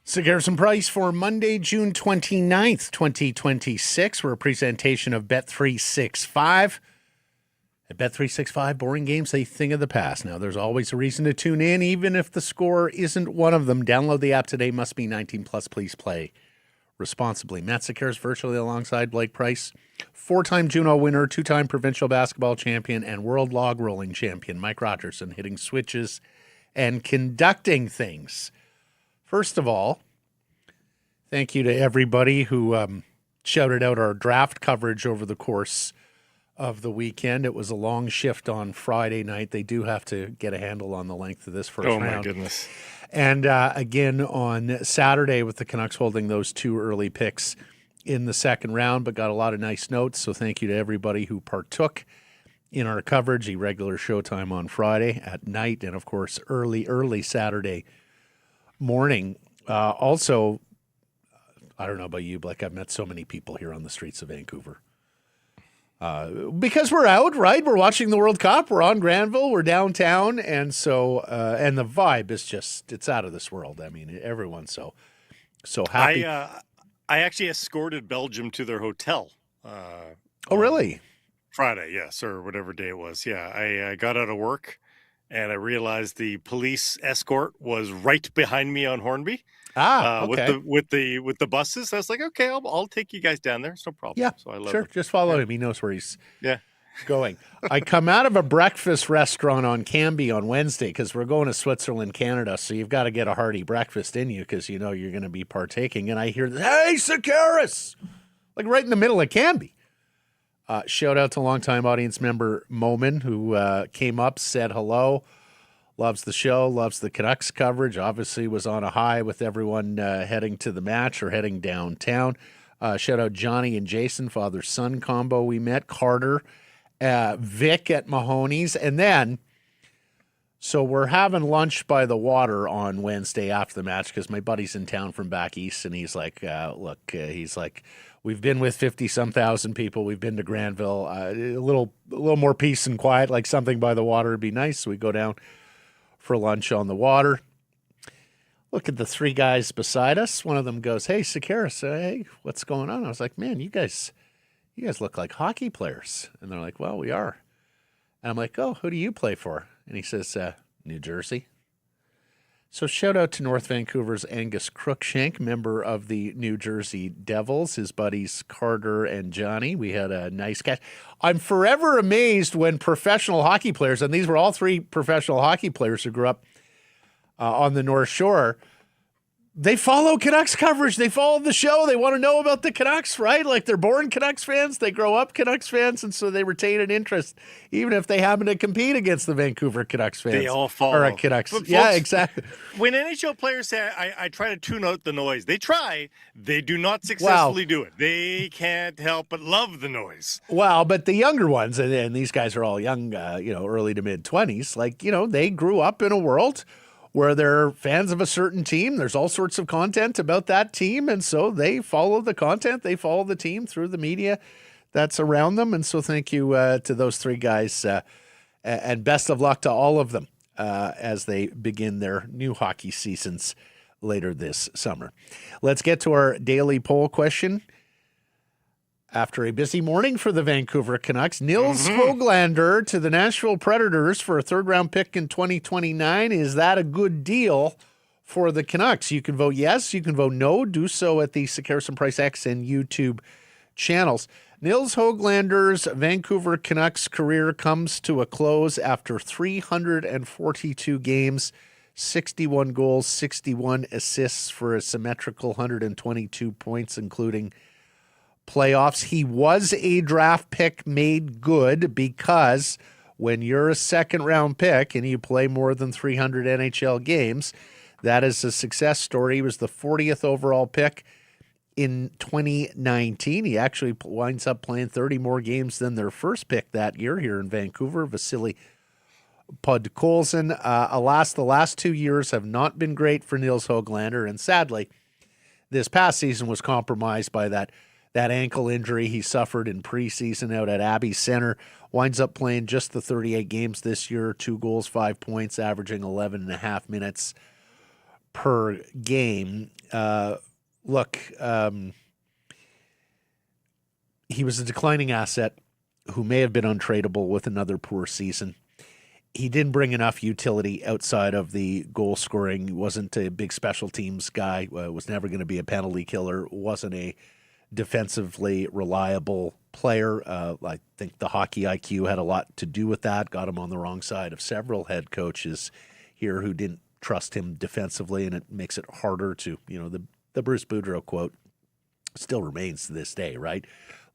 So Garrison Price for Monday, June 29th, 2026. We're a presentation of Bet365. At Bet365, boring games, a thing of the past. Now, there's always a reason to tune in, even if the score isn't one of them. Download the app today. Must be 19 plus. Please play responsibly. Matt Sekeres virtually alongside Blake Price. 4-time Juno winner, 2-time provincial basketball champion, and world log rolling champion Mike Rogerson hitting switches and conducting things. First of all, thank you to everybody who shouted out our draft coverage over the course of the weekend. It was a long shift on Friday night. They do have to get a handle on the length of this first round. Oh, my goodness. And again on Saturday with the Canucks holding those 2 early picks in the second round, but got a lot of nice notes. So thank you to everybody who partook in our coverage, the regular showtime on Friday at night, and of course early Saturday morning. Also, I don't know about you, Blake, I've met so many people here on the streets of Vancouver. Because we're out, right? We're watching the World Cup. We're on Granville. We're downtown. And so, and the vibe is just, it's out of this world. I mean, everyone's so happy. I actually escorted Belgium to their hotel. Oh, really? Friday, yes, or whatever day it was. Yeah, I got out of work. And I realized the police escort was right behind me on Hornby. Okay. With the buses. I was like, okay, I'll take you guys down there. It's no problem. Yeah, so I love sure. it. Just follow him. He knows where he's going. I come out of a breakfast restaurant on Cambie on Wednesday because we're going to Switzerland, Canada. So you've got to get a hearty breakfast in you because you know you're going to be partaking. And I hear, hey, Sekeres, like right in the middle of Cambie. Shout out to longtime audience member Momin, who came up, said hello, loves the show, loves the Canucks coverage, obviously was on a high with everyone heading to the match or heading downtown. Shout out Johnny and Jason, father-son combo we met, Carter, Vic at Mahoney's. And then, so we're having lunch by the water on Wednesday after the match because my buddy's in town from back east, and he's like, we've been with 50-some thousand people. We've been to Granville. A little more peace and quiet, like something by the water would be nice. So we go down for lunch on the water. Look at the 3 guys beside us. One of them goes, hey, Sekeres, hey, what's going on? I was like, man, you guys look like hockey players. And they're like, well, we are. And I'm like, oh, who do you play for? And he says, New Jersey. So shout out to North Vancouver's Angus Crookshank, member of the New Jersey Devils, his buddies Carter and Johnny. We had a nice catch. I'm forever amazed when professional hockey players, and these were all 3 professional hockey players who grew up on the North Shore, they follow Canucks coverage. They follow the show. They want to know about the Canucks, right? Like they're born Canucks fans. They grow up Canucks fans, and so they retain an interest, even if they happen to compete against the Vancouver Canucks fans. They all follow. Or Canucks. But yeah, folks, exactly. When NHL players say, I try to tune out the noise, they try. They do not successfully do it. They can't help but love the noise. Well, but the younger ones, and these guys are all young, early to mid-20s, like, they grew up in a world where they're fans of a certain team. There's all sorts of content about that team, and so they follow the content. They follow the team through the media that's around them, and so thank you to those 3 guys, and best of luck to all of them as they begin their new hockey seasons later this summer. Let's get to our daily poll question. After a busy morning for the Vancouver Canucks, Nils Höglander to the Nashville Predators for a 3rd-round pick in 2029. Is that a good deal for the Canucks? You can vote yes. You can vote no. Do so at the Sekeres and Price X and YouTube channels. Nils Höglander's Vancouver Canucks career comes to a close after 342 games, 61 goals, 61 assists for a symmetrical 122 points, including playoffs. He was a draft pick made good because when you're a 2nd-round pick and you play more than 300 NHL games, that is a success story. He was the 40th overall pick in 2019. He actually winds up playing 30 more games than their first pick that year here in Vancouver, Vasily Podkolzin. Alas, the last 2 years have not been great for Nils Höglander, and sadly, this past season was compromised by that ankle injury he suffered in preseason out at Abbey Center. Winds up playing just the 38 games this year, 2 goals, 5 points, averaging 11.5 minutes per game. He was a declining asset who may have been untradeable with another poor season. He didn't bring enough utility outside of the goal scoring. He wasn't a big special teams guy. Was never going to be a penalty killer. Wasn't a defensively reliable player. I think the hockey IQ had a lot to do with that. Got him on the wrong side of several head coaches here who didn't trust him defensively, and it makes it harder to, the Bruce Boudreau quote still remains to this day, right?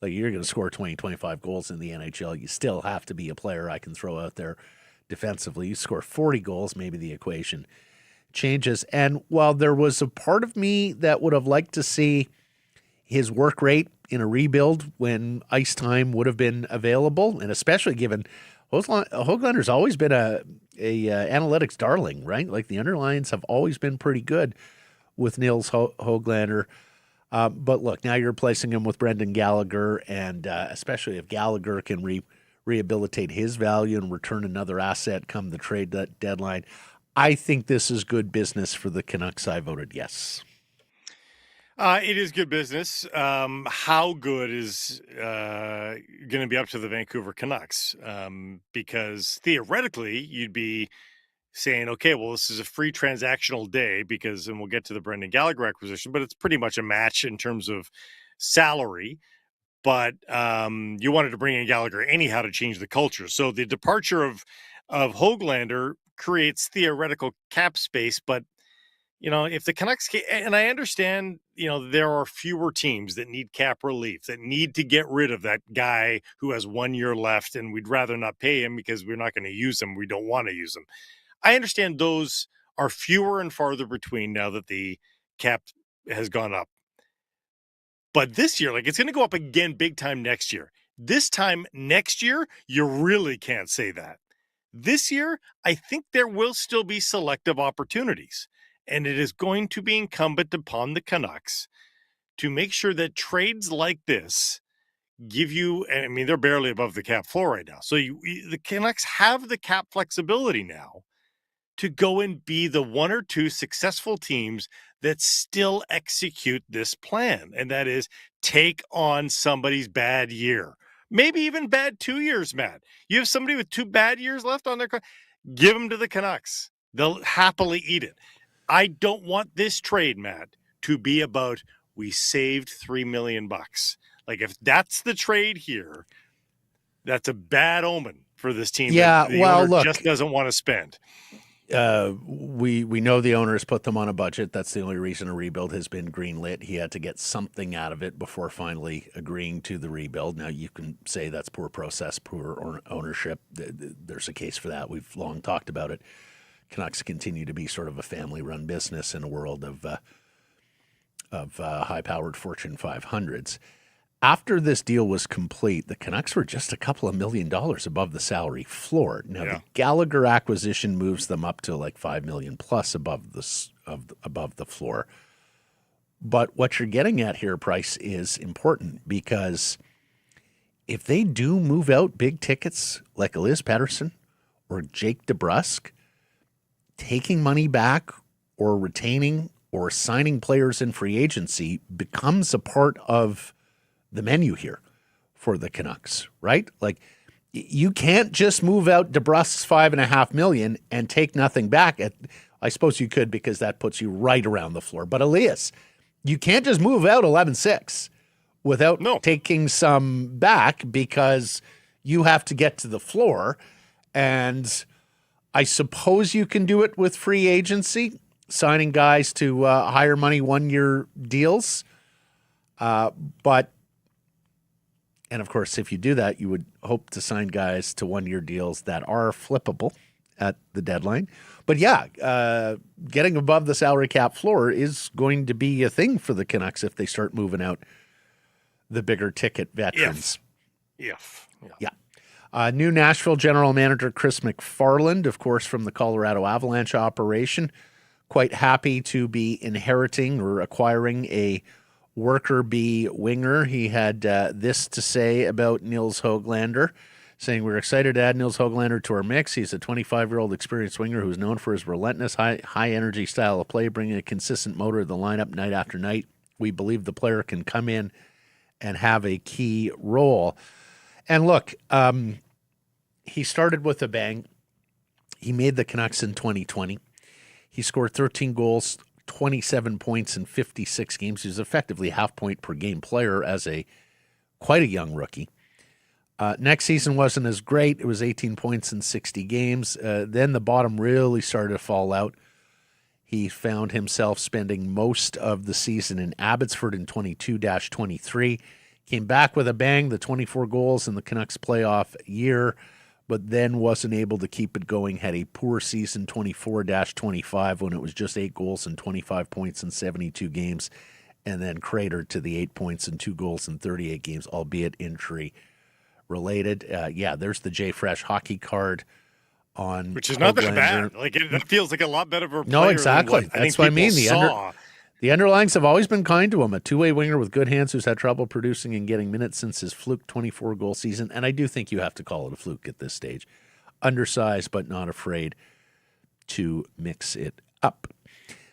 Like, you're going to score 20, 25 goals in the NHL. You still have to be a player I can throw out there defensively. You score 40 goals, maybe the equation changes. And while there was a part of me that would have liked to see his work rate in a rebuild when ice time would have been available, and especially given Höglander's always been a analytics darling, right? Like, the underlines have always been pretty good with Nils Höglander. But look, now you're replacing him with Brendan Gallagher, and especially if Gallagher can rehabilitate his value and return another asset come the trade deadline, I think this is good business for the Canucks. I voted yes. It is good business. How good is going to be up to the Vancouver Canucks? Because theoretically, you'd be saying, okay, well, this is a free transactional day because, and we'll get to the Brendan Gallagher acquisition, but it's pretty much a match in terms of salary. But you wanted to bring in Gallagher anyhow to change the culture. So the departure of Höglander creates theoretical cap space, but if the Canucks, and I understand, there are fewer teams that need cap relief, that need to get rid of that guy who has 1 year left, and we'd rather not pay him because we're not going to use him. We don't want to use him. I understand those are fewer and farther between now that the cap has gone up. But this year, it's going to go up again big time next year. This time next year, you really can't say that. This year, I think there will still be selective opportunities. And it is going to be incumbent upon the Canucks to make sure that trades like this give you, I mean, they're barely above the cap floor right now. So the Canucks have the cap flexibility now to go and be the one or two successful teams that still execute this plan. And that is take on somebody's bad year, maybe even bad 2 years, Matt. You have somebody with 2 bad years left on their, give them to the Canucks. They'll happily eat it. I don't want this trade, Matt, to be about we saved $3 million. If that's the trade here, that's a bad omen for this team. Yeah, the owner just doesn't want to spend. We know the owner has put them on a budget. That's the only reason a rebuild has been greenlit. He had to get something out of it before finally agreeing to the rebuild. Now, you can say that's poor process, poor ownership. There's a case for that. We've long talked about it. Canucks continue to be sort of a family-run business in a world of high-powered Fortune 500s. After this deal was complete, the Canucks were just a couple of $1 million above the salary floor. Now, the Gallagher acquisition moves them up to like $5 million plus above the floor. But what you're getting at here, Price, is important because if they do move out big tickets like Elias Pettersson or Jake DeBrusk, taking money back or retaining or signing players in free agency becomes a part of the menu here for the Canucks, right? Like, you can't just move out DeBrusk's $5.5 million and take nothing back. I suppose you could, because that puts you right around the floor. But Elias, you can't just move out 11.6 without taking some back, because you have to get to the floor. And I suppose you can do it with free agency, signing guys to higher money 1 year deals. But of course, if you do that, you would hope to sign guys to 1 year deals that are flippable at the deadline. But yeah, getting above the salary cap floor is going to be a thing for the Canucks if they start moving out the bigger ticket veterans. Yeah. New Nashville general manager Chris McFarland, of course, from the Colorado Avalanche operation, quite happy to be inheriting or acquiring a worker bee winger. He had this to say about Nils Höglander, saying, "We're excited to add Nils Höglander to our mix. He's a 25-year-old experienced winger who's known for his relentless, high-energy style of play, bringing a consistent motor to the lineup night after night. We believe the player can come in and have a key role." And look, he started with a bang. He made the Canucks in 2020. He scored 13 goals, 27 points in 56 games. He was effectively half point per game player as quite a young rookie. Next season wasn't as great. It was 18 points in 60 games. Then the bottom really started to fall out. He found himself spending most of the season in Abbotsford in 22-23. Came back with a bang, the 24 goals in the Canucks playoff year, but then wasn't able to keep it going. Had a poor season, 24-25, when it was just 8 goals and 25 points in 72 games, and then cratered to the 8 points and 2 goals in 38 games, albeit injury related. There's the J Fresh hockey card on, which is not that bad. Like it feels like a lot better of a player. No, exactly. That's what I mean. The underlings have always been kind to him. A two-way winger with good hands who's had trouble producing and getting minutes since his fluke 24-goal season. And I do think you have to call it a fluke at this stage. Undersized, but not afraid to mix it up.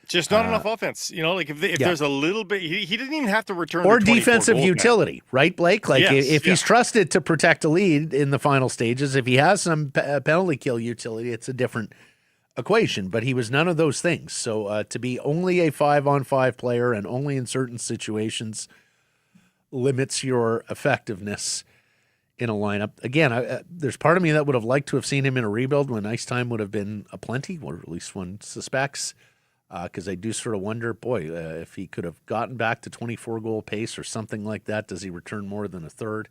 Just not enough offense. You know, like if there's a little bit, he didn't even have to return or to 24 defensive goals utility, now. right, Blake? Like if he's trusted to protect a lead in the final stages, if he has some penalty kill utility, it's a different equation, but he was none of those things. So to be only a 5-on-5 player and only in certain situations limits your effectiveness in a lineup. Again, there's part of me that would have liked to have seen him in a rebuild when ice time would have been aplenty, or at least one suspects, because I do sort of wonder, if he could have gotten back to 24-goal pace or something like that, does he return more than a third?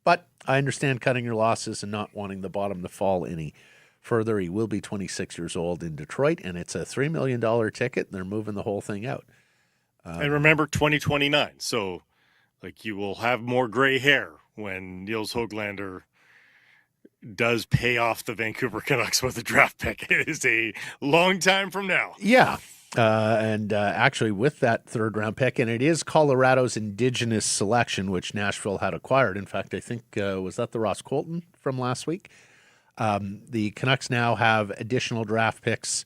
But I understand cutting your losses and not wanting the bottom to fall any further. He will be 26 years old in Detroit, and it's a $3 million ticket, and they're moving the whole thing out. And remember, 2029. So, like, you will have more gray hair when Nils Höglander does pay off the Vancouver Canucks with a draft pick. It is a long time from now. Yeah. And actually, with that third-round pick, and it is Colorado's indigenous selection, which Nashville had acquired. In fact, I think, was that the Ross Colton from last week? The Canucks now have additional draft picks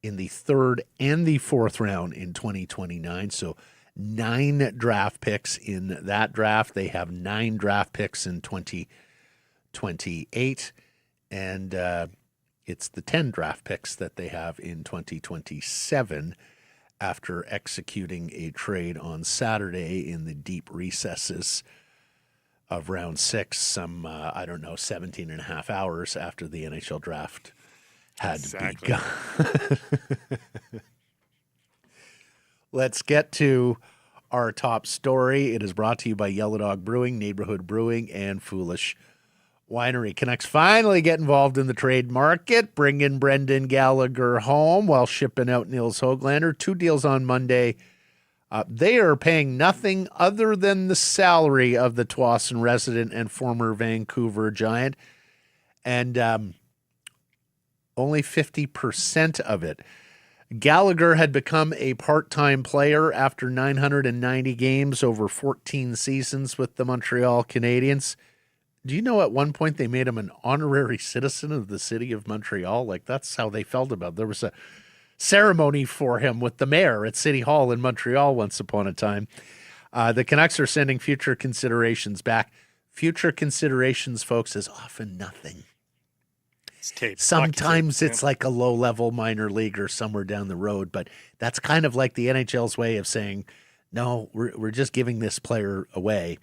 in the third and the fourth round in 2029. So 9 draft picks in that draft. They have 9 draft picks in 2028. And it's the 10 draft picks that they have in 2027 after executing a trade on Saturday in the deep recesses of round 6, 17 and a half hours after the NHL draft had begun. Let's get to our top story. It is brought to you by Yellow Dog Brewing, Neighborhood Brewing, and Foolish Winery. Canucks finally get involved in the trade market, bring in Brendan Gallagher home while shipping out Nils Höglander. 2 deals on Monday. They are paying nothing other than the salary of the Tsawwassen resident and former Vancouver Giant, and only 50% of it. Gallagher had become a part-time player after 990 games over 14 seasons with the Montreal Canadiens. Do you know at one point they made him an honorary citizen of the city of Montreal? Like, that's how they felt about it. There was a ceremony for him with the mayor at City Hall in Montreal once upon a time. The Canucks are sending future considerations back. Future considerations, folks, is often nothing. It's tape. Sometimes it's like a low-level minor leaguer somewhere down the road, but that's kind of like the NHL's way of saying, no, we're just giving this player away.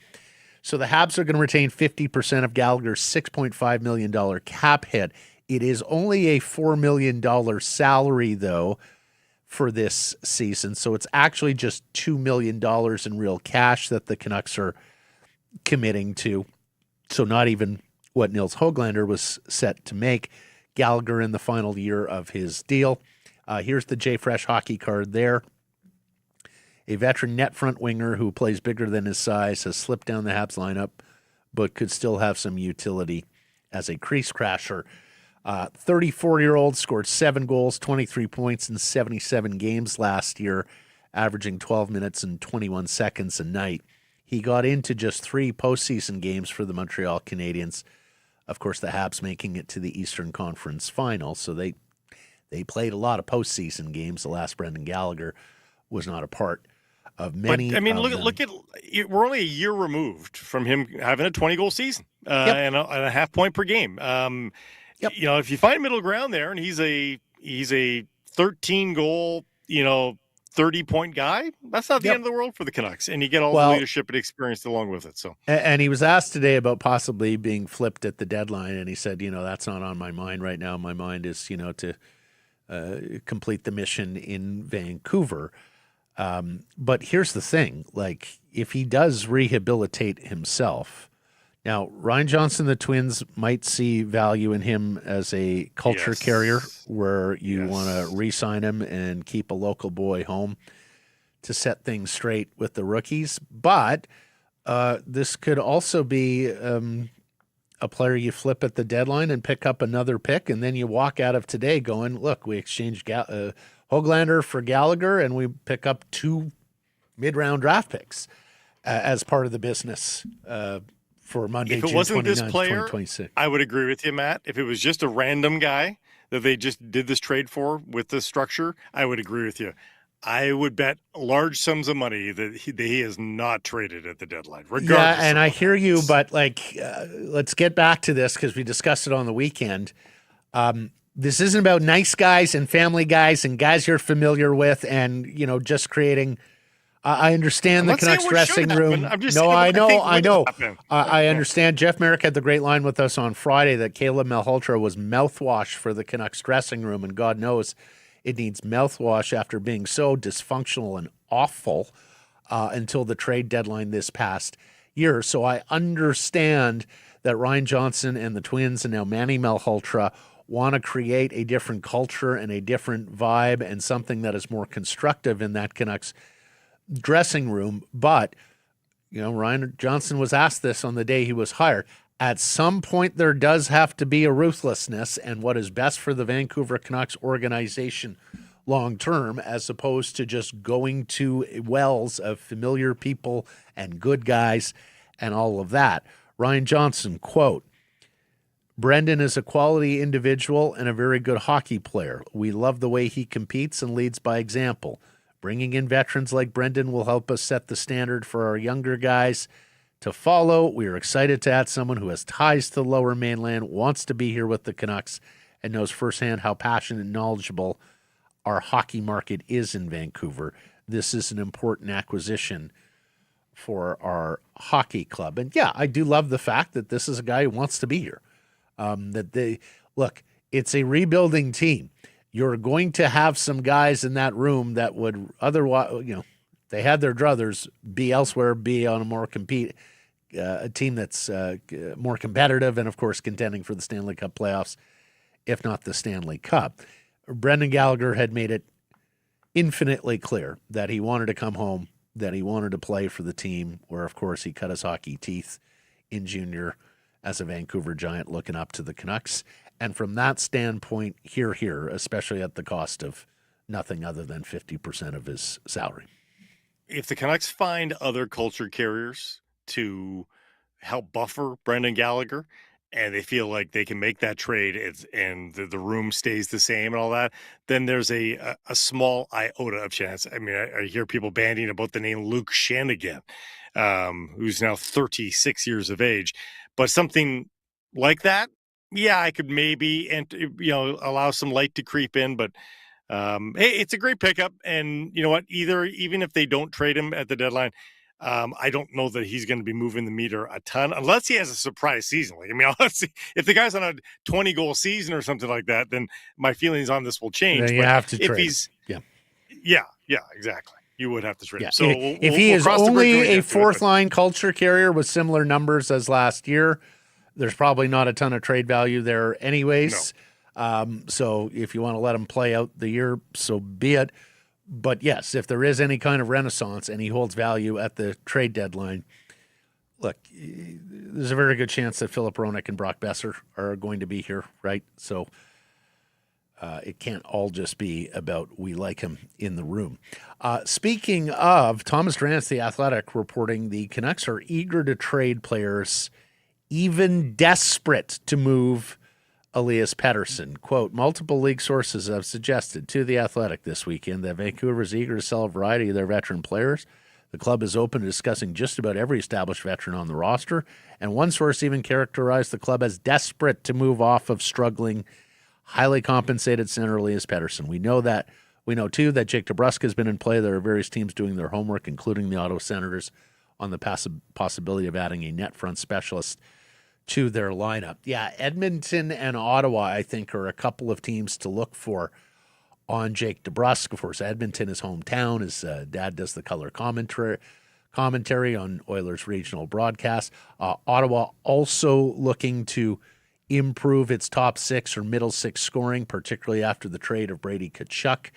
So the Habs are going to retain 50% of Gallagher's $6.5 million cap hit. It is only a $4 million salary, though, for this season. So it's actually just $2 million in real cash that the Canucks are committing to. So not even what Nils Höglander was set to make. Gallagher in the final year of his deal. Here's the J-Fresh hockey card there. A veteran net front winger who plays bigger than his size has slipped down the Habs lineup, but could still have some utility as a crease crasher. 34-year-old scored 7 goals, 23 points in 77 games last year, averaging 12 minutes and 21 seconds a night. He got into just 3 postseason games for the Montreal Canadiens. Of course, the Habs making it to the Eastern Conference Final, so they played a lot of postseason games. The last Brendan Gallagher was not a part of many. But, I mean, look at we're only a year removed from him having a 20-goal season and a half point per game. You know, if you find middle ground there, and he's a 13-goal, 30-point guy, that's not the end of the world for the Canucks, and you get all the leadership and experience along with it. So, and he was asked today about possibly being flipped at the deadline, and he said, that's not on my mind right now. My mind is, to complete the mission in Vancouver. But here's the thing, like, if he does rehabilitate himself, now Ryan Johnson, the Twins might see value in him as a culture carrier where you want to re-sign him and keep a local boy home to set things straight with the rookies. But this could also be a player you flip at the deadline and pick up another pick, and then you walk out of today going, look, we exchanged Höglander for Gallagher, and we pick up 2 mid-round draft picks as part of the business for Monday, if it June wasn't 29th, this player, 2026. I would agree with you, Matt. If it was just a random guy that they just did this trade for with this structure, I would agree with you. I would bet large sums of money that he is not traded at the deadline, regardless. Yeah, and I hear you, but let's get back to this because we discussed it on the weekend. This isn't about nice guys and family guys and guys you're familiar with and, just creating. I understand the Canucks dressing room. I know. I understand. Jeff Merrick had the great line with us on Friday that Caleb Malhotra was mouthwash for the Canucks dressing room, and God knows it needs mouthwash after being so dysfunctional and awful until the trade deadline this past year. So I understand that Ryan Johnson and the Twins and now Manny Malhotra want to create a different culture and a different vibe and something that is more constructive in that Canucks dressing room. But, Ryan Johnson was asked this on the day he was hired. At some point, there does have to be a ruthlessness and what is best for the Vancouver Canucks organization long term, as opposed to just going to wells of familiar people and good guys and all of that. Ryan Johnson, quote, Brendan is a quality individual and a very good hockey player. We love the way he competes and leads by example. Bringing in veterans like Brendan will help us set the standard for our younger guys to follow. We are excited to add someone who has ties to the Lower Mainland, wants to be here with the Canucks, and knows firsthand how passionate and knowledgeable our hockey market is in Vancouver. This is an important acquisition for our hockey club. And yeah, I do love the fact that this is a guy who wants to be here. It's a rebuilding team. You're going to have some guys in that room that would otherwise, they had their druthers, be elsewhere, be on a more a team that's more competitive and, of course, contending for the Stanley Cup playoffs, if not the Stanley Cup. Brendan Gallagher had made it infinitely clear that he wanted to come home, that he wanted to play for the team, where, of course, he cut his hockey teeth in junior as a Vancouver Giant looking up to the Canucks. And from that standpoint, here, especially at the cost of nothing other than 50% of his salary. If the Canucks find other culture carriers to help buffer Brendan Gallagher, and they feel like they can make that trade and the room stays the same and all that, then there's a small iota of chance. I mean, I hear people bandying about the name Luke Shanahan, who's now 36 years of age. But something like that, yeah, I could maybe allow some light to creep in, but hey, it's a great pickup. And you know what? Even if they don't trade him at the deadline, I don't know that he's going to be moving the meter a ton unless he has a surprise season. If the guy's on a 20-goal season or something like that, then my feelings on this will change. Then you have to trade. Yeah, exactly. You would have to trade him. So if he is only a fourth-line culture carrier with similar numbers as last year, there's probably not a ton of trade value there anyways. So if you want to let him play out the year, so be it. But yes, if there is any kind of renaissance and he holds value at the trade deadline, look, there's a very good chance that Philip Hronek and Brock Besser are going to be here, right? So it can't all just be about we like him in the room. Speaking of, Thomas Drance, The Athletic, reporting the Canucks are eager to trade players, even desperate to move Elias Pettersson. Quote, multiple league sources have suggested to The Athletic this weekend that Vancouver is eager to sell a variety of their veteran players. The club is open to discussing just about every established veteran on the roster, and one source even characterized the club as desperate to move off of struggling, highly compensated center Elias Pettersson. We know, too, that Jake DeBrusk has been in play. There are various teams doing their homework, including the Ottawa Senators, on the possibility of adding a net front specialist to their lineup. Yeah, Edmonton and Ottawa, I think, are a couple of teams to look for on Jake DeBrusk. Of course, Edmonton is hometown. His dad does the color commentary on Oilers regional broadcast. Ottawa also looking to improve its top six or middle six scoring, particularly after the trade of Brady Tkachuk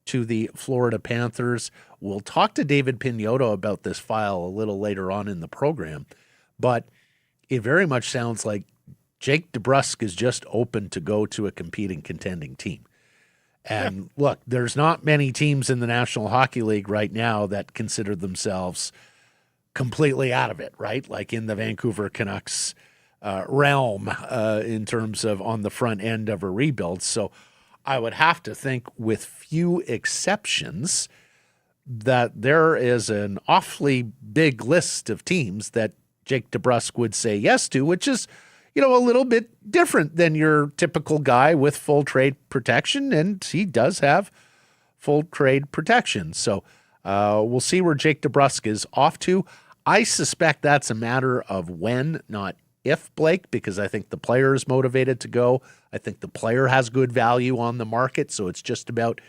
to the Florida Panthers. We'll talk to David Pagnotta about this file a little later on in the program, but it very much sounds like Jake DeBrusk is just open to go to a competing, contending team. And look, there's not many teams in the National Hockey League right now that consider themselves completely out of it, right? Like in the Vancouver Canucks realm in terms of on the front end of a rebuild. So I would have to think, with few exceptions, that there is an awfully big list of teams that Jake DeBrusk would say yes to, which is, a little bit different than your typical guy with full trade protection, and he does have full trade protection. So we'll see where Jake DeBrusk is off to. I suspect that's a matter of when, not if, Blake, because I think the player is motivated to go. I think the player has good value on the market, so it's just about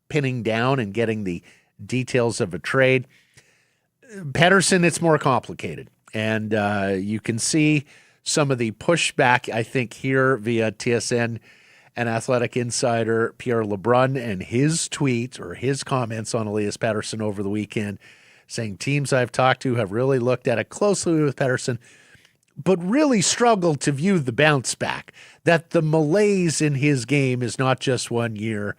pinning down and getting the details of a trade. Pettersson, it's more complicated, and you can see some of the pushback, I think, here via TSN and Athletic insider Pierre LeBrun and his tweet or his comments on Elias Pettersson over the weekend, saying teams I've talked to have really looked at it closely with Pettersson, but really struggled to view the bounce back, that the malaise in his game is not just 1 year.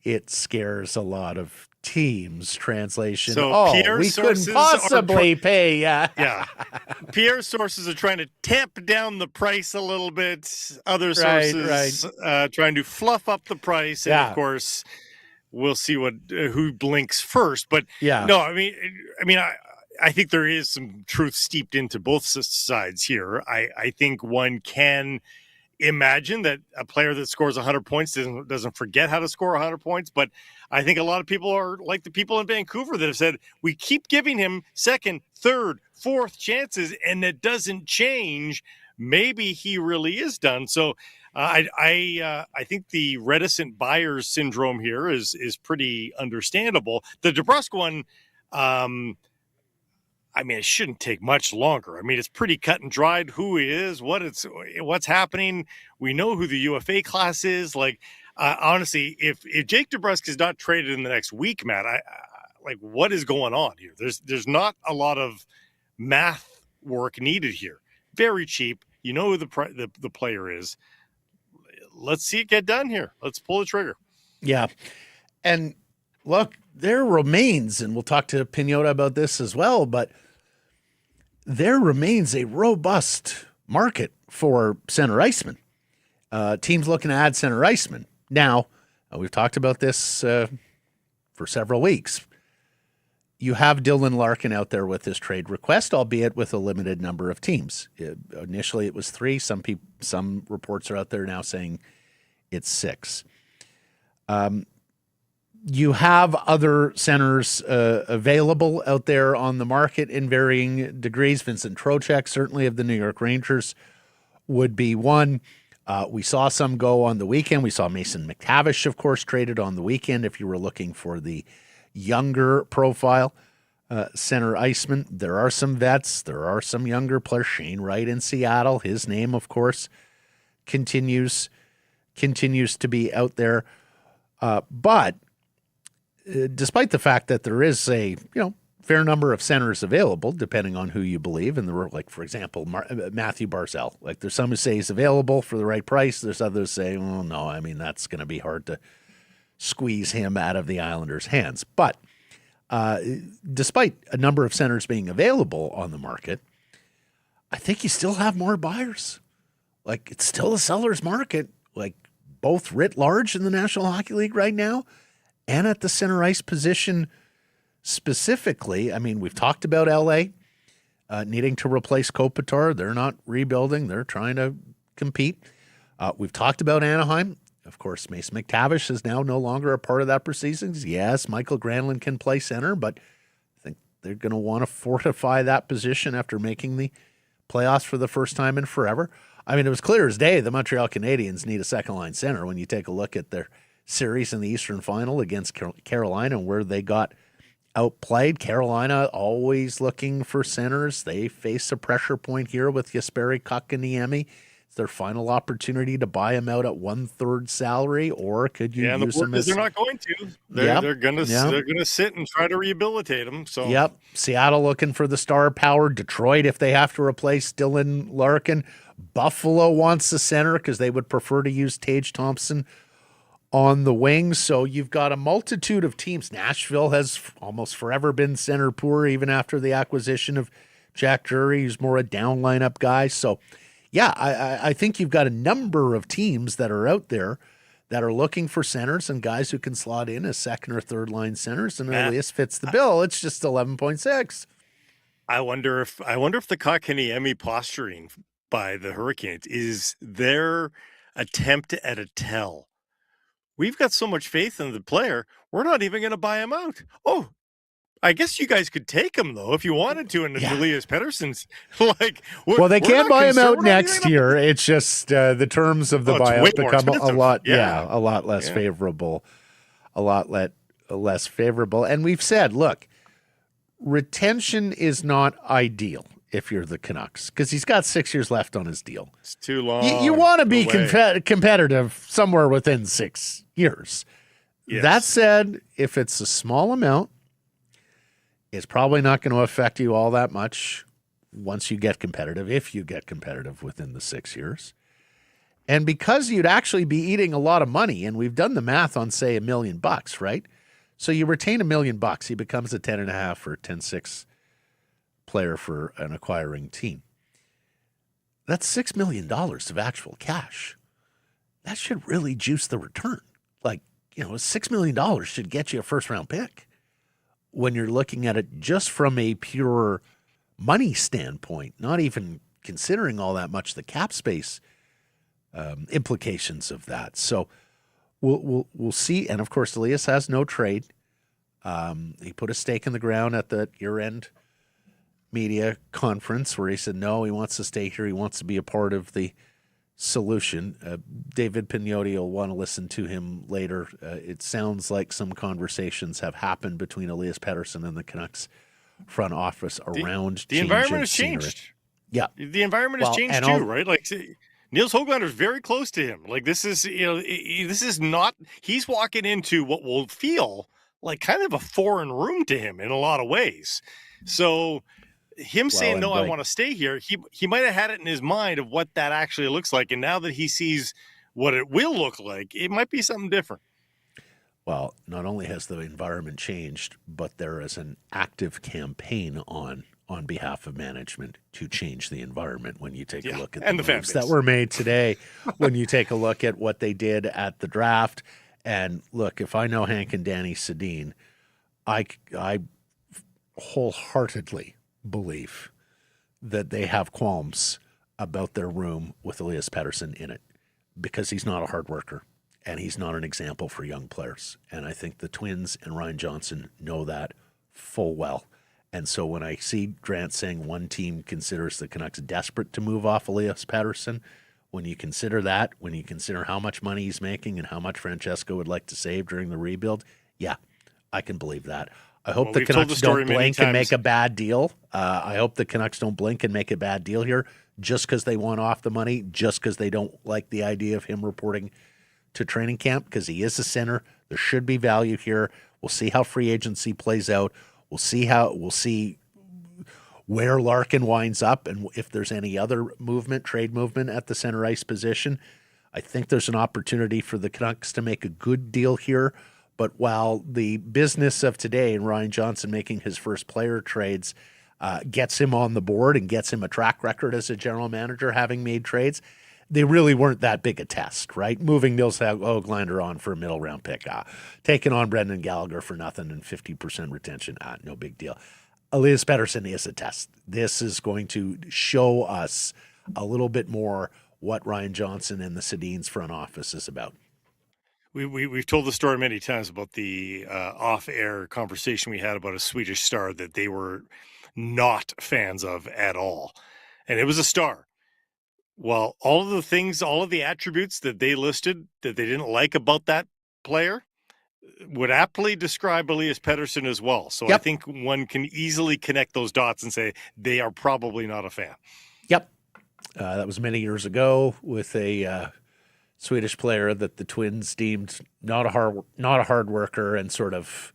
It scares a lot of teams. Translation. So we couldn't possibly pay. Yeah. Pierre's sources are trying to tamp down the price a little bit. Other sources trying to fluff up the price. And of course, we'll see who blinks first. But no, I think there is some truth steeped into both sides here. I think one can imagine that a player that scores 100 points doesn't forget how to score 100 points. But I think a lot of people are like the people in Vancouver that have said, we keep giving him second, third, fourth chances, and it doesn't change. Maybe he really is done. So I think the reticent buyers syndrome here is pretty understandable. The DeBrusk one, it shouldn't take much longer. It's pretty cut and dried who he is, what's happening. We know who the UFA class is. Honestly, if Jake DeBrusk is not traded in the next week, Matt, what is going on here? There's not a lot of math work needed here. Very cheap. You know who the player is. Let's see it get done here. Let's pull the trigger. Yeah. And look, there remains, and we'll talk to Pagnotta about this as well, but there remains a robust market for center icemen. Teams looking to add center icemen. Now, we've talked about this for several weeks. You have Dylan Larkin out there with this trade request, albeit with a limited number of teams. Initially, it was 3. Some reports are out there now saying it's 6. You have other centers available out there on the market in varying degrees. Vincent Trocheck, certainly of the New York Rangers, would be one. We saw some go on the weekend. We saw Mason McTavish, of course, traded on the weekend. If you were looking for the younger profile center iceman, there are some vets. There are some younger players. Shane Wright in Seattle. His name, of course, continues continues to be out there. But despite the fact that there is a fair number of centers available, depending on who you believe, and there were, like, for example, Matthew Barzal. Like, there's some who say he's available for the right price. There's others say, well, no, I mean, that's going to be hard to squeeze him out of the Islanders' hands. But despite a number of centers being available on the market, I think you still have more buyers. Like, it's still a seller's market, like, both writ large in the National Hockey League right now and at the center ice position specifically. I mean, we've talked about LA needing to replace Kopitar. They're not rebuilding. They're trying to compete. We've talked about Anaheim. Of course, Mason McTavish is now no longer a part of that proceedings. Yes, Michael Granlund can play center, but I think they're going to want to fortify that position after making the playoffs for the first time in forever. I mean, it was clear as day the Montreal Canadiens need a second-line center when you take a look at their series in the Eastern Final against Carolina, where they got outplayed. Carolina always looking for centers. They face a pressure point here with Jesperi Kotkaniemi. It's their final opportunity to buy him out at 1/3 salary, or could you use him as... They're not going to. They're going to sit and try to rehabilitate him. So. Yep. Seattle looking for the star power. Detroit, if they have to replace Dylan Larkin. Buffalo wants the center because they would prefer to use Tage Thompson on the wings. So you've got a multitude of teams. Nashville has almost forever been center poor, even after the acquisition of Jack Drury, who's more a down lineup guy. So, yeah, I think you've got a number of teams that are out there that are looking for centers and guys who can slot in as second or third line centers, and Elias fits the bill. It's just 11.6. I wonder if the Kotkaniemi posturing by the Hurricanes is their attempt at a tell. We've got so much faith in the player, we're not even going to buy him out. Oh, I guess you guys could take him, though, if you wanted to, and Elias Pettersson's like... Well, they can't buy him out next year. It's just the terms of the buyout become a lot less favorable. A lot less favorable. And we've said, look, retention is not ideal if you're the Canucks, because he's got 6 years left on his deal. It's too long. You want to be competitive somewhere within 6 years. Yes. That said, if it's a small amount, it's probably not going to affect you all that much once you get competitive, if you get competitive within the 6 years. And because you'd actually be eating a lot of money, and we've done the math on, say, $1 million, right? So you retain $1 million, he becomes a 10.5 or 10.6 player for an acquiring team. That's $6 million of actual cash. That should really juice the return. Like, $6 million should get you a first-round pick when you're looking at it just from a pure money standpoint, not even considering all that much the cap space implications of that. So we'll see. And, of course, Elias has no trade. He put a stake in the ground at the year-end media conference where he said, no, he wants to stay here. He wants to be a part of the solution. David Pagnotta will want to listen to him later. It sounds like some conversations have happened between Elias Pettersson and the Canucks front office around the environment has changed. Yeah. The environment has changed too, right? Like, Nils Höglander is very close to him. Like, this is not, he's walking into what will feel like kind of a foreign room to him in a lot of ways. So him saying, no, I want to stay here, he might have had it in his mind of what that actually looks like. And now that he sees what it will look like, it might be something different. Well, not only has the environment changed, but there is an active campaign on behalf of management to change the environment when you take a look at the moves that were made today, when you take a look at what they did at the draft. And look, if I know Hank and Danny Sedin, I wholeheartedly believe that they have qualms about their room with Elias Pettersson in it, because he's not a hard worker and he's not an example for young players. And I think the Twins and Ryan Johnson know that full well. And so when I see Grant saying one team considers the Canucks desperate to move off Elias Pettersson, when you consider that, when you consider how much money he's making and how much Francesco would like to save during the rebuild, yeah, I can believe that. I hope the Canucks don't blink and make a bad deal. I hope the Canucks don't blink and make a bad deal here just because they want off the money, just because they don't like the idea of him reporting to training camp because he is a center. There should be value here. We'll see how free agency plays out. We'll see where Larkin winds up and if there's any other trade movement at the center ice position. I think there's an opportunity for the Canucks to make a good deal here. But while the business of today and Ryan Johnson making his first player trades gets him on the board and gets him a track record as a general manager having made trades, they really weren't that big a test, right? Moving Nils Höglander on for a middle round pick, taking on Brendan Gallagher for nothing and 50% retention, no big deal. Elias Pettersson is a test. This is going to show us a little bit more what Ryan Johnson and the Sedin's front office is about. We've told the story many times about the off-air conversation we had about a Swedish star that they were not fans of at all. And it was a star. Well, all of the attributes that they listed that they didn't like about that player would aptly describe Elias Pettersson as well. So Yep. I think one can easily connect those dots and say they are probably not a fan. Yep. That was many years ago with a Swedish player that the Twins deemed not a hard worker and sort of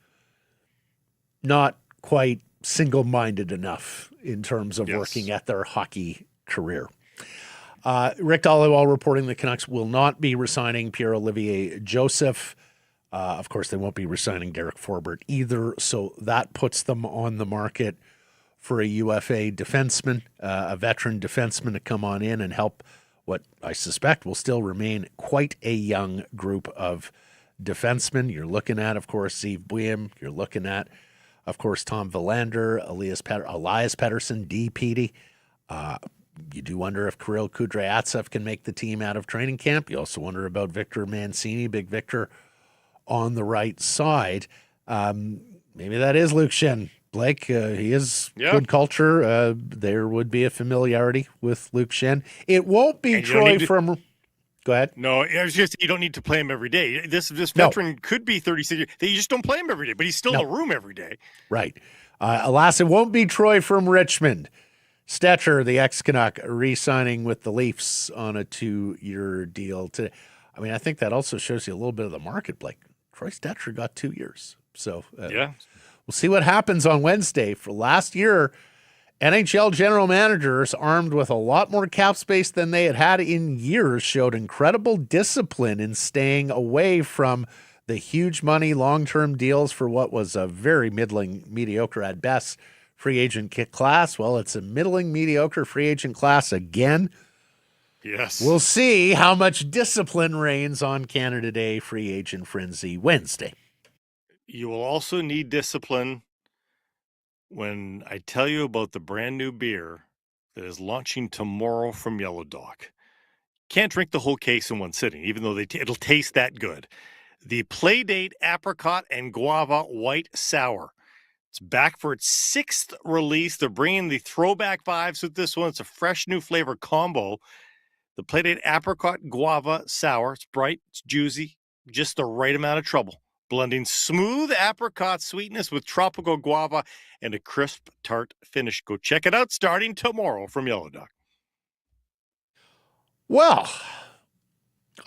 not quite single-minded enough in terms of working at their hockey career. Rick Dhaliwal reporting the Canucks will not be resigning Pierre-Olivier Joseph. Of course, they won't be resigning Derek Forbort either, so that puts them on the market for a UFA defenseman, a veteran defenseman to come on in and help what I suspect will still remain quite a young group of defensemen. You're looking at, of course, Yves Bouillon. You're looking at, of course, Tom Villander, Elias Pettersson, D. Petey. You do wonder if Kirill Kudryavtsev can make the team out of training camp. You also wonder about Victor Mancini, Big Victor, on the right side. Maybe that is Luke Schenn. Blake, he is good culture. There would be a familiarity with Luke Schenn. It won't be Troy from... Go ahead. No, it's just you don't need to play him every day. This veteran could be 36 years. You just don't play him every day, but he's still in the room every day. Right. Alas, it won't be Troy from Richmond. Stetcher, the ex-Canuck, re-signing with the Leafs on a 2-year deal today. I mean, I think that also shows you a little bit of the market, Blake. Troy Stetcher got 2 years. So we'll see what happens on Wednesday. For last year, NHL general managers armed with a lot more cap space than they had had in years showed incredible discipline in staying away from the huge money long-term deals for what was a very middling, mediocre at best free agent kit class. Well, it's a middling, mediocre free agent class again. Yes. We'll see how much discipline reigns on Canada Day free agent frenzy Wednesday. You will also need discipline when I tell you about the brand new beer that is launching tomorrow from Yellow Dog. Can't drink the whole case in one sitting, even though it'll taste that good. The Playdate Apricot and Guava White Sour. It's back for its 6th release. They're bringing the throwback vibes with this one. It's a fresh new flavor combo. The Playdate Apricot Guava Sour. It's bright, it's juicy, just the right amount of trouble. Blending smooth apricot sweetness with tropical guava and a crisp tart finish. Go check it out starting tomorrow from Yellow Dog. Well,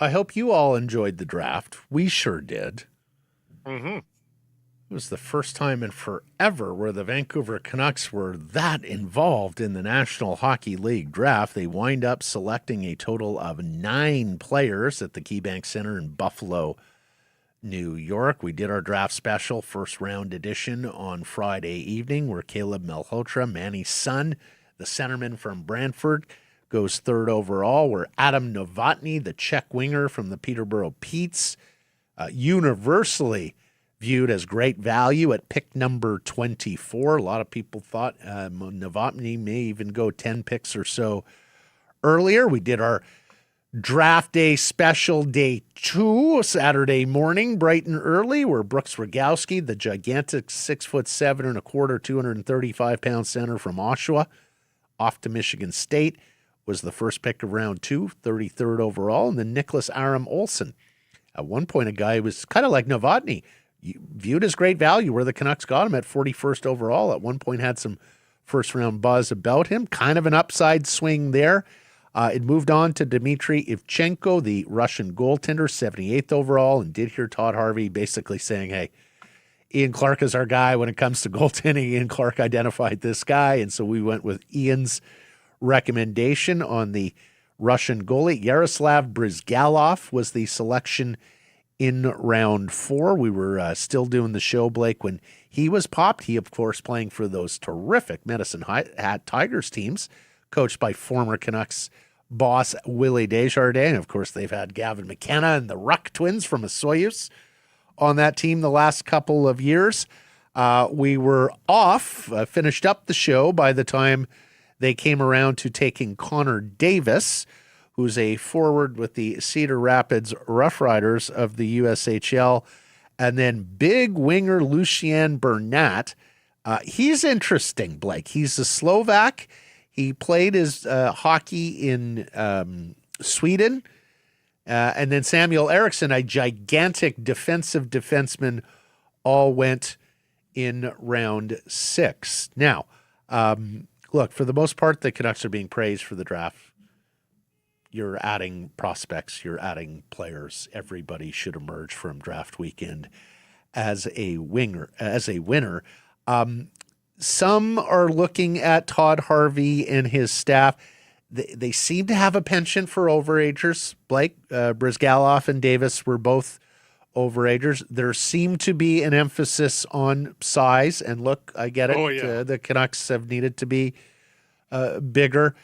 I hope you all enjoyed the draft. We sure did. Mm-hmm. It was the first time in forever where the Vancouver Canucks were that involved in the National Hockey League draft. They wind up selecting a total of 9 players at the KeyBank Center in Buffalo, New York. We did our draft special, first round edition, on Friday evening, where Caleb Malhotra, Manny's son, the centerman from Brantford, goes 3rd overall, where Adam Novotny, the Czech winger from the Peterborough Petes, universally viewed as great value at pick number 24. A lot of people thought Novotny may even go 10 picks or so earlier. We did our draft day special day 2, Saturday morning, bright and early, where Brooks Rogowski, the gigantic 6'7" 235-pound center from Oshawa, off to Michigan State, was the first pick of round 2, 33rd overall. And then Nicholas Aram Olsen, at one point a guy who was kind of like Novotny, viewed as great value, where the Canucks got him at 41st overall. At one point had some first-round buzz about him. Kind of an upside swing there. It moved on to Dmitry Ivchenko, the Russian goaltender, 78th overall, and did hear Todd Harvey basically saying, hey, Ian Clark is our guy when it comes to goaltending. Ian Clark identified this guy, and so we went with Ian's recommendation on the Russian goalie. Yaroslav Brizgalov was the selection in round 4. We were still doing the show, Blake, when he was popped. He, of course, playing for those terrific Medicine Hat Tigers teams, coached by former Canucks boss Willie Desjardins. Of course, they've had Gavin McKenna and the Ruck twins from Soyuz on that team the last couple of years. We were off, finished up the show by the time they came around to taking Connor Davis, who's a forward with the Cedar Rapids Rough Riders of the USHL, and then big winger Lucien Bernat. He's interesting, Blake. He's a Slovak. He played his hockey in Sweden. And then Samuel Eriksson, a gigantic defensive defenseman, all went in round 6. Now, look, for the most part, the Canucks are being praised for the draft. You're adding prospects, you're adding players. Everybody should emerge from draft weekend as a winner. Some are looking at Todd Harvey and his staff. They seem to have a penchant for overagers. Blake, Brizgalov and Davis were both overagers. There seemed to be an emphasis on size. And look, I get it. Oh, yeah. The Canucks have needed to be bigger.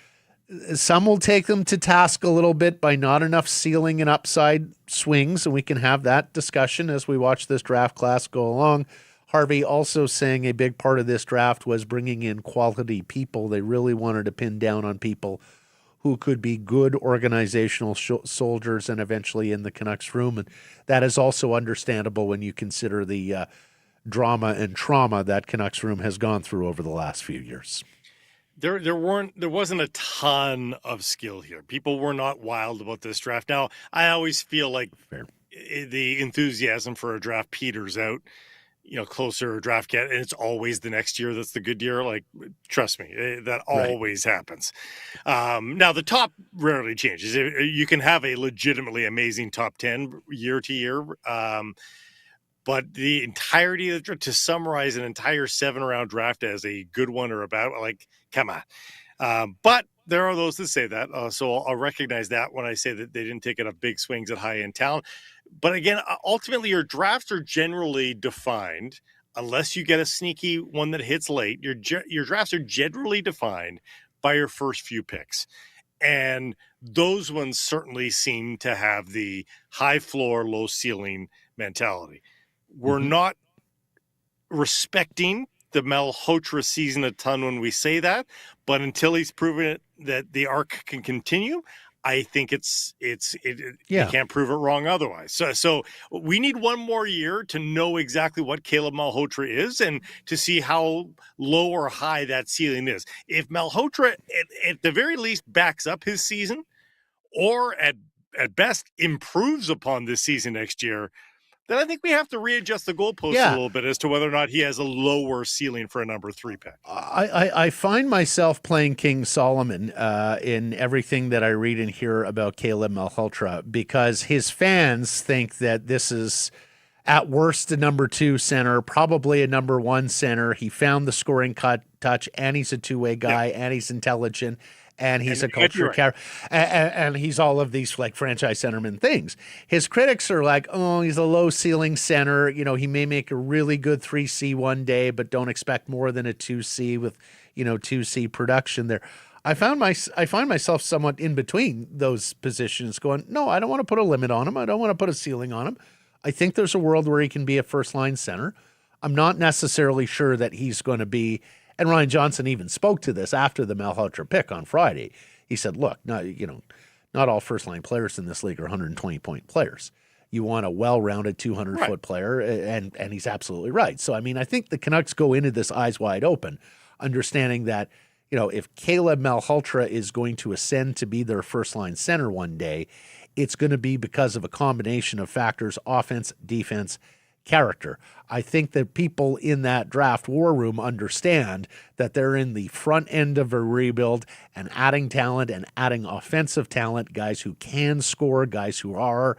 Some will take them to task a little bit by not enough ceiling and upside swings, and we can have that discussion as we watch this draft class go along. Harvey also saying a big part of this draft was bringing in quality people. They really wanted to pin down on people who could be good organizational soldiers and eventually in the Canucks room. And that is also understandable when you consider the drama and trauma that Canucks room has gone through over the last few years. There wasn't a ton of skill here. People were not wild about this draft. Now, I always feel like the enthusiasm for a draft peters out, closer draft get, and it's always the next year that's the good year. Like, trust me, that always happens. Now, the top rarely changes. You can have a legitimately amazing top 10 year to year, but the entirety of to summarize an entire 7-round draft as a good one or about, like, come on. But there are those that say that, so I'll recognize that when I say that they didn't take enough big swings at high-end talent. But again, ultimately, your drafts are generally defined, unless you get a sneaky one that hits late. Your drafts are generally defined by your first few picks. And those ones certainly seem to have the high floor, low ceiling mentality. We're not respecting the Malhotra season a ton when we say that, but until he's proven it that the arc can continue, I think you can't prove it wrong otherwise. So we need one more year to know exactly what Caleb Malhotra is and to see how low or high that ceiling is. If Malhotra at the very least backs up his season, or at best improves upon this season next year, then I think we have to readjust the goalposts a little bit as to whether or not he has a lower ceiling for a number 3 pick. I find myself playing King Solomon in everything that I read and hear about Caleb Malhotra, because his fans think that this is at worst a number 2 center, probably a number 1 center. He found the scoring touch, and he's a two-way guy, and he's intelligent, and he's a culture character, and he's all of these like franchise centerman things. His critics are like, oh, he's a low ceiling center. He may make a really good 3C one day, but don't expect more than a 2C with, 2C production there. I find myself somewhat in between those positions going, no, I don't want to put a limit on him. I don't want to put a ceiling on him. I think there's a world where he can be a first line center. I'm not necessarily sure that he's going to be. And Ryan Johnson even spoke to this after the Malhotra pick on Friday. He said, look, not all first-line players in this league are 120-point players. You want a well-rounded 200-foot player, and he's absolutely right. So, I think the Canucks go into this eyes wide open, understanding that, if Caleb Malhotra is going to ascend to be their first-line center one day, it's going to be because of a combination of factors: offense, defense, character. I think that people in that draft war room understand that they're in the front end of a rebuild and adding talent and adding offensive talent, guys who can score, guys who are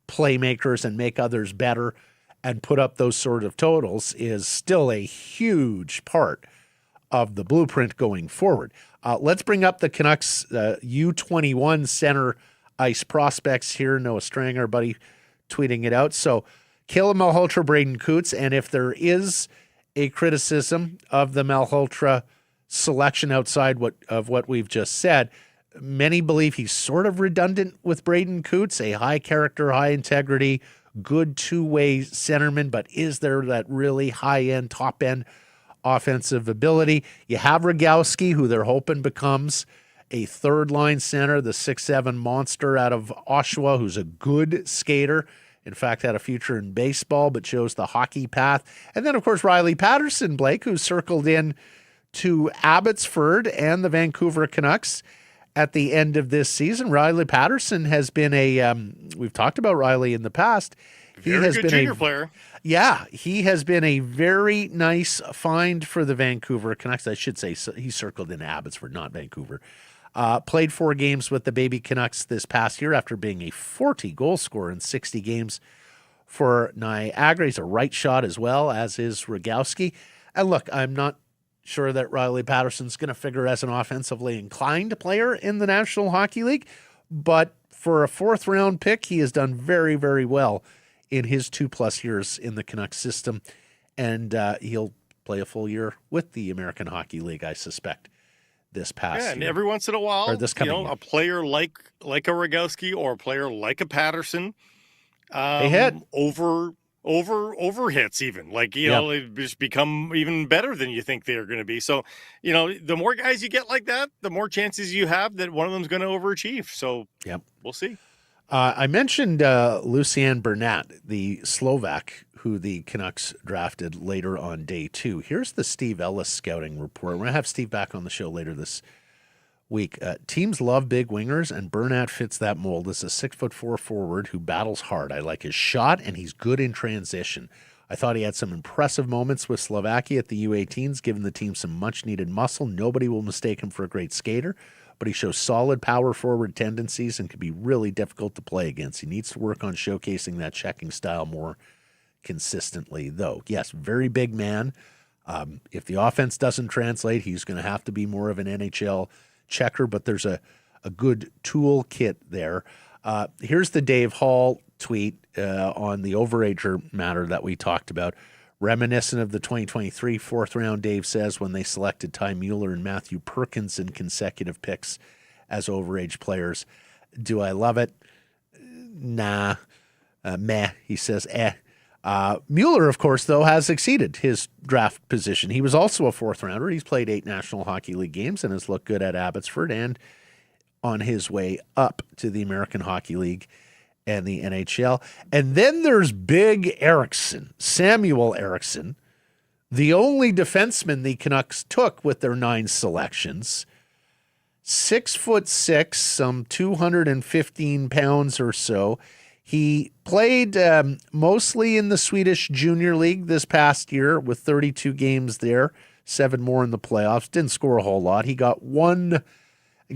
playmakers and make others better and put up those sort of totals is still a huge part of the blueprint going forward. Let's bring up the Canucks U21 center ice prospects here. Noah Strang, our buddy, tweeting it out. So Caleb Malhotra, Braden Coots, and if there is a criticism of the Malhotra selection outside of what we've just said, many believe he's sort of redundant with Braden Coots, a high character, high integrity, good two-way centerman, but is there that really high-end, top-end offensive ability? You have Rogowski, who they're hoping becomes a third-line center, the 6'7" monster out of Oshawa, who's a good skater. In fact, had a future in baseball, but chose the hockey path. And then, of course, Riley Patterson, Blake, who circled in to Abbotsford and the Vancouver Canucks at the end of this season. Riley Patterson has been we've talked about Riley in the past. Very has good been junior player. Yeah, he has been a very nice find for the Vancouver Canucks. I should say he circled in Abbotsford, not Vancouver. Played 4 games with the baby Canucks this past year after being a 40-goal scorer in 60 games for Niagara. He's a right shot as well, as is Rogowski. And look, I'm not sure that Riley Patterson's going to figure as an offensively inclined player in the National Hockey League, but for a 4th-round pick, he has done very, very well in his 2+ years in the Canucks system, and he'll play a full year with the American Hockey League, I suspect, this past year. And every once in a while, or this coming year. A player like a Rogowski or a player like a Patterson, they hit over hits even. Like, they just become even better than you think they're going to be. So, the more guys you get like that, the more chances you have that one of them's going to overachieve. So, we'll see. I mentioned Lucien Bernat, the Slovak, who the Canucks drafted later on day 2. Here's the Steve Ellis scouting report. We're going to have Steve back on the show later this week. Teams love big wingers, and Bernat fits that mold. This is a 6'4" forward who battles hard. I like his shot, and he's good in transition. I thought he had some impressive moments with Slovakia at the U18s, giving the team some much-needed muscle. Nobody will mistake him for a great skater, but he shows solid power forward tendencies and can be really difficult to play against. He needs to work on showcasing that checking style more consistently, though. Yes, very big man. If the offense doesn't translate, he's going to have to be more of an NHL checker, but there's a good toolkit there. Here's the Dave Hall tweet on the overager matter that we talked about. Reminiscent of the 2023 4th round, Dave says, when they selected Ty Mueller and Matthew Perkins in consecutive picks as overage players. Do I love it? Nah. Meh, he says, Mueller, of course, though, has exceeded his draft position. He was also a 4th rounder. He's played 8 National Hockey League games and has looked good at Abbotsford and on his way up to the American Hockey League and the NHL. And then there's Big Eriksson, Samuel Eriksson, the only defenseman the Canucks took with their 9 selections. 6'6", some 215 pounds or so. He played mostly in the Swedish Junior League this past year with 32 games there, 7 more in the playoffs. Didn't score a whole lot. He got 1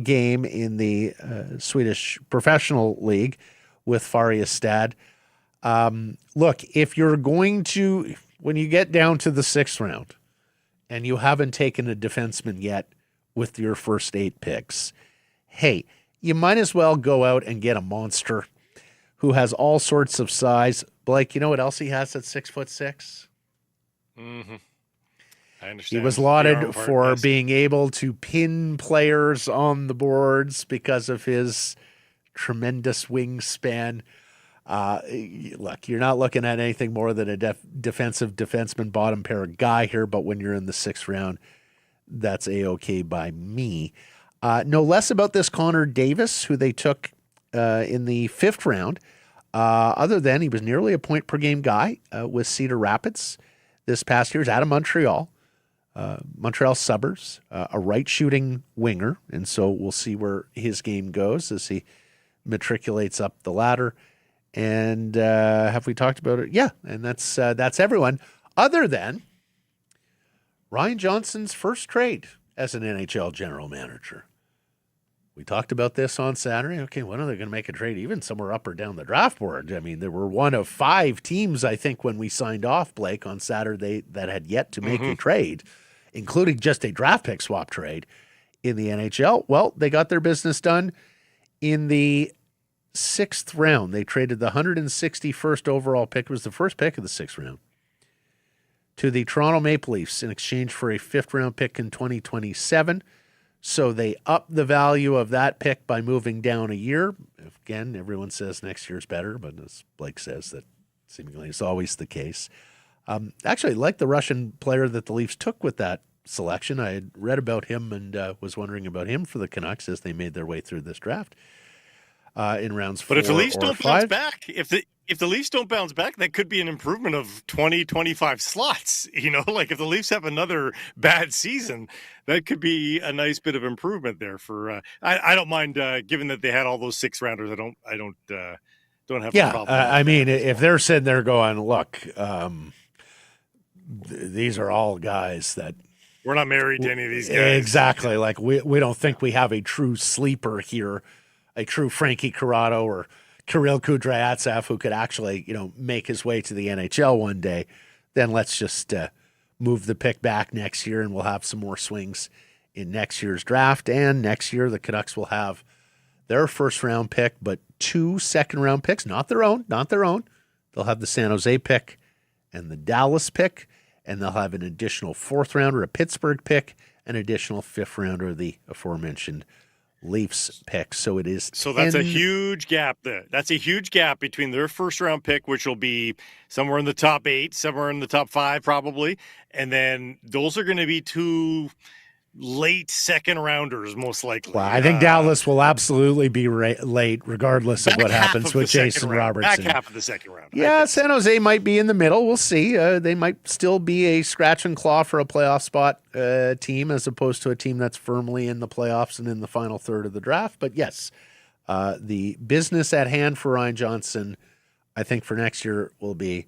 game in the Swedish Professional League with Färjestad. Look, if you're going to, when you get down to the 6th round and you haven't taken a defenseman yet with your first 8 picks, hey, you might as well go out and get a monster who has all sorts of size. Blake, you know what else he has at 6'6"? Mm-hmm. I understand. He was lauded for being able to pin players on the boards because of his tremendous wingspan. Look, you're not looking at anything more than a defensive defenseman bottom pair guy here, but when you're in the 6th round, that's A-okay by me. No less about this Connor Davis, who they took in the 5th round, other than he was nearly a point-per-game guy with Cedar Rapids this past year. He's out of Montreal. Montreal suburbs, a right-shooting winger, and so we'll see where his game goes as he matriculates up the ladder And have we talked about it? Yeah, and that's everyone other than Ryan Johnson's first trade as an NHL general manager. We talked about this on Saturday. Okay, when are they going to make a trade, even somewhere up or down the draft board? I mean, there were one of 5 teams, I think, when we signed off, Blake, on Saturday that had yet to make a trade, including just a draft pick swap trade in the NHL. Well, they got their business done in the 6th round. They traded the 161st overall pick. It was the first pick of the 6th round to the Toronto Maple Leafs in exchange for a 5th round pick in 2027. So they upped the value of that pick by moving down a year. Again, everyone says next year's better, but as Blake says, that seemingly is always the case. Actually, I like the Russian player that the Leafs took with that selection. I had read about him and was wondering about him for the Canucks as they made their way through this draft in rounds 4 or 5. But if the Leafs don't bounce back, if the Leafs don't bounce back, that could be an improvement of 20, 25 slots. Like if the Leafs have another bad season, that could be a nice bit of improvement there for, I don't mind, given that they had all those 6 rounders. I don't have a problem. I mean, if they're sitting there going, look, these are all guys that we're not married to any of these guys. Exactly. Like we don't think we have a true sleeper here, a true Frankie Corrado or Kirill Kudryavtsev who could actually, make his way to the NHL one day. Then let's just move the pick back next year, and we'll have some more swings in next year's draft. And next year, the Canucks will have their 1st round pick, but 2 2nd round picks, not their own. They'll have the San Jose pick and the Dallas pick, and they'll have an additional 4th rounder, a Pittsburgh pick, an additional 5th rounder, the aforementioned Leafs pick. So it is. So that's a huge gap there. That's a huge gap between their 1st round pick, which will be somewhere in the top 8, somewhere in the top 5, probably. And then those are going to be 2 late 2nd rounders, most likely. Well, I think Dallas will absolutely be late, regardless of what happens with Jason Robertson. Back half of the 2nd round. Yeah, San Jose might be in the middle. We'll see. They might still be a scratch and claw for a playoff spot team, as opposed to a team that's firmly in the playoffs and in the final third of the draft. But yes, the business at hand for Ryan Johnson, I think for next year, will be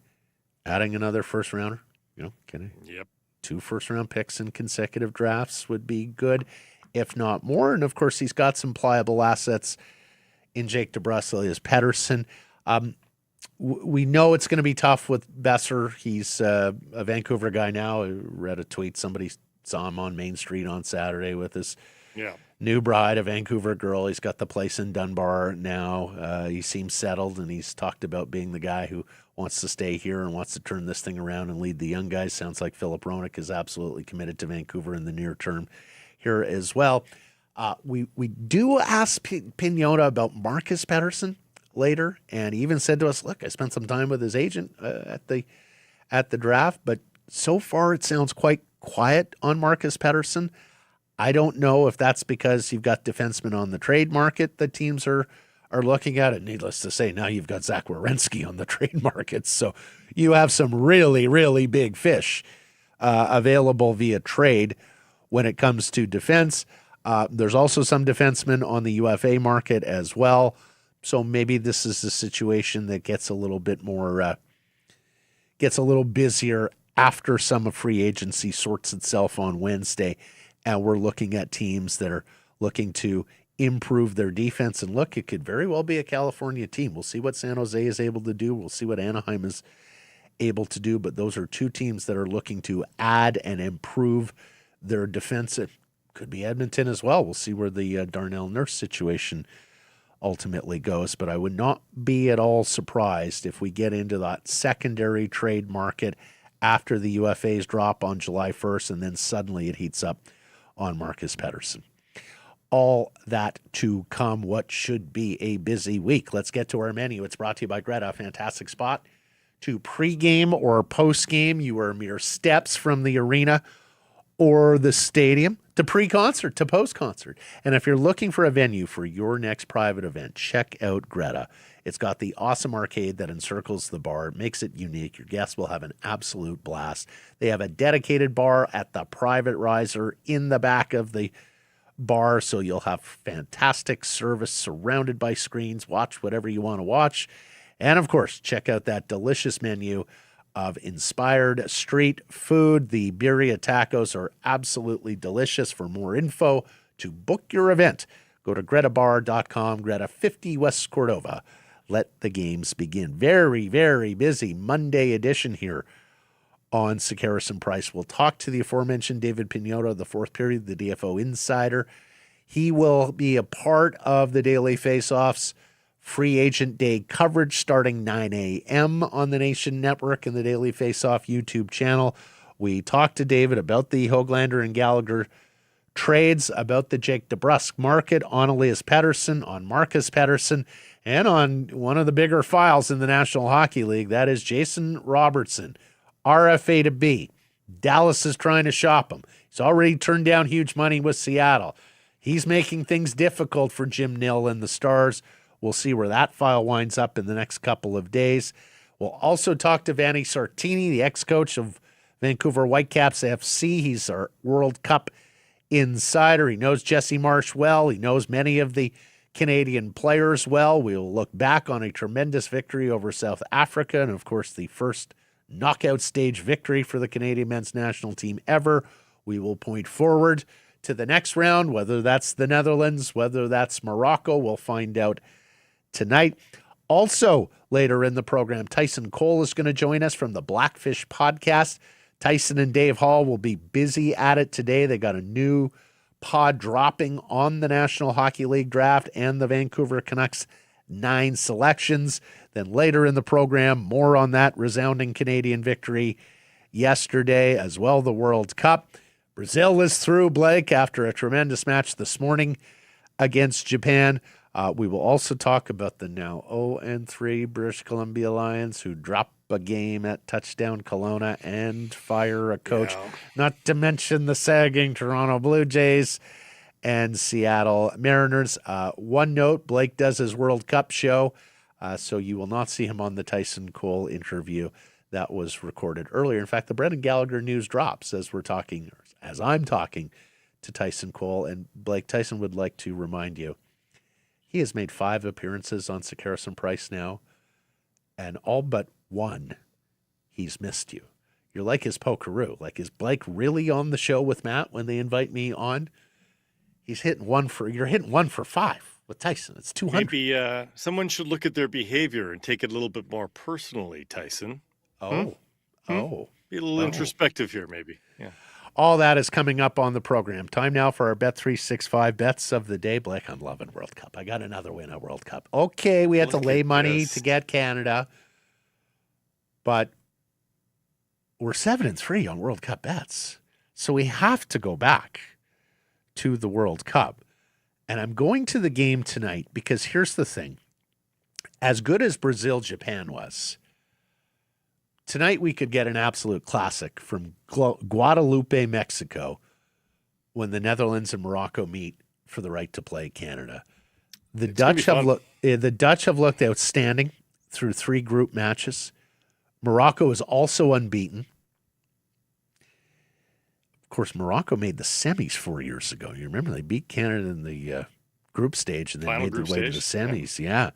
adding another 1st rounder. Yep. 2 1st-round picks in consecutive drafts would be good, if not more. And, of course, he's got some pliable assets in Jake DeBrusk, Elias Pettersson. We know it's going to be tough with Besser. He's a Vancouver guy now. I read a tweet. Somebody saw him on Main Street on Saturday with his new bride, a Vancouver girl. He's got the place in Dunbar now. He seems settled, and he's talked about being the guy who wants to stay here and wants to turn this thing around and lead the young guys. Sounds like Philip Roenick is absolutely committed to Vancouver in the near term here as well. We do ask Pagnotta about Marcus Pettersson later, and he even said to us, look, I spent some time with his agent at the draft, but so far it sounds quite quiet on Marcus Pettersson. I don't know if that's because you've got defensemen on the trade market that teams are looking at it. Needless to say, now you've got Zach Werenski on the trade market. So you have some really, really big fish available via trade when it comes to defense. There's also some defensemen on the UFA market as well. So maybe this is a situation that gets a little bit more, gets a little busier after some of free agency sorts itself on Wednesday. And we're looking at teams that are looking to improve their defense. And look, it could very well be a California team. We'll see what San Jose is able to do. We'll see what Anaheim is able to do. But those are 2 teams that are looking to add and improve their defense. It could be Edmonton as well. We'll see where the Darnell Nurse situation ultimately goes. But I would not be at all surprised if we get into that secondary trade market after the UFAs drop on July 1st, and then suddenly it heats up on Marcus Pettersson. All that to come. What should be a busy week. Let's get to our menu. It's brought to you by Greta, a fantastic spot to pregame or postgame. You are mere steps from the arena or the stadium to pre-concert, to post-concert. And if you're looking for a venue for your next private event, check out Greta. It's got the awesome arcade that encircles the bar. It makes it unique. Your guests will have an absolute blast. They have a dedicated bar at the private riser in the back of the bar, so you'll have fantastic service surrounded by screens. Watch whatever you want to watch. And, of course, check out that delicious menu of inspired street food. The birria tacos are absolutely delicious. For more info, to book your event, go to gretabar.com, Greta 50 West Cordova. Let the games begin. Very, very busy Monday edition here on Sekeres and Price. We'll talk to the aforementioned David Pagnotta, the fourth period, the DFO insider. He will be a part of the Daily Faceoffs Free Agent Day coverage starting 9 a.m. on the Nation Network and the Daily Faceoff YouTube channel. We talked to David about the Höglander and Gallagher trades, about the Jake DeBrusk market, on Elias Pettersson, on Marcus Pettersson, and on one of the bigger files in the National Hockey League. That is Jason Robertson, RFA to B. Dallas is trying to shop him. He's already turned down huge money with Seattle. He's making things difficult for Jim Nill and the Stars. We'll see where that file winds up in the next couple of days. We'll also talk to Vanni Sartini, the ex-coach of Vancouver Whitecaps FC. He's our World Cup insider. He knows Jesse Marsh well. He knows many of the Canadian players well. We'll look back on a tremendous victory over South Africa and, of course, the first knockout stage victory for the Canadian men's national team ever. We will point forward to the next round, whether that's the Netherlands, whether that's Morocco. We'll find out tonight. Also, later in the program, Tyson Cole is going to join us from the Blackfish podcast. Tyson and Dave Hall will be busy at it today. They got a new pod dropping on the National Hockey League draft and the Vancouver Canucks 9 selections. Then later in the program, more on that resounding Canadian victory yesterday, as well the World Cup. Brazil is through, Blake, after a tremendous match this morning against Japan. We will also talk about the now 0-3 British Columbia Lions, who drop a game at touchdown Kelowna and fire a coach. Yeah. Not to mention the sagging Toronto Blue Jays and Seattle Mariners. One note, Blake does his World Cup show, so you will not see him on the Tyson Cole interview that was recorded earlier. In fact, the Brendan Gallagher news drops as I'm talking to Tyson Cole. And Blake, Tyson would like to remind you, he has made 5 appearances on Sekeres and Price now, and all but one he's missed you. You're like his pokeroo. Like, is Blake really on the show with Matt when they invite me on? You're hitting 1 for 5 with Tyson. It's 200. Maybe someone should look at their behavior and take it a little bit more personally, Tyson. Be a little introspective here, maybe. Yeah. All that is coming up on the program. Time now for our Bet365 bets of the day. Blake, I'm loving World Cup. I got another win at World Cup. Okay, we had to lay money to get Canada, but we're 7-3 on World Cup bets. So we have to go back to the World Cup. And I'm going to the game tonight because here's the thing. As good as Brazil-Japan was, tonight we could get an absolute classic from Guadalupe, Mexico, when the Netherlands and Morocco meet for the right to play Canada. The Dutch have looked outstanding through 3 group matches. Morocco is also unbeaten. Of course, Morocco made the semis 4 years ago. You remember they beat Canada in the group stage and then made their way to the semis. Yeah.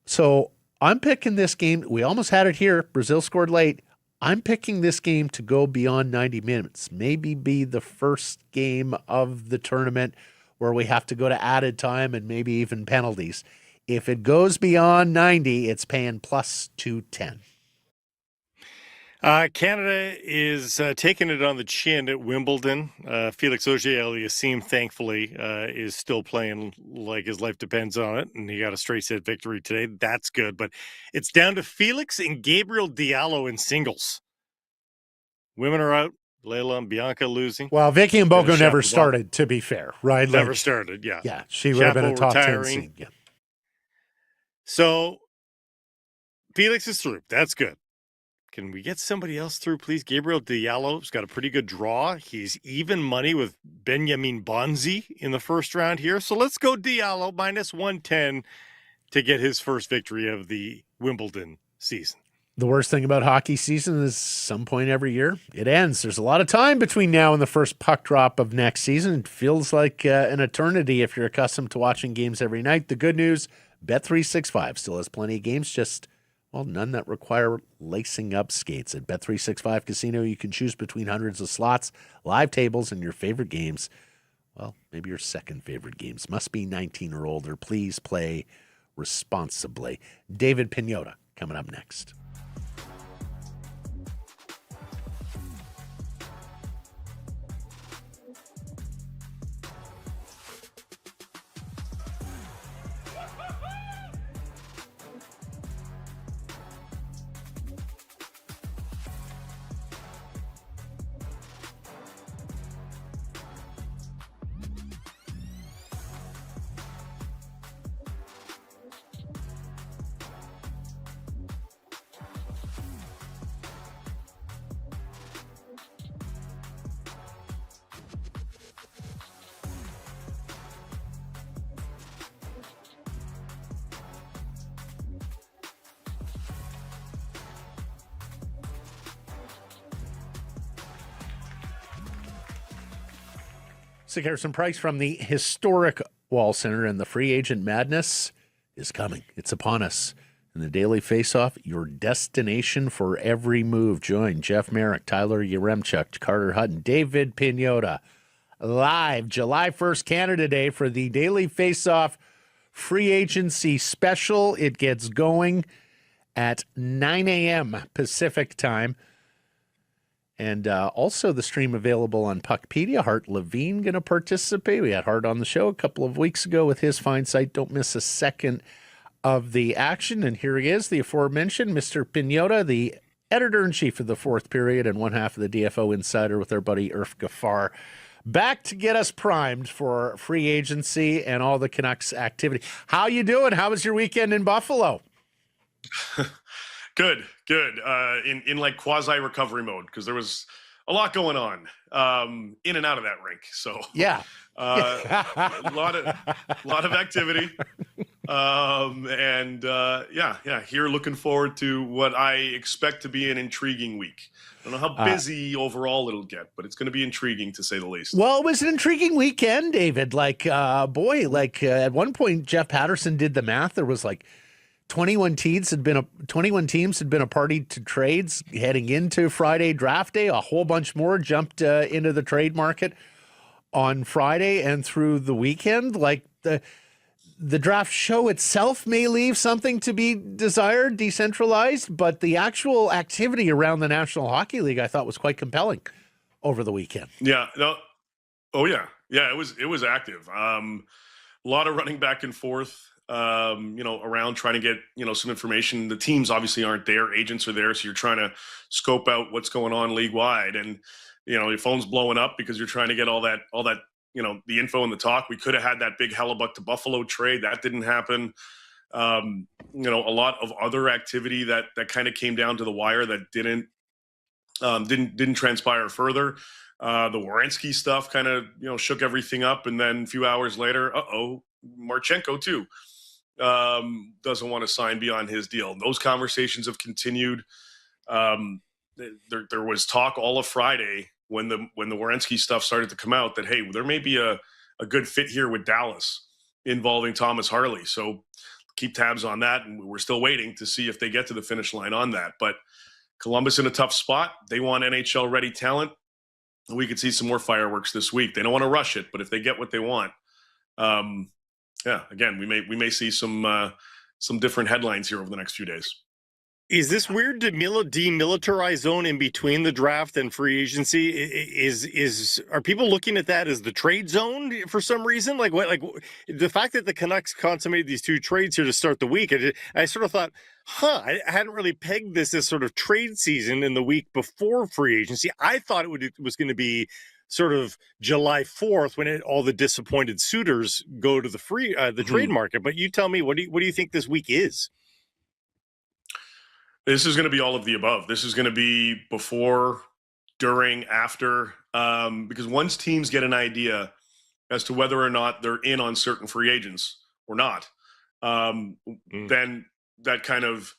So I'm picking this game. We almost had it here. Brazil scored late. I'm picking this game to go beyond 90 minutes. Maybe be the first game of the tournament where we have to go to added time and maybe even penalties. If it goes beyond 90, it's paying plus 210. Canada is taking it on the chin at Wimbledon. Felix Auger-Aliassime, thankfully, is still playing like his life depends on it, and he got a straight set victory today. That's good, but it's down to Felix and Gabriel Diallo in singles. Women are out. Leila and Bianca losing. Well, Vicky and Bogo never started, to be fair, right? Never started, yeah. Yeah, she would have been a top 10 seed. Yeah. So, Felix is through. That's good. Can we get somebody else through, please? Gabriel Diallo's got a pretty good draw. He's even money with Benjamin Bonzi in the first round here. So let's go Diallo minus 110 to get his first victory of the Wimbledon season. The worst thing about hockey season is some point every year, it ends. There's a lot of time between now and the first puck drop of next season. It feels like an eternity if you're accustomed to watching games every night. The good news, Bet365 still has plenty of games. Just Well, none that require lacing up skates. At Bet365 Casino, you can choose between hundreds of slots, live tables, and your favorite games. Well, maybe your second favorite games. Must be 19 or older. Please play responsibly. David Pagnotta coming up next. Sick Harrison Price from the historic Wall Center, and the free agent madness is coming. It's upon us. In the Daily Faceoff, your destination for every move. Join Jeff Merrick, Tyler Yaremchuk, Carter Hutton, David Pagnotta, live July 1st, Canada Day, for the Daily Faceoff free agency special. It gets going at 9 a.m. Pacific time. And also the stream available on Puckpedia. Hart Levine going to participate. We had Hart on the show a couple of weeks ago with his fine site. Don't miss a second of the action. And here he is, the aforementioned Mr. Pagnotta, the editor-in-chief of the Fourth Period and one half of the DFO Insider, with our buddy Irf Gafar, back to get us primed for free agency and all the Canucks activity. How you doing? How was your weekend in Buffalo? Good. In like quasi recovery mode, because there was a lot going on in and out of that rink. So yeah, a lot of activity, Here, looking forward to what I expect to be an intriguing week. I don't know how busy overall it'll get, but it's going to be intriguing to say the least. Well, it was an intriguing weekend, David. At one point, Jeff Patterson did the math. There was 21 teams had been a party to trades heading into Friday draft day. A whole bunch more jumped into the trade market on Friday and through the weekend. The draft show itself may leave something to be desired, decentralized, but the actual activity around the National Hockey League I thought was quite compelling over the weekend. Yeah. No. Oh yeah. Yeah. It was active. A lot of running back and forth. Around trying to get, some information. The teams obviously aren't there. Agents are there. So you're trying to scope out what's going on league wide. And, your phone's blowing up because you're trying to get all that, the info and the talk. We could have had that big Hellebuck to Buffalo trade. That didn't happen. A lot of other activity that kind of came down to the wire that didn't transpire further. The Werenski stuff kind of, shook everything up. And then a few hours later, Marchenko too. Doesn't want to sign beyond his deal. Those conversations have continued. There was talk all of Friday when the Werenski stuff started to come out that, hey, there may be a good fit here with Dallas involving Thomas Harley. So keep tabs on that. And we're still waiting to see if they get to the finish line on that. But Columbus in a tough spot. They want NHL ready talent. We could see some more fireworks this week. They don't want to rush it, but if they get what they want, again, we may see some different headlines here over the next few days. Is this weird demilitarized zone in between the draft and free agency? Are people looking at that as the trade zone for some reason? The fact that the Canucks consummated these two trades here to start the week, I sort of thought, I hadn't really pegged this as sort of trade season in the week before free agency. I thought it was going to be sort of July 4th when all the disappointed suitors go to the trade market. But you tell me, what do you think this week is? This is going to be all of the above. This is going to be before, during, after, because once teams get an idea as to whether or not they're in on certain free agents or not, then that kind of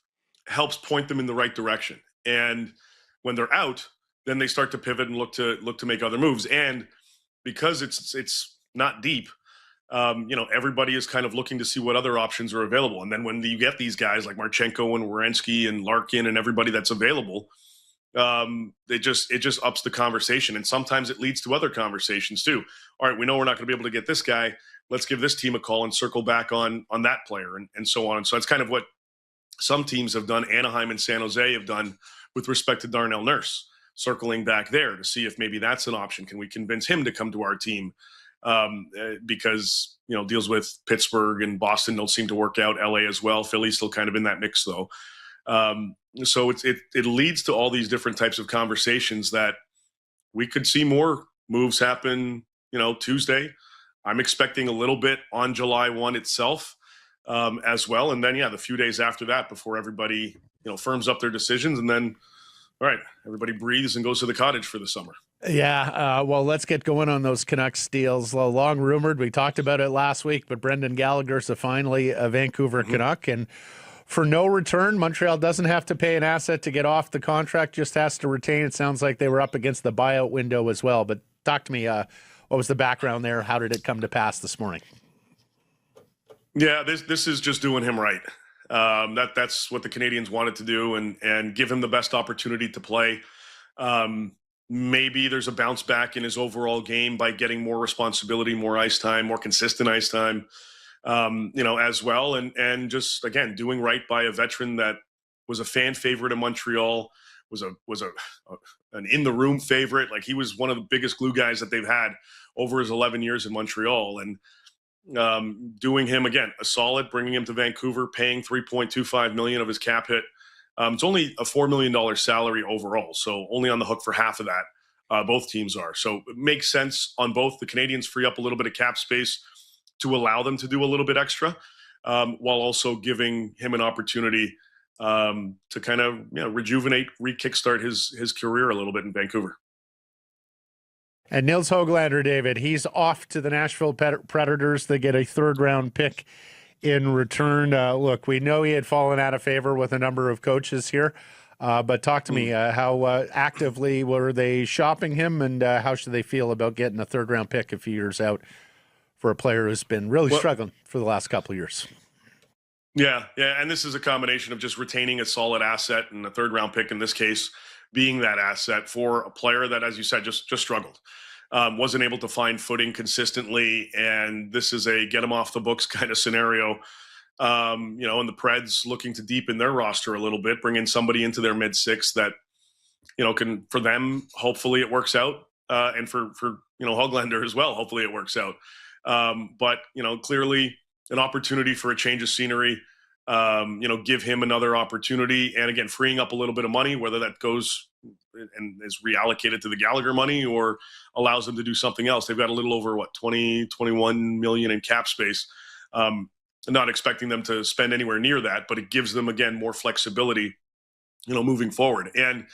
helps point them in the right direction. And when they're out, then they start to pivot and look to make other moves. And because it's not deep, everybody is kind of looking to see what other options are available. And then when you get these guys like Marchenko and Werenski and Larkin and everybody that's available, it just ups the conversation. And sometimes it leads to other conversations too. All right, we know we're not going to be able to get this guy. Let's give this team a call and circle back on that player and so on. And so that's kind of what some teams have done. Anaheim and San Jose have done with respect to Darnell Nurse, circling back there to see if maybe that's an option. Can we convince him to come to our team? Because, deals with Pittsburgh and Boston don't seem to work out. LA as well. Philly's still kind of in that mix though. So it leads to all these different types of conversations that we could see more moves happen, Tuesday. I'm expecting a little bit on July 1 itself as well. And then, the few days after that before everybody, firms up their decisions. And then, all right, everybody breathes and goes to the cottage for the summer. Yeah, well, let's get going on those Canucks deals. Long rumored, we talked about it last week, but Brendan Gallagher's finally a Vancouver Canuck. And for no return, Montreal doesn't have to pay an asset to get off the contract, just has to retain. It sounds like they were up against the buyout window as well. But talk to me, what was the background there? How did it come to pass this morning? Yeah, this is just doing him right. That's what the Canadians wanted to do and give him the best opportunity to play. Maybe there's a bounce back in his overall game by getting more responsibility, more ice time, more consistent ice time, as well. And just, again, doing right by a veteran that was a fan favorite in Montreal, was an in-the-room favorite. Like, he was one of the biggest glue guys that they've had over his 11 years in Montreal. And doing him, again, a solid, bringing him to Vancouver, paying $3.25 million of his cap hit. It's only a $4 million salary overall, so only on the hook for half of that. Both teams are. So it makes sense on both. The Canadians free up a little bit of cap space to allow them to do a little bit extra, while also giving him an opportunity to kind of rejuvenate, re-kickstart his career a little bit in Vancouver. And Nils Höglander, David, he's off to the Nashville Predators. They get a third-round pick in return. Look, we know he had fallen out of favor with a number of coaches here, but talk to me, how actively were they shopping him, and how should they feel about getting a third-round pick a few years out for a player who's been really struggling for the last couple of years? Yeah, and this is a combination of just retaining a solid asset, and a third-round pick in this case being that asset for a player that, as you said, just struggled. Wasn't able to find footing consistently, and this is a get him off the books kind of scenario. And the Preds looking to deepen their roster a little bit, bring in somebody into their mid-six that, can, for them, hopefully it works out, and for Höglander as well, hopefully it works out. But clearly an opportunity for a change of scenery. Give him another opportunity, and again, freeing up a little bit of money, whether that goes and is reallocated to the Gallagher money or allows them to do something else. They've got a little over 21 million in cap space. Not expecting them to spend anywhere near that, but it gives them, again, more flexibility, moving forward. And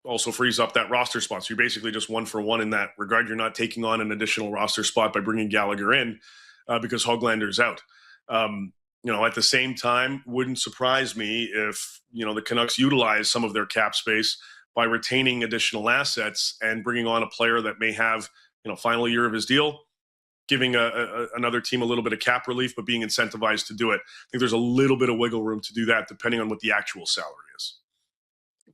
also frees up that roster spot. So you're basically just 1-for-1 in that regard. You're not taking on an additional roster spot by bringing Gallagher in because Höglander's out. At the same time, wouldn't surprise me if, the Canucks utilize some of their cap space by retaining additional assets and bringing on a player that may have, final year of his deal, giving another team a little bit of cap relief, but being incentivized to do it. I think there's a little bit of wiggle room to do that depending on what the actual salary is.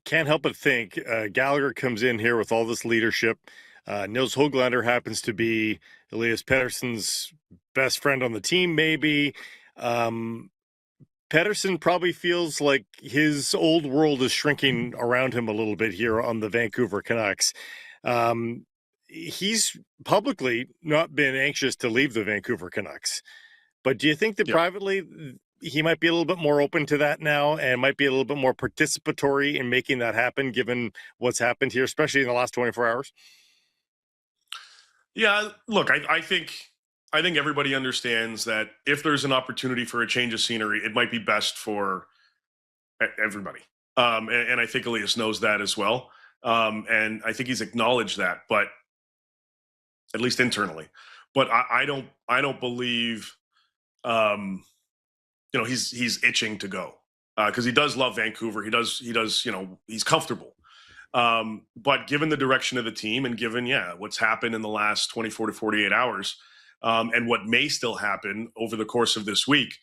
Can't help but think Gallagher comes in here with all this leadership. Nils Höglander happens to be Elias Pettersson's best friend on the team, maybe. Pettersson probably feels like his old world is shrinking around him a little bit here on the Vancouver Canucks. He's publicly not been anxious to leave the Vancouver Canucks. But do you think that privately he might be a little bit more open to that now and might be a little bit more participatory in making that happen, given what's happened here, especially in the last 24 hours? Yeah, look, I think everybody understands that if there's an opportunity for a change of scenery, it might be best for everybody. And I think Elias knows that as well. And I think he's acknowledged that, but at least internally. But I don't believe, he's itching to go because he does love Vancouver. He does, he's comfortable. But given the direction of the team and given, what's happened in the last 24 to 48 hours, and what may still happen over the course of this week,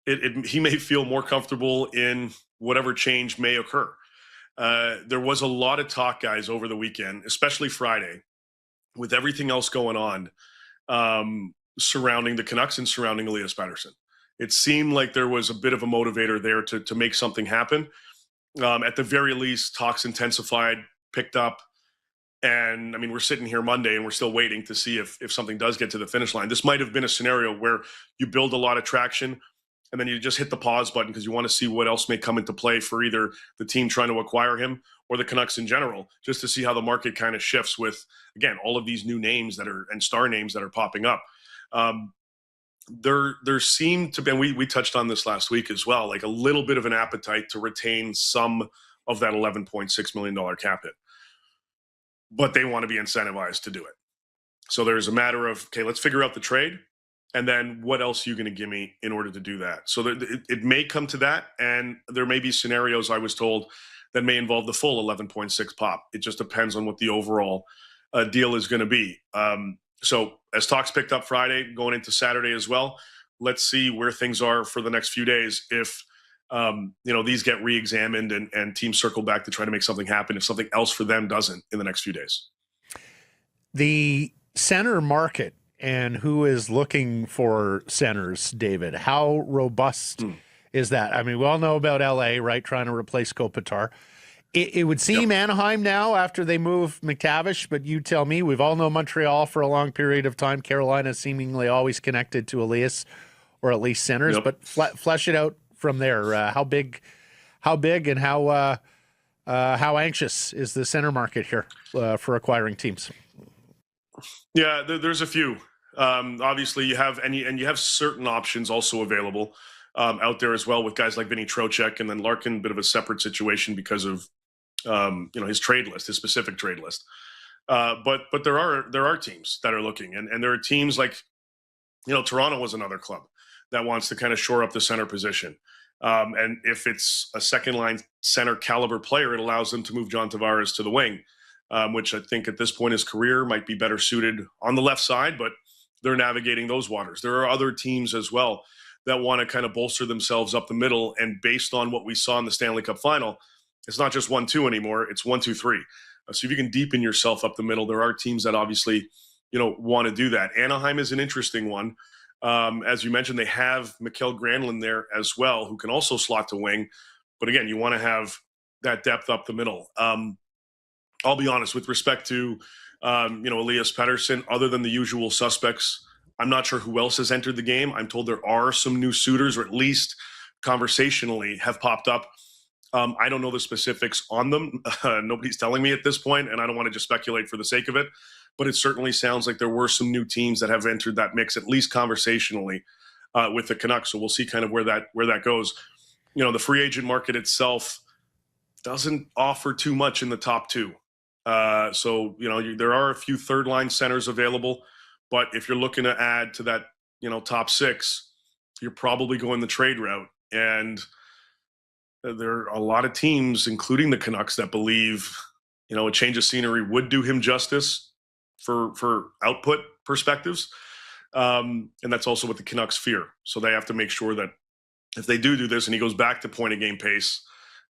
he may feel more comfortable in whatever change may occur. There was a lot of talk, guys, over the weekend, especially Friday, with everything else going on surrounding the Canucks and surrounding Elias Pettersson. It seemed like there was a bit of a motivator there to make something happen. At the very least, talks intensified, picked up. And I mean, we're sitting here Monday and we're still waiting to see if something does get to the finish line. This might have been a scenario where you build a lot of traction and then you just hit the pause button because you want to see what else may come into play for either the team trying to acquire him or the Canucks in general, just to see how the market kind of shifts with, again, all of these new names and star names that are popping up. There seemed to be, and we touched on this last week as well, like a little bit of an appetite to retain some of that $11.6 million cap hit. But they want to be incentivized to do it. So there's a matter of, okay, let's figure out the trade. And then what else are you going to give me in order to do that? So it may come to that. And there may be scenarios, I was told, that may involve the full 11.6 pop. It just depends on what the overall deal is going to be. So as talks picked up Friday, going into Saturday as well, let's see where things are for the next few days. If these get re-examined and teams circle back to try to make something happen, if something else for them doesn't in the next few days. The center market and who is looking for centers, David, how robust is that? I mean, we all know about LA, right? Trying to replace Kopitar. It would seem Anaheim now after they move McTavish, but you tell me. We've all known Montreal for a long period of time. Carolina seemingly always connected to Elias, or at least centers. But flesh it out from there. How big, and how anxious is the center market here for acquiring teams? Yeah, there's a few. Obviously, you have you have certain options also available out there as well with guys like Vinny Trocheck, and then Larkin, bit of a separate situation because of his trade list, his specific trade list. But there are teams that are looking, and there are teams like Toronto was another club that wants to kind of shore up the center position. And if it's a second line center caliber player, it allows them to move John Tavares to the wing, which I think at this point in his career might be better suited on the left side, but they're navigating those waters. There are other teams as well that want to kind of bolster themselves up the middle. And based on what we saw in the Stanley Cup final, it's not just 1-2 anymore. It's 1-2-3. So if you can deepen yourself up the middle, there are teams that obviously, want to do that. Anaheim is an interesting one. As you mentioned, they have Mikael Granlund there as well, who can also slot to wing. But again, you want to have that depth up the middle. I'll be honest, with respect to, Elias Pettersson, other than the usual suspects, I'm not sure who else has entered the game. I'm told there are some new suitors, or at least conversationally have popped up. I don't know the specifics on them. Nobody's telling me at this point, and I don't want to just speculate for the sake of it. But it certainly sounds like there were some new teams that have entered that mix, at least conversationally, with the Canucks. So we'll see kind of where that goes. The free agent market itself doesn't offer too much in the top two. So there are a few third line centers available, but if you're looking to add to that, top six, you're probably going the trade route. And there are a lot of teams, including the Canucks, that believe, a change of scenery would do him justice for output perspectives. And that's also what the Canucks fear. So they have to make sure that if they do this and he goes back to point of game pace,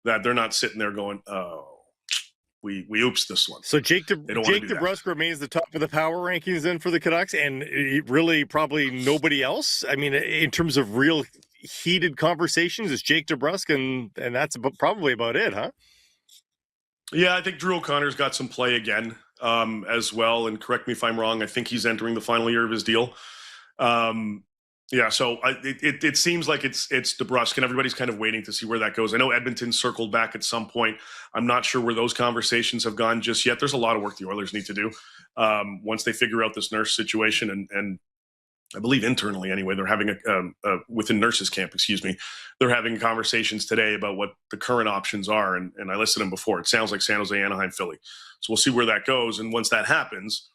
that they're not sitting there going, oh, we oops this one. So Jake DeBrusk remains the top of the power rankings then for the Canucks, and really probably nobody else. I mean, in terms of real heated conversations, it's Jake DeBrusk, and that's probably about it, huh? Yeah, I think Drew O'Connor's got some play again as well. And correct me if I'm wrong, I think he's entering the final year of his deal. So it seems like it's DeBrusk, and everybody's kind of waiting to see where that goes. I know Edmonton circled back at some point. I'm not sure where those conversations have gone just yet. There's a lot of work the Oilers need to do once they figure out this Nurse situation, and I believe internally anyway, they're having within Nurse's camp, they're having conversations today about what the current options are, and I listed them before. It sounds like San Jose, Anaheim, Philly. So we'll see where that goes, and once that happens,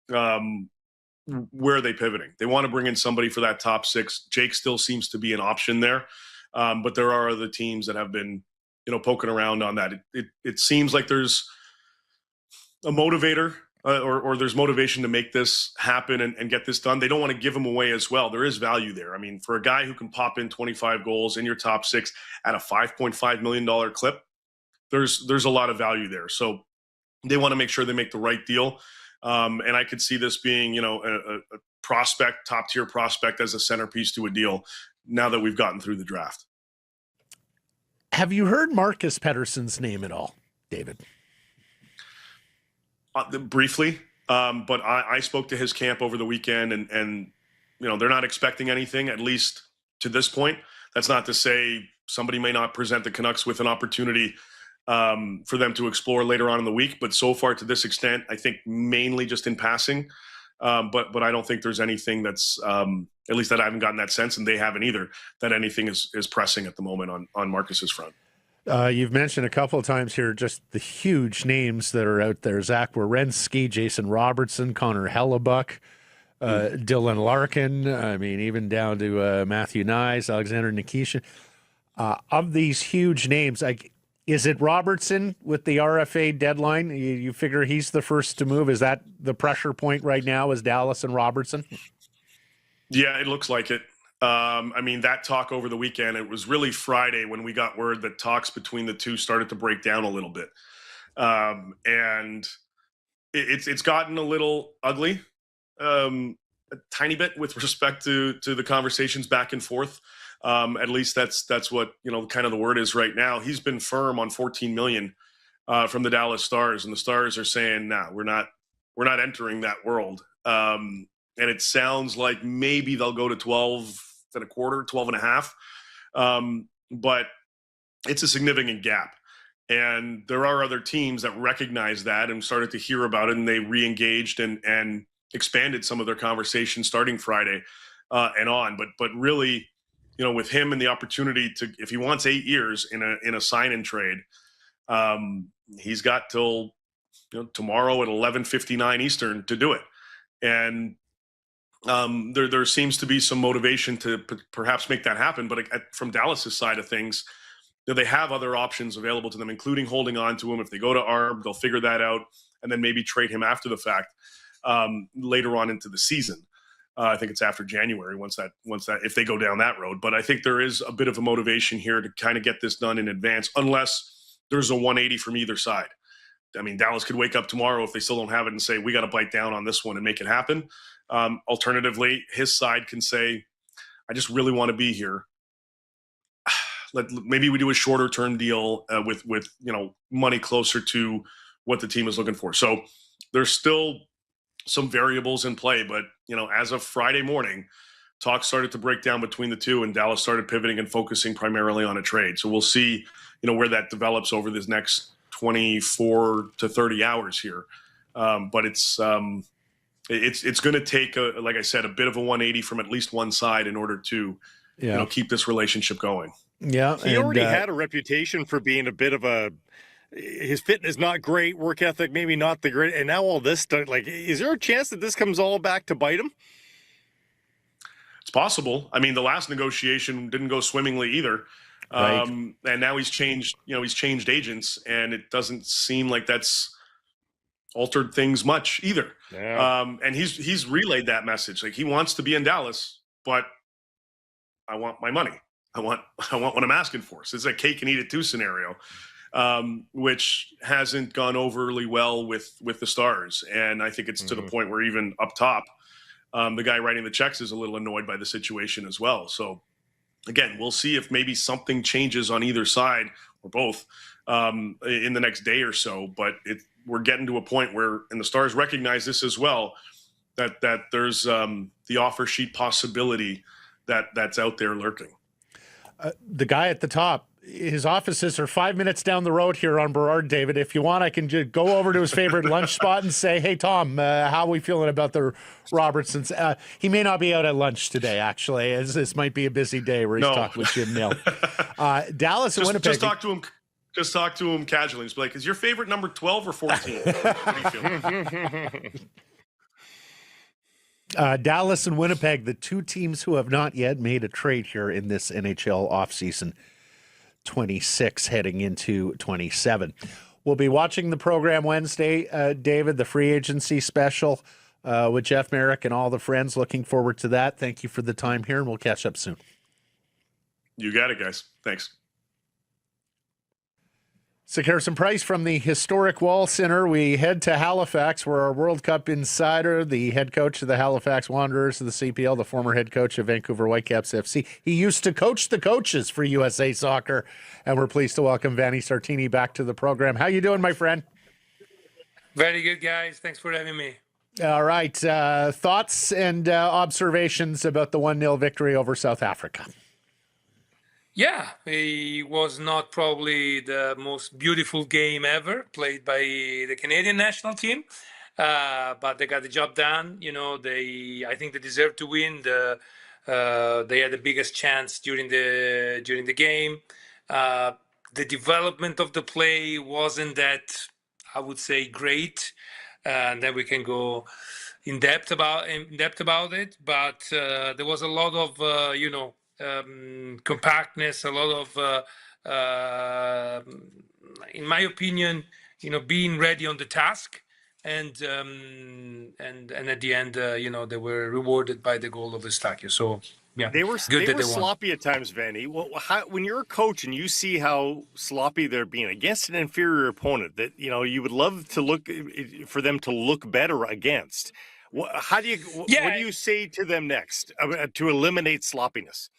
where are they pivoting? They want to bring in somebody for that top six. Jake still seems to be an option there, but there are other teams that have been, poking around on that. It seems like there's a motivator or there's motivation to make this happen and get this done, they don't want to give him away as well. There is value there. I mean, for a guy who can pop in 25 goals in your top six at a $5.5 million clip, there's a lot of value there. So they want to make sure they make the right deal. And I could see this being, a prospect, top tier prospect as a centerpiece to a deal now that we've gotten through the draft. Have you heard Marcus Pettersson's name at all, David? Briefly, but I spoke to his camp over the weekend, and they're not expecting anything, at least to this point. That's not to say somebody may not present the Canucks with an opportunity for them to explore later on in the week. But so far, to this extent, I think mainly just in passing. But I don't think there's anything that's at least that I haven't gotten that sense, and they haven't either, that anything is pressing at the moment on Marcus's front. You've mentioned a couple of times here just the huge names that are out there. Zach Werenski, Jason Robertson, Connor Hellebuck, Dylan Larkin. I mean, even down to Matthew Nyes, Alexander Nikishin. Of these huge names, is it Robertson with the RFA deadline? You figure he's the first to move? Is that the pressure point right now, is Dallas and Robertson? Yeah, it looks like it. I mean, that talk over the weekend, it was really Friday when we got word that talks between the two started to break down a little bit. And it's gotten a little ugly, a tiny bit with respect to the conversations back and forth. At least that's what, kind of the word is right now. He's been firm on $14 million from the Dallas Stars, and the Stars are saying, nah, we're not entering that world. And it sounds like maybe they'll go to 12 and a quarter, 12 and a half. But it's a significant gap. And there are other teams that recognize that and started to hear about it, and they re-engaged and expanded some of their conversations starting Friday and on. But really, with him and the opportunity to, if he wants 8 years in a sign and trade, he's got till tomorrow at 11:59 Eastern to do it. And there seems to be some motivation to perhaps make that happen. But from Dallas's side of things, they have other options available to them, including holding on to him. If they go to ARB, they'll figure that out and then maybe trade him after the fact later on into the season. I think it's after January once that if they go down that road. But I think there is a bit of a motivation here to kind of get this done in advance, unless there's a 180 from either side. I mean, Dallas could wake up tomorrow if they still don't have it and say, we got to bite down on this one and make it happen. Alternatively, his side can say, I just really want to be here. Maybe we do a shorter term deal with money closer to what the team is looking for. So there's still some variables in play, but as of Friday morning, talk started to break down between the two, and Dallas started pivoting and focusing primarily on a trade. So we'll see, where that develops over this next 24 to 30 hours here. But it's going to take, like I said, a bit of a 180 from at least one side in order to, keep this relationship going. Yeah, he already had a reputation for being a bit of his fitness not great, work ethic maybe not the great, and now all this stuff. Like, is there a chance that this comes all back to bite him? It's possible. I mean, the last negotiation didn't go swimmingly either. Right. And now he's changed agents, and it doesn't seem like that's altered things much either. Yeah. And he's relayed that message. Like, he wants to be in Dallas, but I want my money. I want what I'm asking for. So it's a cake and eat it too scenario, which hasn't gone overly well with the Stars. And I think it's to the point where even up top, the guy writing the checks is a little annoyed by the situation as well. So again, we'll see if maybe something changes on either side or both in the next day or so. But we're getting to a point where, and the Stars recognize this as well, that there's the offer sheet possibility that's out there lurking. The guy at the top, his offices are 5 minutes down the road here on Burrard, David. If you want, I can just go over to his favorite lunch spot and say, hey, Tom, how are we feeling about the Robertsons? He may not be out at lunch today, actually, as this might be a busy day where he's talking with Jim Nill. Dallas and Winnipeg. Just talk to him casually. Just be like, is your favorite number 12 or 14? What do you feel? Dallas and Winnipeg, the two teams who have not yet made a trade here in this NHL offseason 26 heading into 27. We'll be watching the program Wednesday, David, the free agency special with Jeff Merrick and all the friends. Looking forward to that. Thank you for the time here, and we'll catch up soon. You got it, guys. Thanks. So, Harrison Price from the historic Wall Center. We head to Halifax, where our World Cup insider, the head coach of the Halifax Wanderers of the CPL, the former head coach of Vancouver Whitecaps FC. He used to coach the coaches for USA Soccer, and we're pleased to welcome Vanni Sartini back to the program. How you doing, my friend? Very good, guys. Thanks for having me. All right. Thoughts and observations about the 1-0 victory over South Africa? Yeah, it was not probably the most beautiful game ever played by the Canadian national team, but they got the job done. You know, I think they deserved to win. They had the biggest chance during the game. The development of the play wasn't that, I would say, great, and then we can go in depth about it. But there was a lot of compactness, a lot of, in my opinion, being ready on the task, and at the end, they were rewarded by the goal of Eustáquio. So yeah, they were sloppy at times, Vanni. Well, when you're a coach and you see how sloppy they're being against an inferior opponent that you would love to look for them to look better against. What do you say to them next to eliminate sloppiness?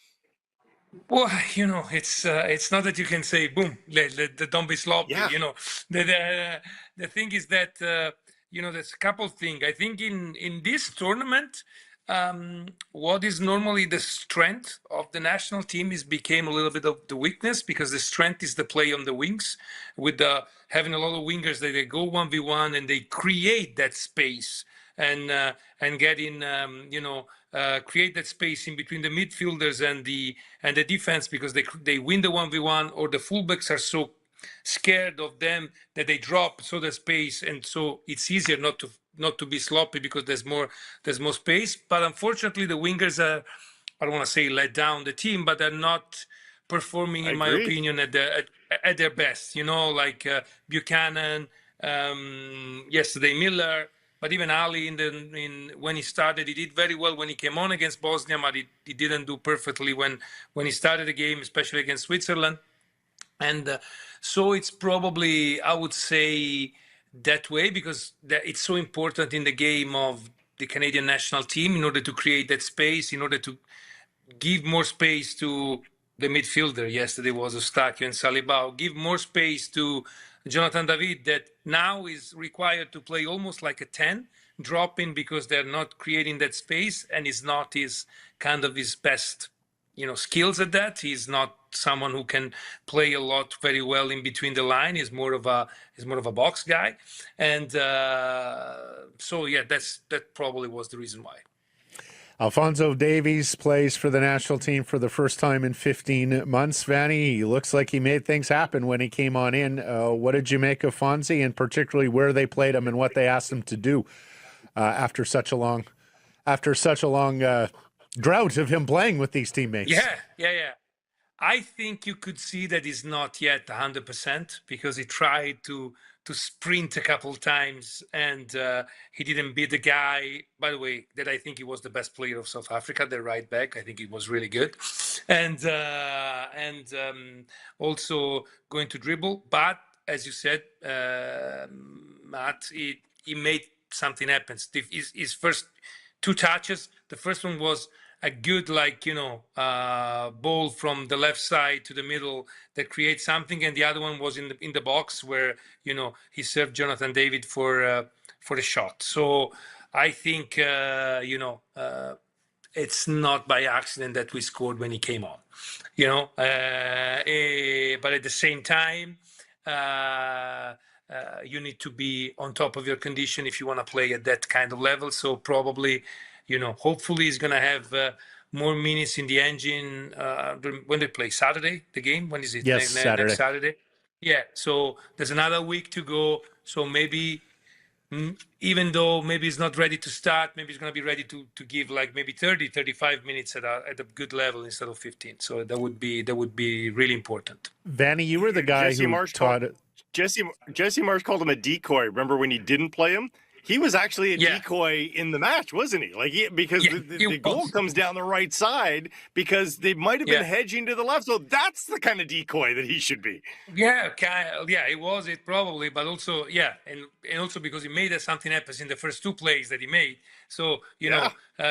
Well, it's not that you can say, boom, don't be sloppy. Yeah. The thing is that, there's a couple things. I think in this tournament, what is normally the strength of the national team became a little bit of the weakness, because the strength is the play on the wings, with having a lot of wingers that they go 1v1 and they create that space and getting, create that space in between the midfielders and the defense, because they win the 1v1, or the fullbacks are so scared of them that they drop the space, and so it's easier not to be sloppy because there's more space. But unfortunately, the wingers are, I don't want to say let down the team, but they're not performing, in my opinion, at their best. Like Buchanan, yesterday Miller. But even Ali, when he started, he did very well when he came on against Bosnia, but he didn't do perfectly when he started the game, especially against Switzerland. And so it's probably, I would say, that way, because it's so important in the game of the Canadian national team in order to create that space, in order to give more space to the midfielder. Yesterday was Eustáquio and Salibao. Give more space to Jonathan David, that now is required to play almost like a 10, dropping because they're not creating that space, and is not his best, skills at that. He's not someone who can play a lot very well in between the line. He's more of a box guy, and so yeah, that probably was the reason why. Alphonso Davies plays for the national team for the first time in 15 months. Vanni, he looks like he made things happen when he came on in. What did you make of Fonzie, and particularly where they played him and what they asked him to do after such a long drought of him playing with these teammates? Yeah. I think you could see that he's not yet 100%, because he tried to sprint a couple times, and he didn't beat the guy, by the way, that I think he was the best player of South Africa, the right back. I think he was really good, and also going to dribble. But as you said, Matt, he made something happen. His first 2 touches, the first one was a good, ball from the left side to the middle that creates something, and the other one was in the box where he served Jonathan David for a shot. So I think it's not by accident that we scored when he came on, but at the same time, you need to be on top of your condition if you want to play at that kind of level. So probably, hopefully he's going to have more minutes in the engine when they play Saturday, the game. When is it? Yes, Saturday. Next Saturday. Yeah, so there's another week to go. So maybe, even though maybe he's not ready to start, maybe he's going to be ready to give maybe 30, 35 minutes at a good level instead of 15. So that would be really important. Vanni, you were the guy who taught it. Jesse Marsh called him a decoy. Remember when he didn't play him? He was actually a decoy in the match, wasn't he? Because the goal comes down the right side because they might have been hedging to the left. So that's the kind of decoy that he should be. Yeah, it was it probably, but also and also because he made something happen in the first two plays that he made. So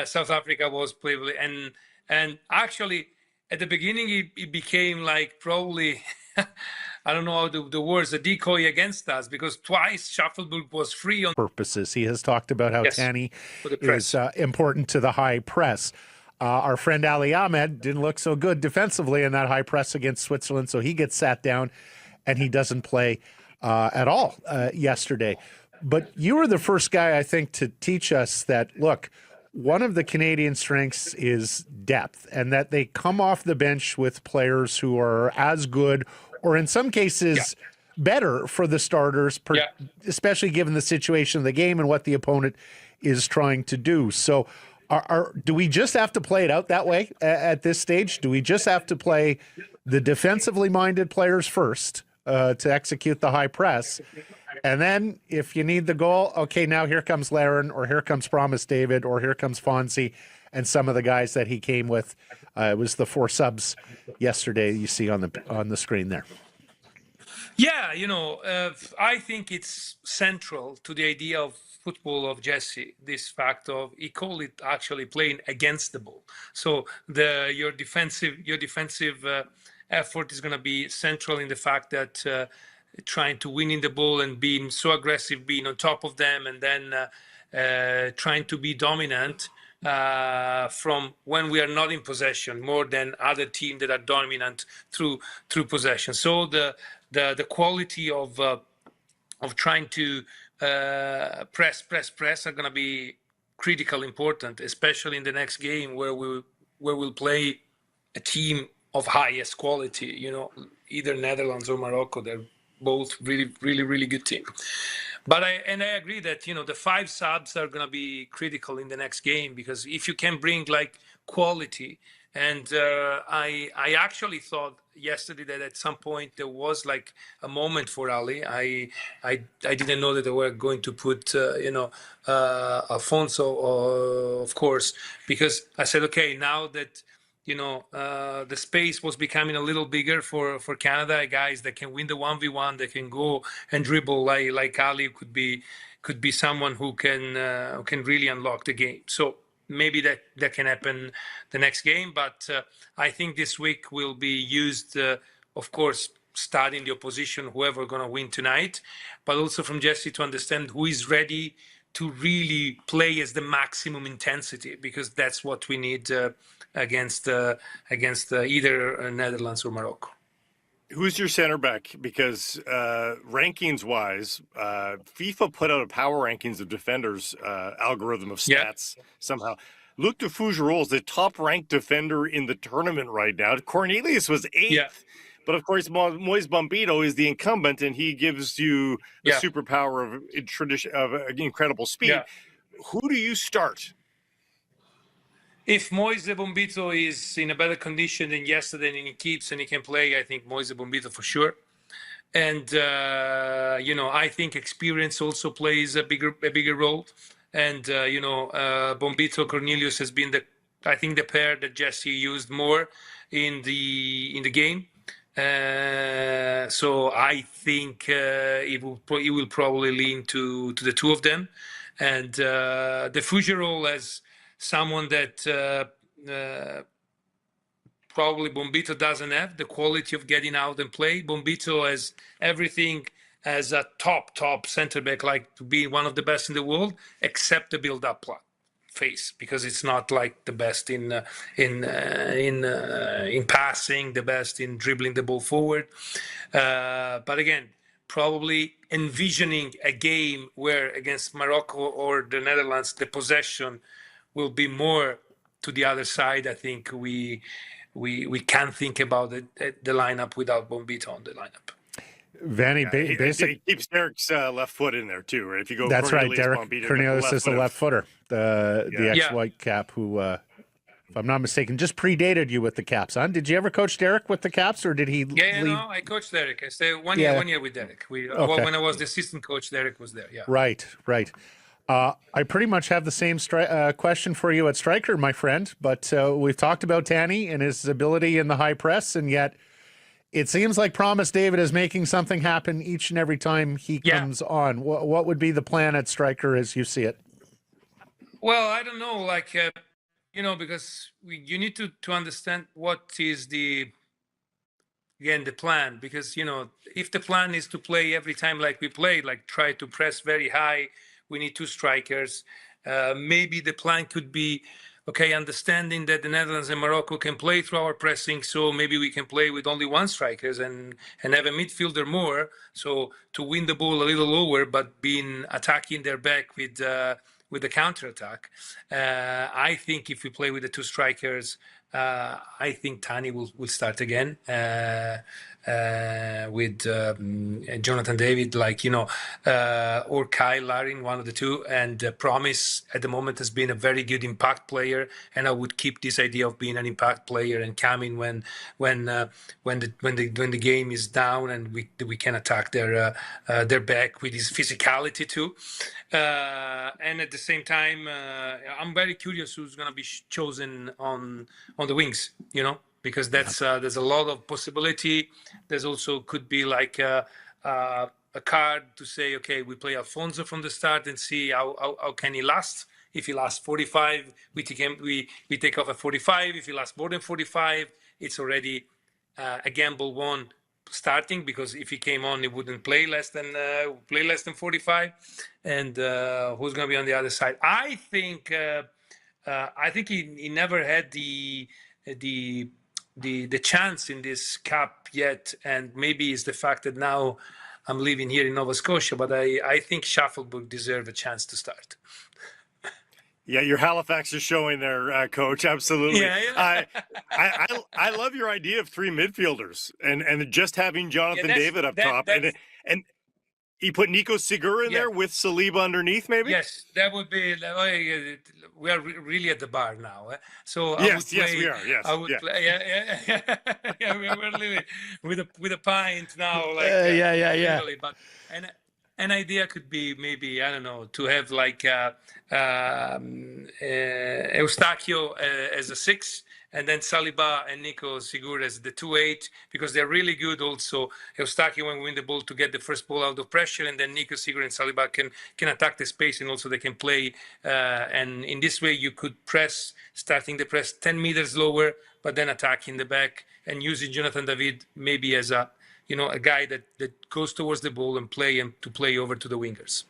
South Africa was playable, and actually at the beginning it became like probably. I don't know how the words, a decoy against us, because twice Shufflebook was free on purposes. He has talked about how Tanny is important to the high press. Our friend Ali Ahmed didn't look so good defensively in that high press against Switzerland, so he gets sat down and he doesn't play at all yesterday. But you were the first guy, I think, to teach us that, look, one of the Canadian strengths is depth, and that they come off the bench with players who are as good or in some cases better for the starters, especially given the situation of the game and what the opponent is trying to do. So do we just have to play it out that way at this stage? Do we just have to play the defensively minded players first to execute the high press? And then if you need the goal, okay, now here comes Laren, or here comes Promise David, or here comes Fonzie and some of the guys that he came with. It was the 4 subs yesterday you see on the screen there. Yeah, I think it's central to the idea of football of Jesse, this fact of, he called it actually playing against the ball. So your defensive effort is going to be central in the fact that trying to win in the ball and being so aggressive, being on top of them, and then trying to be dominant from when we are not in possession, more than other teams that are dominant through possession. So the quality of trying to press are going to be critical important, especially in the next game where we'll play a team of highest quality. Either Netherlands or Morocco. They're both really, really, really good team. But I agree that the 5 subs are going to be critical in the next game, because if you can bring like quality, and I actually thought yesterday that at some point there was like a moment for Ali. I didn't know that they were going to put Alfonso, of course, because I said, okay, now that the space was becoming a little bigger for Canada, guys that can win the 1v1, that can go and dribble like Ali could be someone who can really unlock the game. So maybe that can happen the next game, but I think this week will be used, of course, studying the opposition, whoever going to win tonight, but also from Jesse to understand who is ready to really play as the maximum intensity, because that's what we need against either Netherlands or Morocco. Who's your center back? Because rankings-wise, FIFA put out a power rankings of defenders algorithm of stats somehow. Luc de Fougeroux is the top-ranked defender in the tournament right now. Cornelius was 8th. But, of course, Moise Bombito is the incumbent, and he gives you the superpower of incredible speed. Yeah. Who do you start? If Moise Bombito is in a better condition than yesterday and he keeps and he can play, I think Moise Bombito for sure. And, I think experience also plays a bigger role. And, Bombito Cornelius has been the pair that Jesse used more in the game. So I think it will probably lean to the two of them, and the Fougeroux as someone that probably Bombito doesn't have the quality of getting out and play. Bombito has everything as a top center back, like to be one of the best in the world, except the build-up phase, because it's not like the best in passing, the best in dribbling the ball forward. But again, probably envisioning a game where against Morocco or the Netherlands, the possession will be more to the other side. I think we can't think about the lineup without Bombito on the lineup. Vanni, basically keeps Derek's left foot in there too, right? If you go, that's right. Derek Cornelius is the left footer, the ex-Whitecap who if I'm not mistaken, just predated you with the Caps, huh? Did you ever coach Derek with the Caps, or did he Yeah, leave? no, I coached Derek. I stayed one Yeah. year with Derek. Well, Okay. when I was the assistant coach, Derek was there. Yeah. Right. I pretty much have the same question for you at striker, my friend, but we've talked about Tanny and his ability in the high press, and yet it seems like Promise David is making something happen each and every time he comes on. What would be the plan at striker as you see it? Well, I don't know, because you need to understand what is the plan, because if the plan is to play every time like we play, like try to press very high, we need two strikers. Maybe the plan could be, okay, understanding that the Netherlands and Morocco can play through our pressing, so maybe we can play with only one strikers and have a midfielder more, so to win the ball a little lower, but being attacking their back with the counter attack. I think if we play with the two strikers, I think Tani will start again with Jonathan David, or Kyle Larin, one of the two. And Promise at the moment has been a very good impact player, and I would keep this idea of being an impact player and coming when the game is down and we can attack their back with his physicality too. And at the same time, I'm very curious who's going to be chosen on the wings, because that's there's a lot of possibility. There's also could be like a card to say, okay, we play Alfonso from the start and see how can he last. If he lasts 45, we take off at 45. If he lasts more than 45, it's already a gamble one starting, because if he came on, he wouldn't play less than 45. And who's going to be on the other side? I think he never had the chance in this cup yet, and maybe it's the fact that now I'm living here in Nova Scotia, but I think Shufflebook deserve a chance to start. Yeah, your Halifax is showing there, Coach. Absolutely. Yeah. I love your idea of three midfielders and just having Jonathan David up top, and you put Nico Segura in there with Saliba underneath, maybe. Yes, that would be. We are really at the bar now. So yes, we are. Yes, I would play. Yeah. We're living with a pint now. Really, but an idea could be maybe, I don't know, to have like Eustachio as a 6, and then Saliba and Nico Segura as the 2-8, because they're really good also. Eustachio when we win the ball to get the first ball out of pressure, and then Nico Segura and Saliba can attack the space, and also they can play. And in this way, you could starting the press 10 meters lower, but then attacking the back and using Jonathan David maybe as a guy that goes towards the ball and play over to the wingers.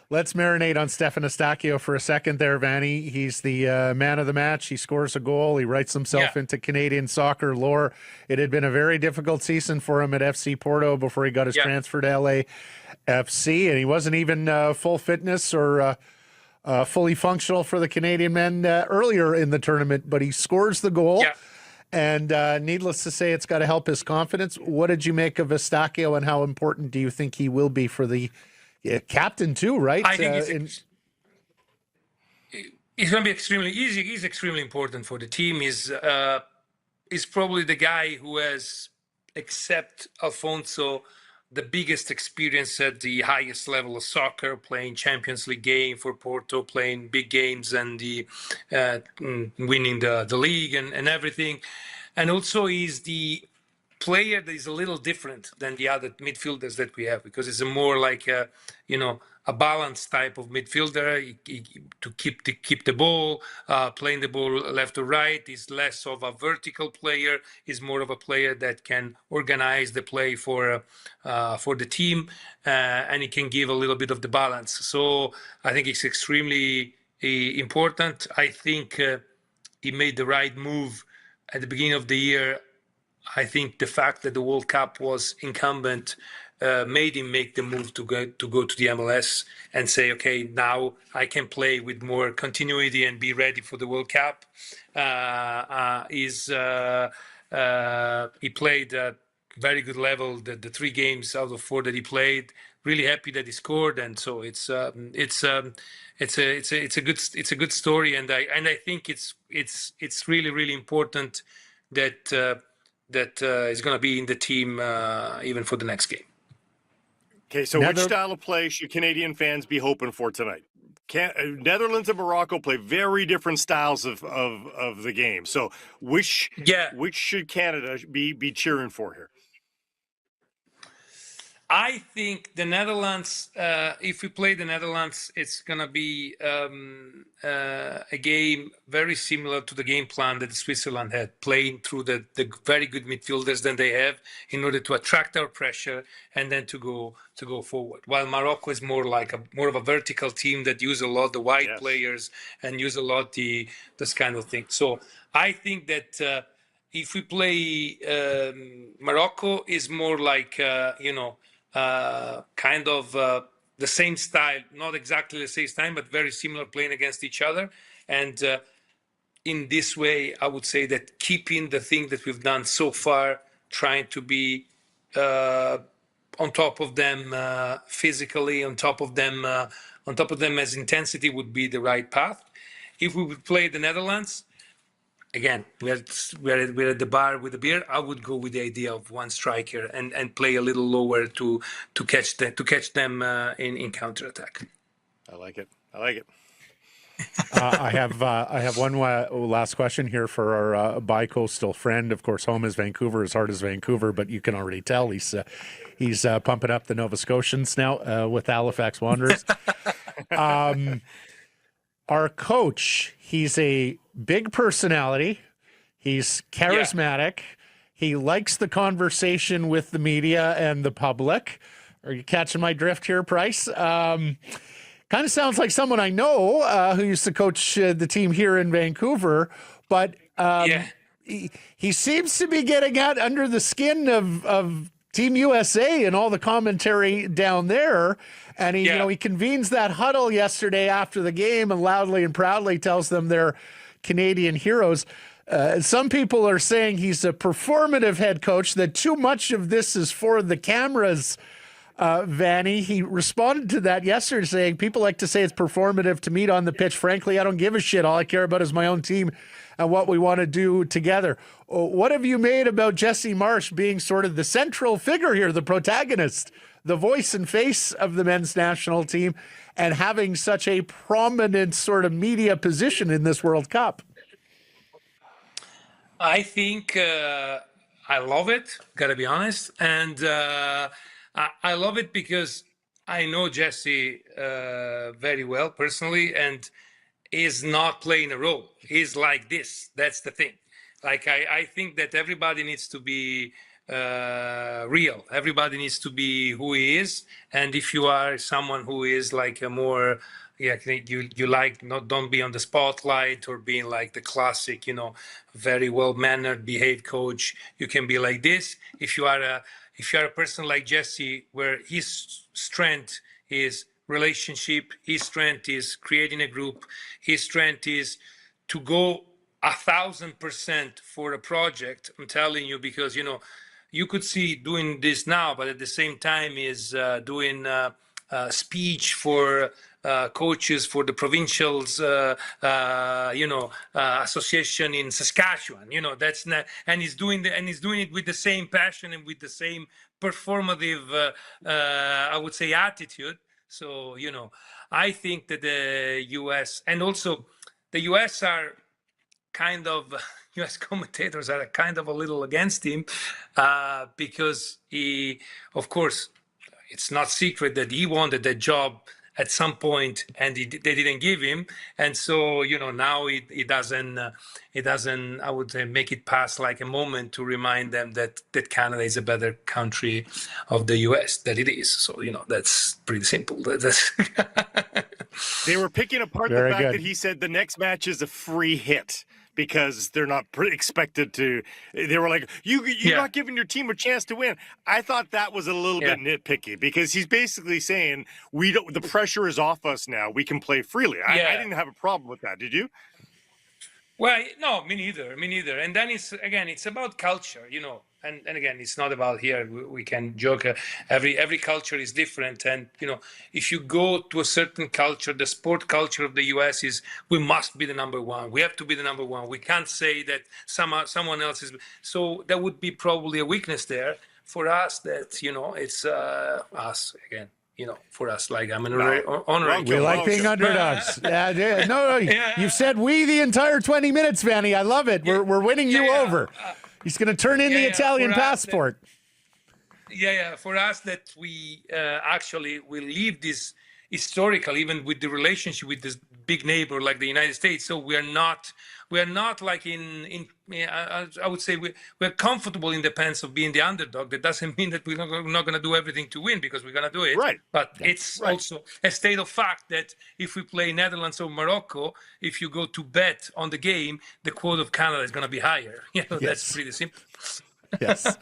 Let's marinate on Stefan Eustachio for a second there, Vanni. He's the man of the match. He scores a goal. He writes himself into Canadian soccer lore. It had been a very difficult season for him at FC Porto before he got his transfer to LAFC, and he wasn't even full fitness or fully functional for the Canadian men earlier in the tournament, but he scores the goal. Yeah. And needless to say, it's got to help his confidence. What did you make of Eustachio, and how important do you think he will be for the captain too, right? I think it's going to be extremely easy. He's extremely important for the team. He's probably the guy who has, except Alfonso, the biggest experience at the highest level of soccer, playing Champions League game for Porto, playing big games, and winning the league and everything. And also he's the player that is a little different than the other midfielders that we have, because it's a more like a balanced type of midfielder to keep the ball, playing the ball left or right. He's less of a vertical player. He's more of a player that can organize the play for the team, and he can give a little bit of the balance. So I think it's extremely important. I think he made the right move at the beginning of the year. I think the fact that the World Cup was incumbent made him make the move to go to the MLS and say, okay, now I can play with more continuity and be ready for the World Cup. He played at very good level. The 3 games out of 4 that he played, really happy that he scored, and so it's a good story, and I think it's really important that is going to be in the team even for the next game. Okay, so which style of play should Canadian fans be hoping for tonight? Netherlands and Morocco play very different styles of the game. So which should Canada be cheering for here? I think the Netherlands, if we play the Netherlands, it's going to be a game very similar to the game plan that Switzerland had, playing through the very good midfielders that they have in order to attract our pressure and then to go forward. While Morocco is more of a vertical team that use a lot the wide players and use a lot this kind of thing. So I think that if we play Morocco is more like kind of the same style, not exactly the same style, but very similar, playing against each other. And in this way, I would say that keeping the thing that we've done so far, trying to be on top of them physically, on top of them as intensity would be the right path. If we would play the Netherlands, again, we're at the bar with a beer. I would go with the idea of one striker and play a little lower to catch them in counterattack. I like it. I have one last question here for our bi-coastal friend. Of course, home is Vancouver, as hard as Vancouver, but you can already tell he's pumping up the Nova Scotians now with Halifax Wanderers. Our coach, he's a big personality. He's charismatic. He likes the conversation with the media and the public. Are you catching my drift here, Price? Kind of sounds like someone I know who used to coach the team here in Vancouver, but he seems to be getting out under the skin of Team USA and all the commentary down there. And he convenes that huddle yesterday after the game and loudly and proudly tells them they're Canadian heroes. Some people are saying he's a performative head coach, that too much of this is for the cameras. Vanni, he responded to that yesterday saying, people like to say it's performative to meet on the pitch. Frankly, I don't give a shit. All I care about is my own team and what we want to do together. What have you made about Jesse Marsch being sort of the central figure here, the protagonist, the voice and face of the men's national team, and having such a prominent sort of media position in this World Cup? I think I love it, gotta be honest. And I love it because I know Jesse very well personally, and is not playing a role. He's like this. That's the thing. Like, I think that everybody needs to be real. Everybody needs to be who he is. And if you are someone who is like a more, you like, don't be on the spotlight or being like the classic, very well-mannered, behaved coach, you can be like this. If you are a person like Jesse, where his strength is relationship, his strength is creating a group, his strength is to go 1,000% for a project. I'm telling you, because you could see doing this now, but at the same time is doing speech for coaches for the provincials, association in Saskatchewan. That's not, and he's doing it with the same passion and with the same performative, I would say, attitude. So I think that the U.S. and also the U.S. are kind of. U.S. commentators are kind of a little against him because he, of course, it's not secret that he wanted that job at some point and they didn't give him. And so, now it doesn't, I would say, make it pass like a moment to remind them that Canada is a better country of the U.S. that it is. So, that's pretty simple. They were picking apart the fact that he said the next match is a free hit, because they're not expected to. They were like, you're not giving your team a chance to win. I thought that was a little bit nitpicky, because he's basically saying the pressure is off us now. We can play freely. I didn't have a problem with that. Did you? Well, no, me neither. Me neither. And then it's about culture, And again, it's not about here. We can joke. Every culture is different, and if you go to a certain culture, the sport culture of the U.S. is we must be the number one. We have to be the number one. We can't say that someone else is. So that would be probably a weakness there for us. That it's us again. For us, like I'm an honorary. We like being underdogs. No, Yeah. you said we the entire 20 minutes, Vanni. I love it. We're winning you over. He's going to turn in the Italian passport. For us that we actually will leave this historical, even with the relationship with this big neighbor like the United States. So we are not like I would say we're comfortable in the pants of being the underdog. That doesn't mean that we're not going to do everything to win, because we're going to do it. Right. But it's also a state of fact that if we play Netherlands or Morocco, if you go to bet on the game, the quote of Canada is going to be higher. That's pretty simple. Yes.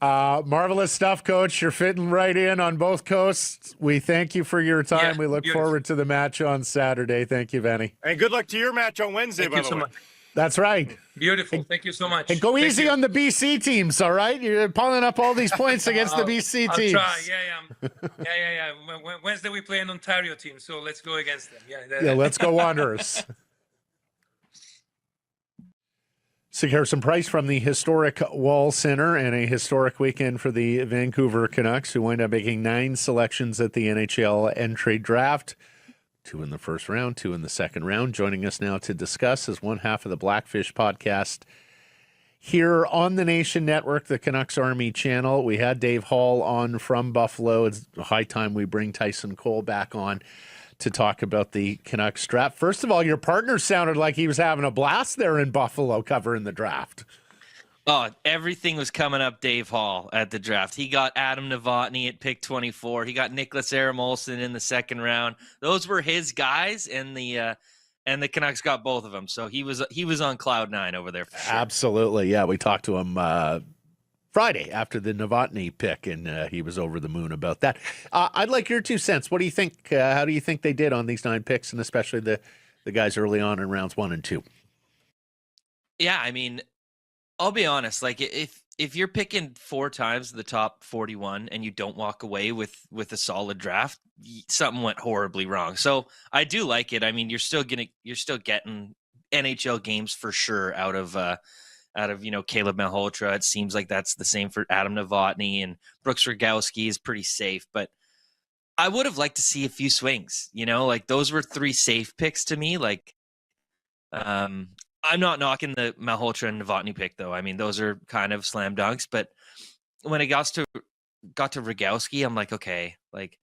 Marvelous stuff, Coach. You're fitting right in on both coasts. We thank you for your time. We look forward to the match on Saturday. Thank you, Vanni. And good luck to your match on Wednesday, by the way. That's right. Beautiful. Thank you so much. And go easy on the BC teams, all right? You're piling up all these points against the BC teams. I'll try. Yeah. Wednesday we play an Ontario team, so let's go against them. Yeah, let's go Wanderers. So here's some price from the historic Wall Center and a historic weekend for the Vancouver Canucks, who wind up making 9 selections at the NHL NHL Draft. 2 in the first round, 2 in the second round. Joining us now to discuss is one half of the Blackfish podcast here on the Nation Network, the Canucksarmy channel. We had Dave Hall on from Buffalo. It's high time we bring Tyson Cole back on to talk about the Canucks draft. First of all, your partner sounded like he was having a blast there in Buffalo covering the draft. Oh, everything was coming up Dave Hall at the draft. He got Adam Novotny at pick 24. He got Nicholas Aram-Olsson in the second round. Those were his guys, and the Canucks got both of them. So he was on cloud 9 over there for sure. Absolutely, yeah. We talked to him Friday after the Novotny pick, and he was over the moon about that. I'd like your 2 cents. What do you think? How do you think they did on these 9 picks, and especially the guys early on in rounds 1 and 2? Yeah, I mean, I'll be honest. Like if you're picking 4 times the top 41 and you don't walk away with a solid draft, something went horribly wrong. So I do like it. I mean, you're still getting NHL games for sure out of Caleb Malhotra. It seems like that's the same for Adam Novotny, and Brooks Rogowski is pretty safe, but I would have liked to see a few swings, like those were 3 safe picks to me. Like, I'm not knocking the Malhotra and Novotny pick though. I mean, those are kind of slam dunks, but when it got to Rogowski, I'm like, okay, like,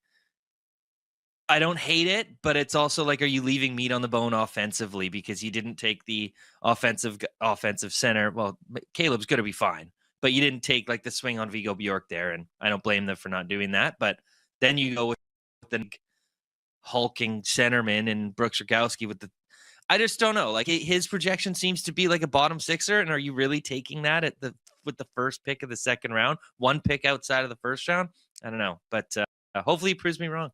I don't hate it, but it's also like, are you leaving meat on the bone offensively because you didn't take the offensive center? Well, Caleb's going to be fine, but you didn't take like the swing on Viggo Bjork there, and I don't blame them for not doing that. But then you go with the hulking centerman and Brooks Rogowski with I just don't know. Like, his projection seems to be like a bottom 6er, and are you really taking that with the first pick of the second round? 1 pick outside of the first round? I don't know, but hopefully he proves me wrong.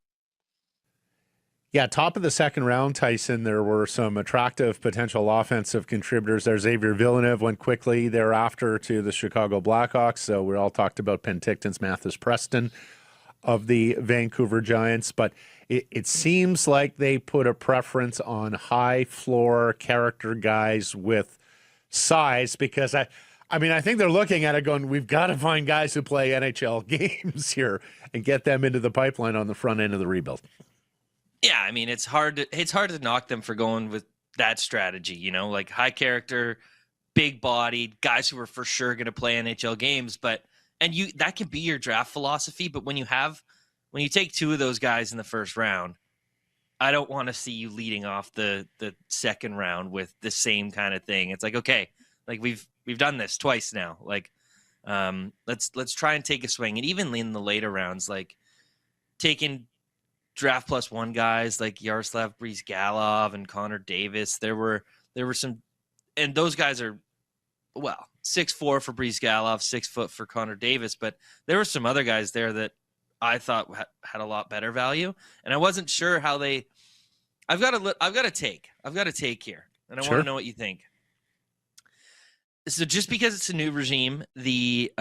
Yeah, top of the second round, Tyson, there were some attractive potential offensive contributors there. Xavier Villeneuve went quickly thereafter to the Chicago Blackhawks. So we all talked about Penticton's Mathis Preston of the Vancouver Giants. But it seems like they put a preference on high floor character guys with size, because I think they're looking at it going, we've got to find guys who play NHL games here and get them into the pipeline on the front end of the rebuild. Yeah, I mean, it's hard to knock them for going with that strategy, like high character, big bodied guys who are for sure going to play NHL games. But that can be your draft philosophy. But when you take 2 of those guys in the first round, I don't want to see you leading off the second round with the same kind of thing. It's like, okay, like we've done this twice now. Like, let's try and take a swing. And even in the later rounds, like taking draft plus 1 guys like Yaroslav Brizgalov and Connor Davis. There were some, and those guys are, 6'4" for Brizgalov, 6 foot for Connor Davis, but there were some other guys there that I thought had a lot better value, and I wasn't sure how I've got a take here, and I want to know what you think. So just because it's a new regime, the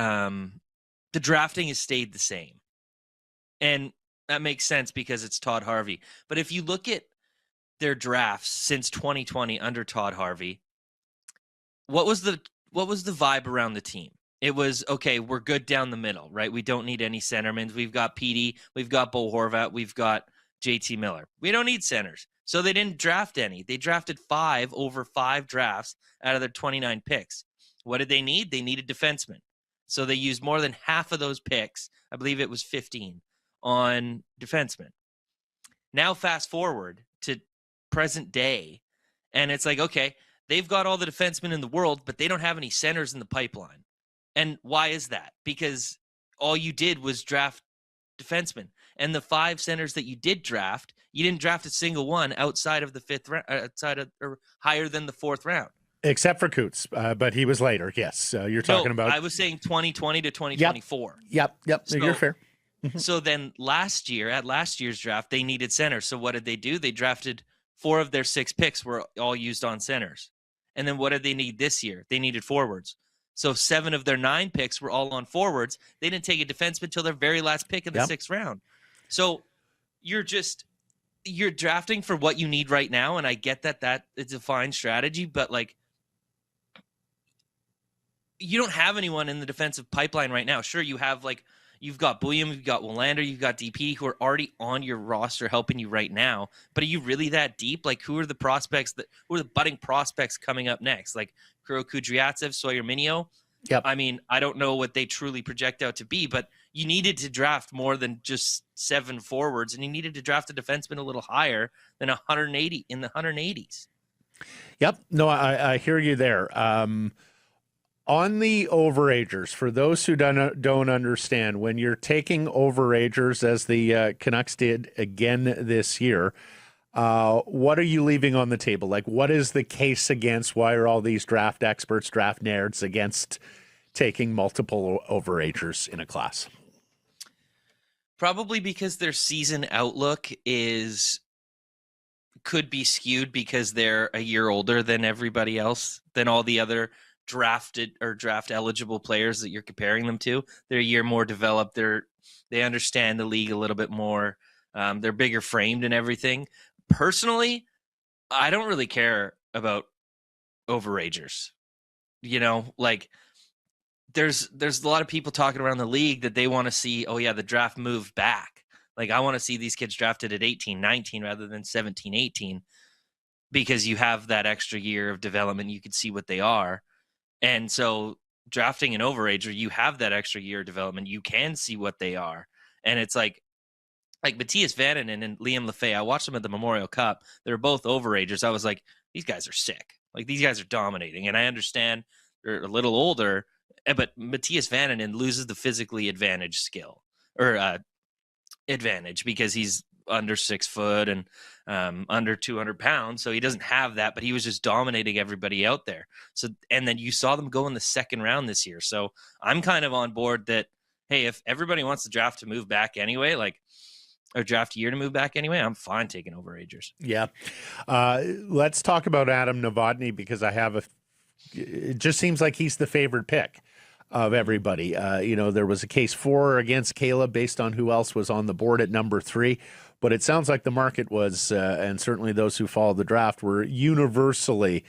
drafting has stayed the same. And that makes sense because it's Todd Harvey. But if you look at their drafts since 2020 under Todd Harvey, what was the vibe around the team? It was, okay, we're good down the middle, right? We don't need any centermen. We've got Petey, we've got Bo Horvat, we've got JT Miller. We don't need centers. So they didn't draft any. They drafted 5 over 5 drafts out of their 29 picks. What did they need? They needed defensemen. So they used more than half of those picks, I believe it was 15, on defensemen. Now fast forward to present day, and it's like, okay, they've got all the defensemen in the world, but they don't have any centers in the pipeline. And why is that? Because all you did was draft defensemen. And the 5 centers that you did draft, you didn't draft a single one outside of the 5th round, outside of or higher than the 4th round. Except for Coots, but he was later. Yes, you're talking about. I was saying 2020 to 2024. Yep. So, you're fair. So then last year, at last year's draft, they needed centers. So what did they do? They drafted 4 of their 6 picks were all used on centers. And then what did they need this year? They needed forwards. So 7 of their 9 picks were all on forwards. They didn't take a defenseman until their very last pick in the 6th round. So you're drafting for what you need right now. And I get that it's a fine strategy, but like, you don't have anyone in the defensive pipeline right now. Sure, you have you've got Bulliam, you've got Willander, you've got DP who are already on your roster helping you right now. But are you really that deep? Like, who are the budding prospects coming up next? Like Kuro Kudryavtsev, Sawyer Minio. Yep. I mean, I don't know what they truly project out to be, but you needed to draft more than just 7 forwards, and you needed to draft a defenseman a little higher than 180 in the 180s. Yep. No, I hear you there. On the overagers, for those who don't understand, when you're taking overagers, as the Canucks did again this year, what are you leaving on the table? Like, what is the case against? Why are all these draft experts, draft nerds against taking multiple overagers in a class? Probably because their season outlook could be skewed because they're a year older than everybody else, than all the other drafted or draft eligible players that you're comparing them to. They're a year more developed. They understand the league a little bit more. They're bigger framed and everything. Personally, I don't really care about overagers. Like there's a lot of people talking around the league that they want to see, oh yeah, the draft moved back. Like, I want to see these kids drafted at 18, 19 rather than 17, 18, because you have that extra year of development. You can see what they are. And so drafting an overager, you have that extra year of development. You can see what they are. And it's like Matthias Vannanen and Liam Lefay, I watched them at the Memorial Cup. They're both overagers. I was like, these guys are sick. Like, these guys are dominating. And I understand they're a little older, but Matthias Vannanen loses the physically advantage skill or advantage because he's under 6 foot and under 200 pounds. So he doesn't have that, but he was just dominating everybody out there. So, and then you saw them go in the 2nd round this year. So I'm kind of on board that, hey, if everybody wants the draft to move back anyway, or draft year to move back anyway, I'm fine taking overagers. Yeah. Let's talk about Adam Novotny, because it just seems like he's the favorite pick of everybody. There was a case for or against Caleb based on who else was on the board at number 3, but it sounds like the market was, and certainly those who followed the draft were universally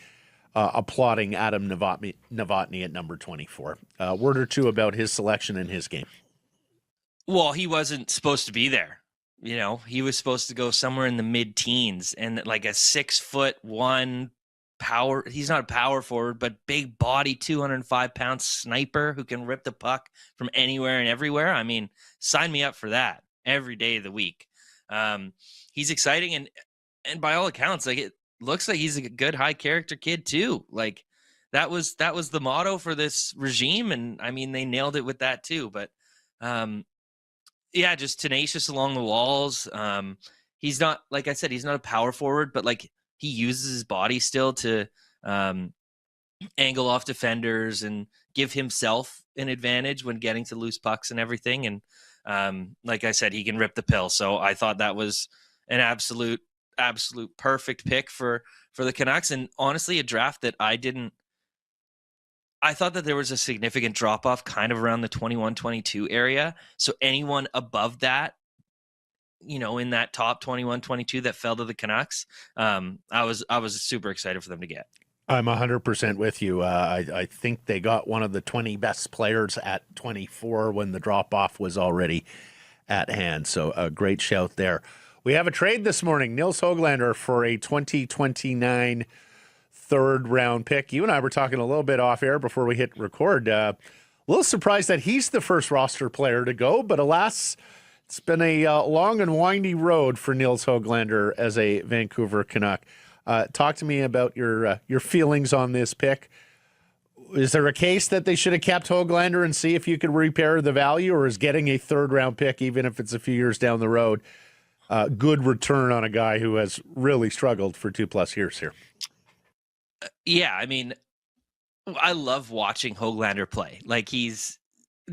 applauding Adam Novotny at number 24. Word or two about his selection and his game. Well, he wasn't supposed to be there. He was supposed to go somewhere in the mid-teens, and like a 6'1" power. He's not a power forward, but big body, 205-pound sniper who can rip the puck from anywhere and everywhere. I mean, sign me up for that every day of the week. He's exciting, and by all accounts, like, it looks like he's a good high character kid too. Like, that was the motto for this regime, and I mean, they nailed it with that too. But yeah, just tenacious along the walls. He's not, like I said, he's not a power forward, but like, he uses his body still to angle off defenders and give himself an advantage when getting to loose pucks and everything. And like I said, he can rip the pill. So I thought that was an absolute perfect pick for the Canucks. And honestly, a draft that I didn't I thought that there was a significant drop off kind of around the 21-22 area. So anyone above that, in that top 21-22 that fell to the Canucks, I was super excited for them to get. I'm 100% with you. I think they got one of the 20 best players at 24 when the drop off was already at hand. So a great shout there. We have a trade this morning. Nils Höglander for a 2029 third-round pick. You and I were talking a little bit off air before we hit record. A little surprised that he's the first roster player to go, but alas, it's been a long and windy road for Nils Höglander as a Vancouver Canuck. Talk to me about your feelings on this pick. Is there a case that they should have kept Höglander and see if you could repair the value, or is getting a third-round pick, even if it's a few years down the road, good return on a guy who has really struggled for 2+ years here? Yeah, I mean, I love watching Höglander play. Like, he's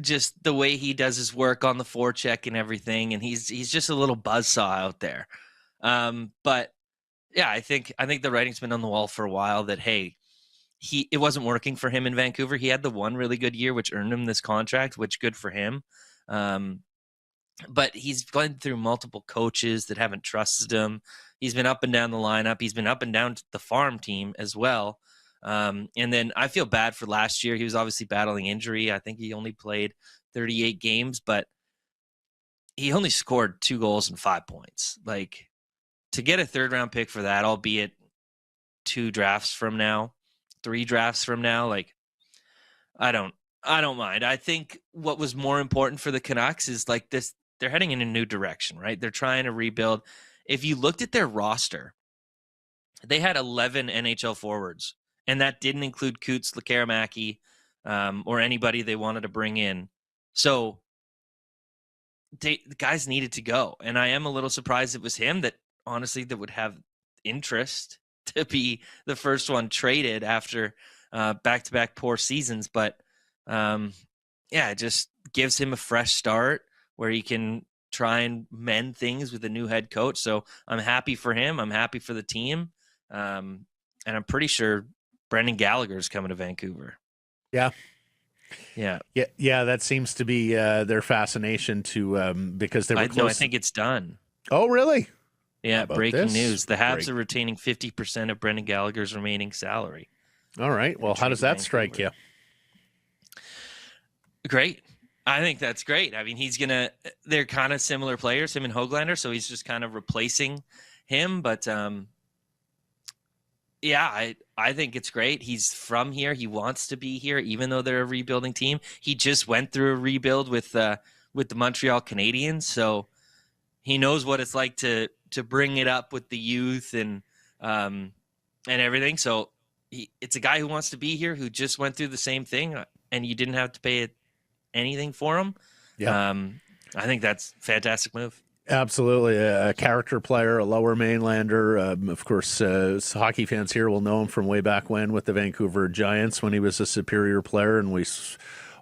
just the way he does his work on the forecheck and everything, and he's just a little buzzsaw out there. But yeah, I think the writing's been on the wall for a while that, hey, it wasn't working for him in Vancouver. He had the one really good year, which earned him this contract, which good for him. But he's gone through multiple coaches that haven't trusted him. He's been up and down the lineup. He's been up and down the farm team as well. And then I feel bad for last year. He was obviously battling injury. I think he only played 38 games, but he only scored 2 goals and 5 points. Like, to get a third-round pick for that, albeit 2 drafts from now, 3 drafts from now, like, I don't mind. I think what was more important for the Canucks is, like, this, they're heading in a new direction, right? They're trying to rebuild. If you looked at their roster, they had 11 NHL forwards, and that didn't include Coots, Lekaramaki, or anybody they wanted to bring in. So the guys needed to go, and I am a little surprised it was him that, honestly, that would have interest to be the first one traded after back-to-back poor seasons. But it just gives him a fresh start where he can try and mend things with a new head coach. So I'm happy for him. I'm happy for the team. And I'm pretty sure Brendan Gallagher is coming to Vancouver. Yeah. Yeah. That seems to be their fascination to because they were close. No, I think it's done. Oh, really? Yeah, breaking this? news. The Habs are retaining 50% of Brendan Gallagher's remaining salary. All right. Well, how does that strike you? Great. I think that's great. I mean, they're kind of similar players, him and Höglander, so he's just kind of replacing him. But I think it's great. He's from here. He wants to be here, even though they're a rebuilding team. He just went through a rebuild with the Montreal Canadiens, so he knows what it's like to bring it up with the youth and everything. So it's a guy who wants to be here, who just went through the same thing, and you didn't have to pay anything for him. Yeah. I think that's a fantastic move. Absolutely. A character player, a Lower Mainlander. Of course, hockey fans here will know him from way back when with the Vancouver Giants when he was a Superior player, and we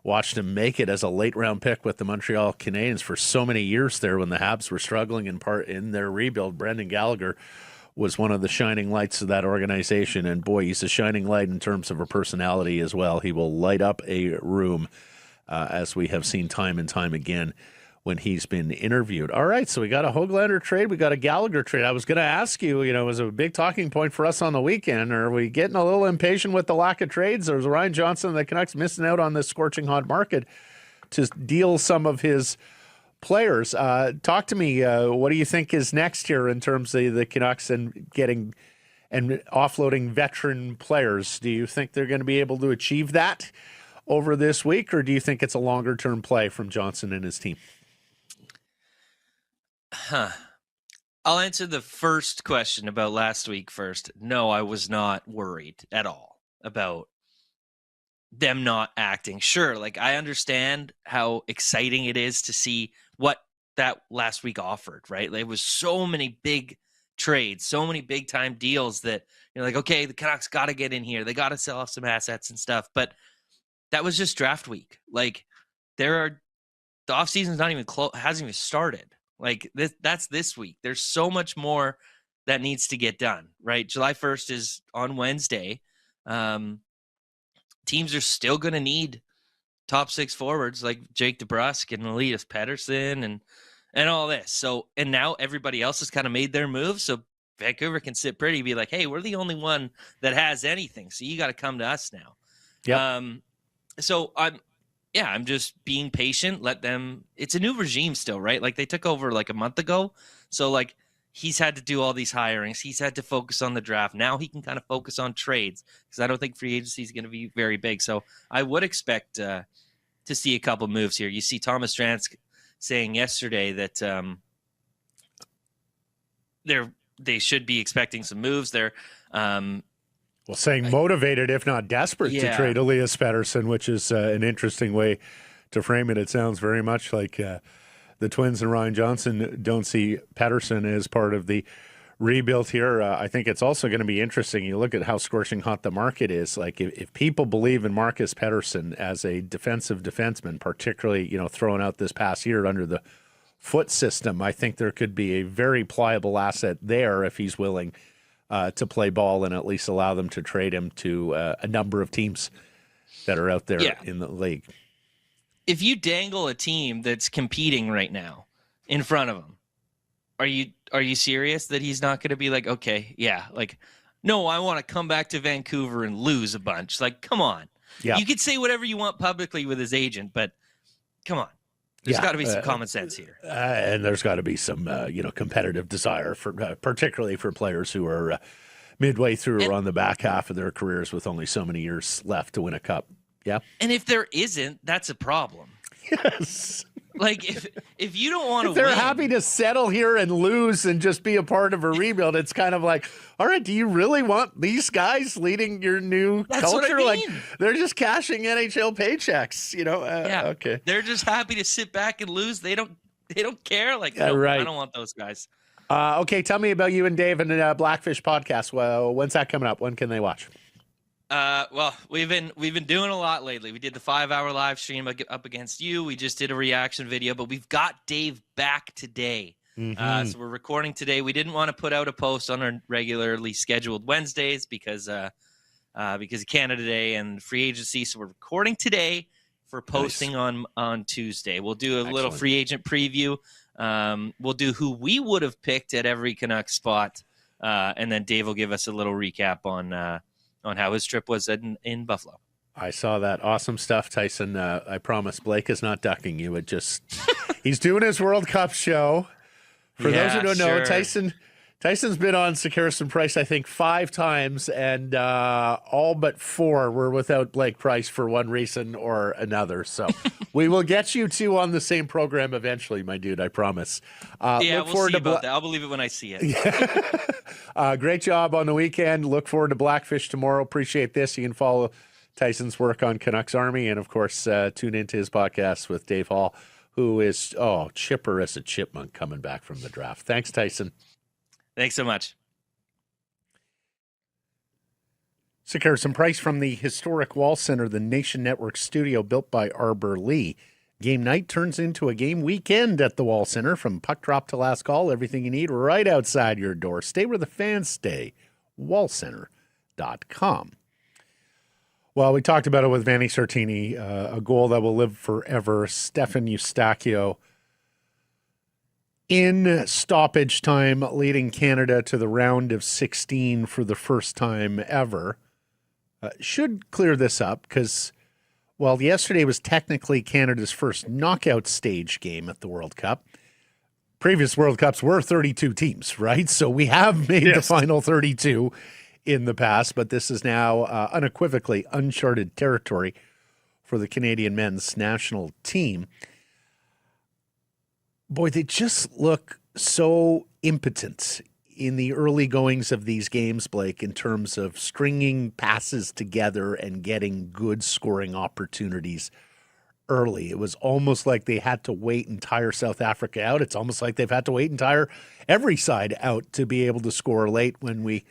watched him make it as a late-round pick with the Montreal Canadiens for so many years there when the Habs were struggling in their rebuild. Brendan Gallagher was one of the shining lights of that organization, and boy, he's a shining light in terms of a personality as well. He will light up a room, as we have seen time and time again when he's been interviewed. All right, so we got a Höglander trade. We got a Gallagher trade. I was going to ask you, it was a big talking point for us on the weekend. Are we getting a little impatient with the lack of trades? Or is Ryan Johnson and the Canucks missing out on this scorching hot market to deal some of his players? Talk to me. What do you think is next here in terms of the Canucks and getting and offloading veteran players? Do you think they're going to be able to achieve that over this week, or do you think it's a longer-term play from Johnson and his team? I'll answer the first question about last week first. No, I was not worried at all about them not acting. Sure, like, I understand how exciting it is to see what that last week offered, right? Like, it was so many big trades, so many big time deals that you're like, okay, the Canucks got to get in here. They got to sell off some assets and stuff. But that was just draft week. Like, the offseason's not even hasn't even started. Like, that's this week. There's so much more that needs to get done, right? July 1st is on Wednesday. teams are still going to need top 6 forwards like Jake DeBrusk and Elias Pettersson and all this. So, and now everybody else has kind of made their move. So Vancouver can sit pretty, be like, hey, we're the only one that has anything. So you got to come to us now. Yeah. So I'm just being patient. Let them, it's a new regime still, right? Like they took over like a month ago. So like he's had to do all these hirings. He's had to focus on the draft. Now he can kind of focus on trades because I don't think free agency is going to be very big. So I would expect to see a couple moves here. You see Thomas Stransk saying yesterday that they should be expecting some moves there. Saying motivated, if not desperate, to trade Elias Pettersson, which is an interesting way to frame it. It sounds very much like the Twins and Ryan Johnson don't see Pettersson as part of the rebuild here. I think it's also going to be interesting. You look at how scorching hot the market is. Like if people believe in Marcus Pettersson as a defensive defenseman, particularly, thrown out this past year under the foot system, I think there could be a very pliable asset there if he's willing to play ball and at least allow them to trade him to a number of teams that are out there in the league. If you dangle a team that's competing right now in front of him, are you serious that he's not going to be like, okay, no, I want to come back to Vancouver and lose a bunch. Like, come on. Yeah. You could say whatever you want publicly with his agent, but come on. There's got to be some common sense here. And there's got to be some, competitive desire, for particularly for players who are midway through or on the back half of their careers with only so many years left to win a cup. Yeah. And if there isn't, that's a problem. Yes. Like if you don't want to win. They're happy to settle here and lose and just be a part of a rebuild. It's kind of like, all right, do you really want these guys leading your new culture? What I mean. Like they're just cashing NHL paychecks, Okay. They're just happy to sit back and lose. They don't care. Like, no, right. I don't want those guys. Okay. Tell me about you and Dave and the Blackfish podcast. Well, when's that coming up? When can they watch? Well, we've been doing a lot lately. We did the 5-hour live stream up against you. We just did a reaction video, but we've got Dave back today. Mm-hmm. So we're recording today. We didn't want to put out a post on our regularly scheduled Wednesdays because of Canada Day and free agency. So we're recording today for posting on Tuesday. We'll do a little free agent preview. We'll do who we would have picked at every Canucks spot, and then Dave will give us a little recap on how his trip was in Buffalo. I saw that. Awesome stuff, Tyson. I promise Blake is not ducking you. He's doing his World Cup show. For those who don't know, Tyson's been on Sekeres and Price, I think, 5 times, and all but 4 were without Blake Price for one reason or another. So we will get you 2 on the same program eventually, my dude, I promise. We'll see about that. I'll believe it when I see it. Great job on the weekend. Look forward to Blackfish tomorrow. Appreciate this. You can follow Tyson's work on Canucksarmy and, of course, tune into his podcast with Dave Hall, who is, chipper as a chipmunk coming back from the draft. Thanks, Tyson. Thanks so much. Sekeres and Price from the historic Wall Center, the Nation Network studio built by Arbor Lee. Game night turns into a game weekend at the Wall Center. From puck drop to last call, everything you need right outside your door. Stay where the fans stay. wallcenter.com. Well, we talked about it with Vanni Sartini, a goal that will live forever. Stefan Eustachio in stoppage time, leading Canada to the round of 16 for the first time ever. Should clear this up because, while yesterday was technically Canada's first knockout stage game at the World Cup, previous World Cups were 32 teams, right? So we have made the final 32 in the past, but this is now unequivocally uncharted territory for the Canadian men's national team. Boy, they just look so impotent in the early goings of these games, Blake, in terms of stringing passes together and getting good scoring opportunities early. It was almost like they had to wait and tire South Africa out. It's almost like they've had to wait and tire every side out to be able to score late when we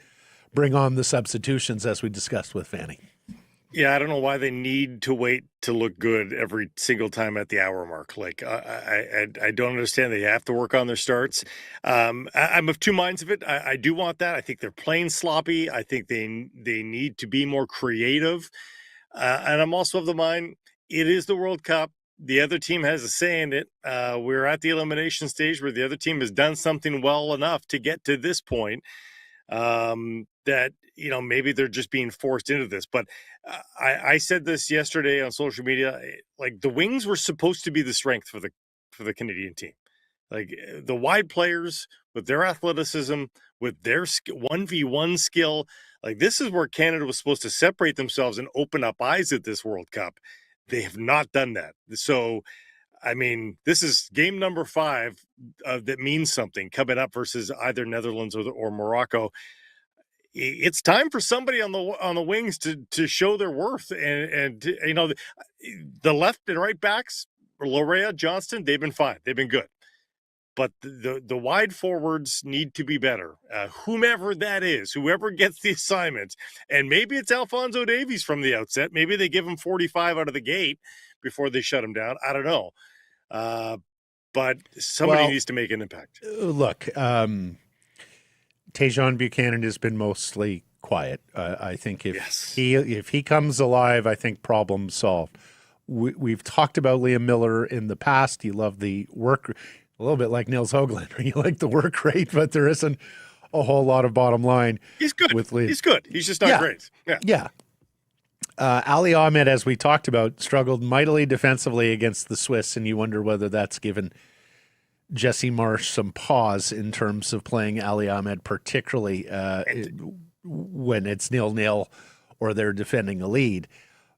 bring on the substitutions, as we discussed with Vanni. Yeah, I don't know why they need to wait to look good every single time at the hour mark. Like, I don't understand. They have to work on their starts. I'm of two minds of it. I do want that. I think they're playing sloppy. I think they need to be more creative. And I'm also of the mind, it is the World Cup. The other team has a say in it. We're at the elimination stage where the other team has done something well enough to get to this point, that, maybe they're just being forced into this. But I said this yesterday on social media, like the wings were supposed to be the strength for the Canadian team. Like the wide players with their athleticism, with their 1v1 skill, like this is where Canada was supposed to separate themselves and open up eyes at this World Cup. They have not done that. So, I mean, this is game number 5 that means something coming up versus either Netherlands or Morocco. It's time for somebody on the wings to show their worth, and the left and right backs, Lorea, Johnston, they've been fine, they've been good, but the wide forwards need to be better. Whomever that is, whoever gets the assignment, and maybe it's Alphonso Davies from the outset. Maybe they give him 45 out of the gate before they shut him down. I don't know, but somebody needs to make an impact. Look. Tajon Buchanan has been mostly quiet. I think if he comes alive, I think problem solved. We've talked about Liam Miller in the past. You love the work, a little bit like Nils Höglander. You like the work rate, but there isn't a whole lot of bottom line. He's good. With Liam. He's good. He's just not great. Yeah. Ali Ahmed, as we talked about, struggled mightily defensively against the Swiss, and you wonder whether that's given Jesse Marsh some pause in terms of playing Ali Ahmed, particularly when it's 0-0 or they're defending a lead.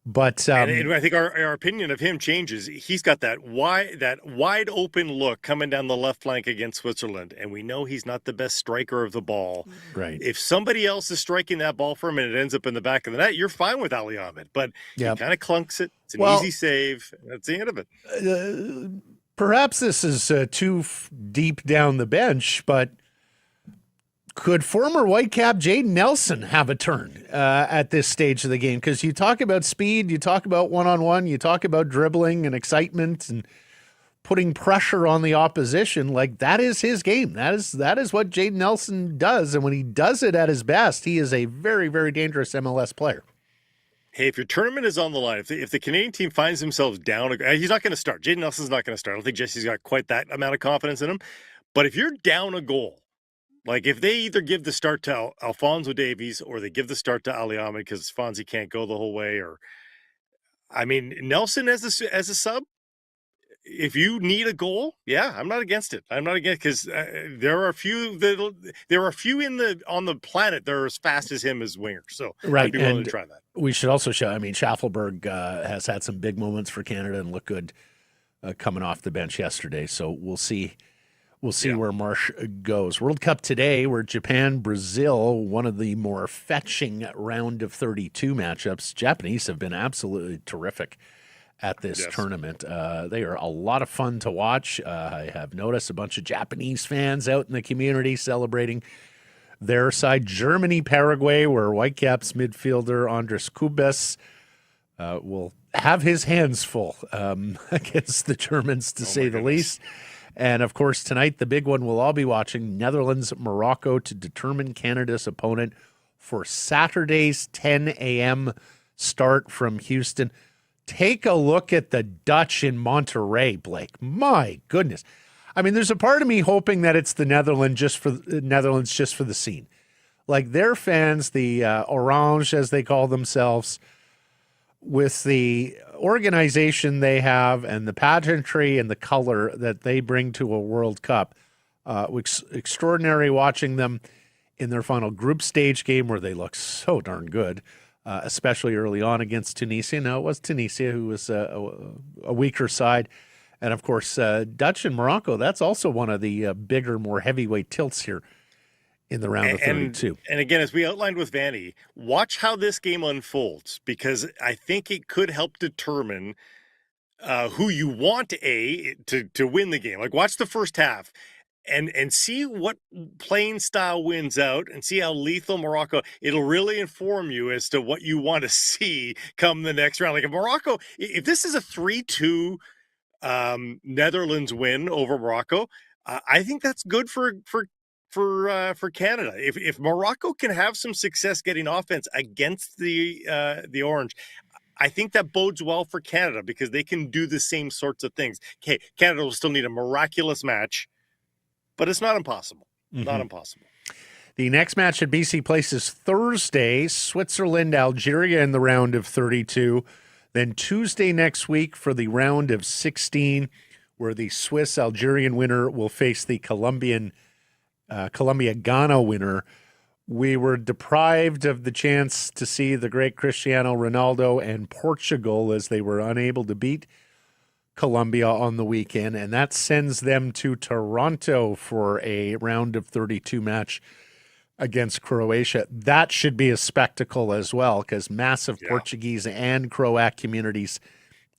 But and I think our opinion of him changes. He's got that wide open look coming down the left flank against Switzerland, and we know he's not the best striker of the ball. Right. If somebody else is striking that ball for him and it ends up in the back of the net, you're fine with Ali Ahmed. But he kind of clunks it. It's an easy save. That's the end of it. Perhaps this is too deep down the bench, but could former Whitecap Jaden Nelson have a turn at this stage of the game? Because you talk about speed, you talk about one-on-one, you talk about dribbling and excitement and putting pressure on the opposition. Like, that is his game. That is what Jaden Nelson does. And when he does it at his best, he is a very, very dangerous MLS player. Hey, if your tournament is on the line, if the Canadian team finds themselves down, he's not going to start. Jaden Nelson's not going to start. I don't think Jesse's got quite that amount of confidence in him. But if you're down a goal, like if they either give the start to Alphonso Davies or they give the start to Ali Ahmed because Fonzie can't go the whole way, Nelson as a sub, if you need a goal, I'm not against it. I'm not against, because there are a few on the planet that are as fast as him as wingers. So I'd be willing to try that. We should also show. Schaffelberg has had some big moments for Canada and looked good coming off the bench yesterday. So we'll see. We'll see where Marsh goes. World Cup today, where Japan, Brazil, one of the more fetching round of 32 matchups. Japanese have been absolutely terrific at this tournament. They are a lot of fun to watch. I have noticed a bunch of Japanese fans out in the community celebrating their side. Germany, Paraguay, where Whitecaps midfielder Andres Kubes will have his hands full against the Germans, to say the least. And, of course, tonight, the big one we'll all be watching, Netherlands, Morocco, to determine Canada's opponent for Saturday's 10 a.m. start from Houston. Take a look at the Dutch in Monterrey, Blake. My goodness. There's a part of me hoping that it's the Netherlands just for the scene. Like, their fans, the Orange, as they call themselves, with the organization they have and the pageantry and the color that they bring to a World Cup. Extraordinary watching them in their final group stage game where they look so darn good, especially early on against Tunisia. Now, it was Tunisia who was a weaker side. And, of course, Dutch and Morocco, that's also one of the bigger, more heavyweight tilts here in the round of 32. And again, as we outlined with Vanni, watch how this game unfolds, because I think it could help determine who you want to win the game. Like, watch the first half and see what playing style wins out, and see how lethal Morocco. It'll really inform you as to what you want to see come the next round. Like, if this is a 3-2 Netherlands win over Morocco, I think that's good for Canada. If Morocco can have some success getting offense against the Orange, I think that bodes well for Canada because they can do the same sorts of things. Okay, Canada will still need a miraculous match, but it's not impossible. Not impossible. The next match at BC Place is Thursday, Switzerland, Algeria in the round of 32. Then Tuesday next week for the round of 16, where the Swiss-Algerian winner will face the Colombia-Ghana winner. We were deprived of the chance to see the great Cristiano Ronaldo and Portugal as they were unable to beat Colombia on the weekend, and that sends them to Toronto for a round of 32 match against Croatia. That should be a spectacle as well because massive Portuguese and Croat communities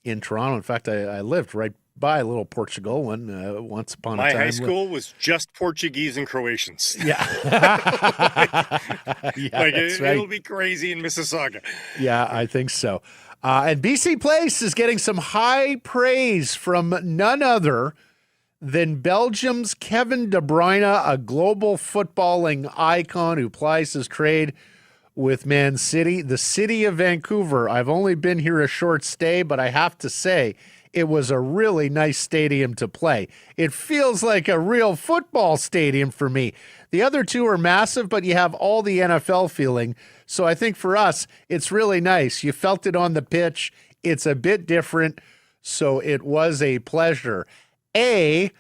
in Toronto. In fact, I lived right by little Portugal once upon a time. My high school was just Portuguese and Croatians. Yeah. It'll be crazy in Mississauga. Yeah, I think so. And BC Place is getting some high praise from none other than Belgium's Kevin De Bruyne, a global footballing icon who plies his trade with Man City. The city of Vancouver, I've only been here a short stay, but I have to say it was a really nice stadium to play. It feels like a real football stadium for me. The other two are massive, but you have all the NFL feeling. So I think for us, it's really nice. You felt it on the pitch. It's a bit different, so it was a pleasure. I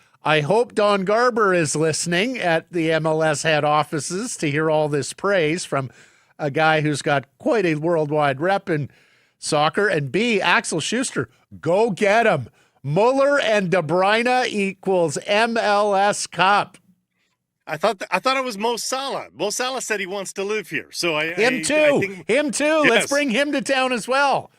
hope Don Garber is listening at the MLS head offices to hear all this praise from a guy who's got quite a worldwide rep in soccer. And B, Axel Schuster, go get him. Muller and De Bruyne equals MLS Cup. I thought it was Mo Salah. Mo Salah said he wants to live here. So Him too. Yes. Let's bring him to town as well.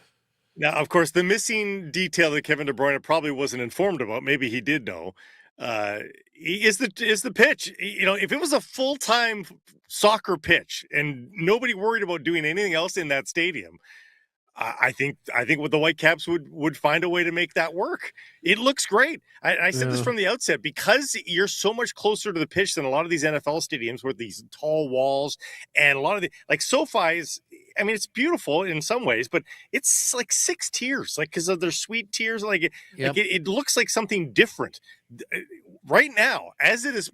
Now, of course, the missing detail that Kevin De Bruyne probably wasn't informed about, maybe he did know, is the pitch. You know, if it was a full-time soccer pitch and nobody worried about doing anything else in that stadium, I think what the Whitecaps would find a way to make that work. It looks great. I said this from the outset, because you're so much closer to the pitch than a lot of these NFL stadiums with these tall walls, and a lot of like SoFi is, I mean, it's beautiful in some ways, but it's like 6 tiers, like because of their suite tiers. It looks like something different right now, as it is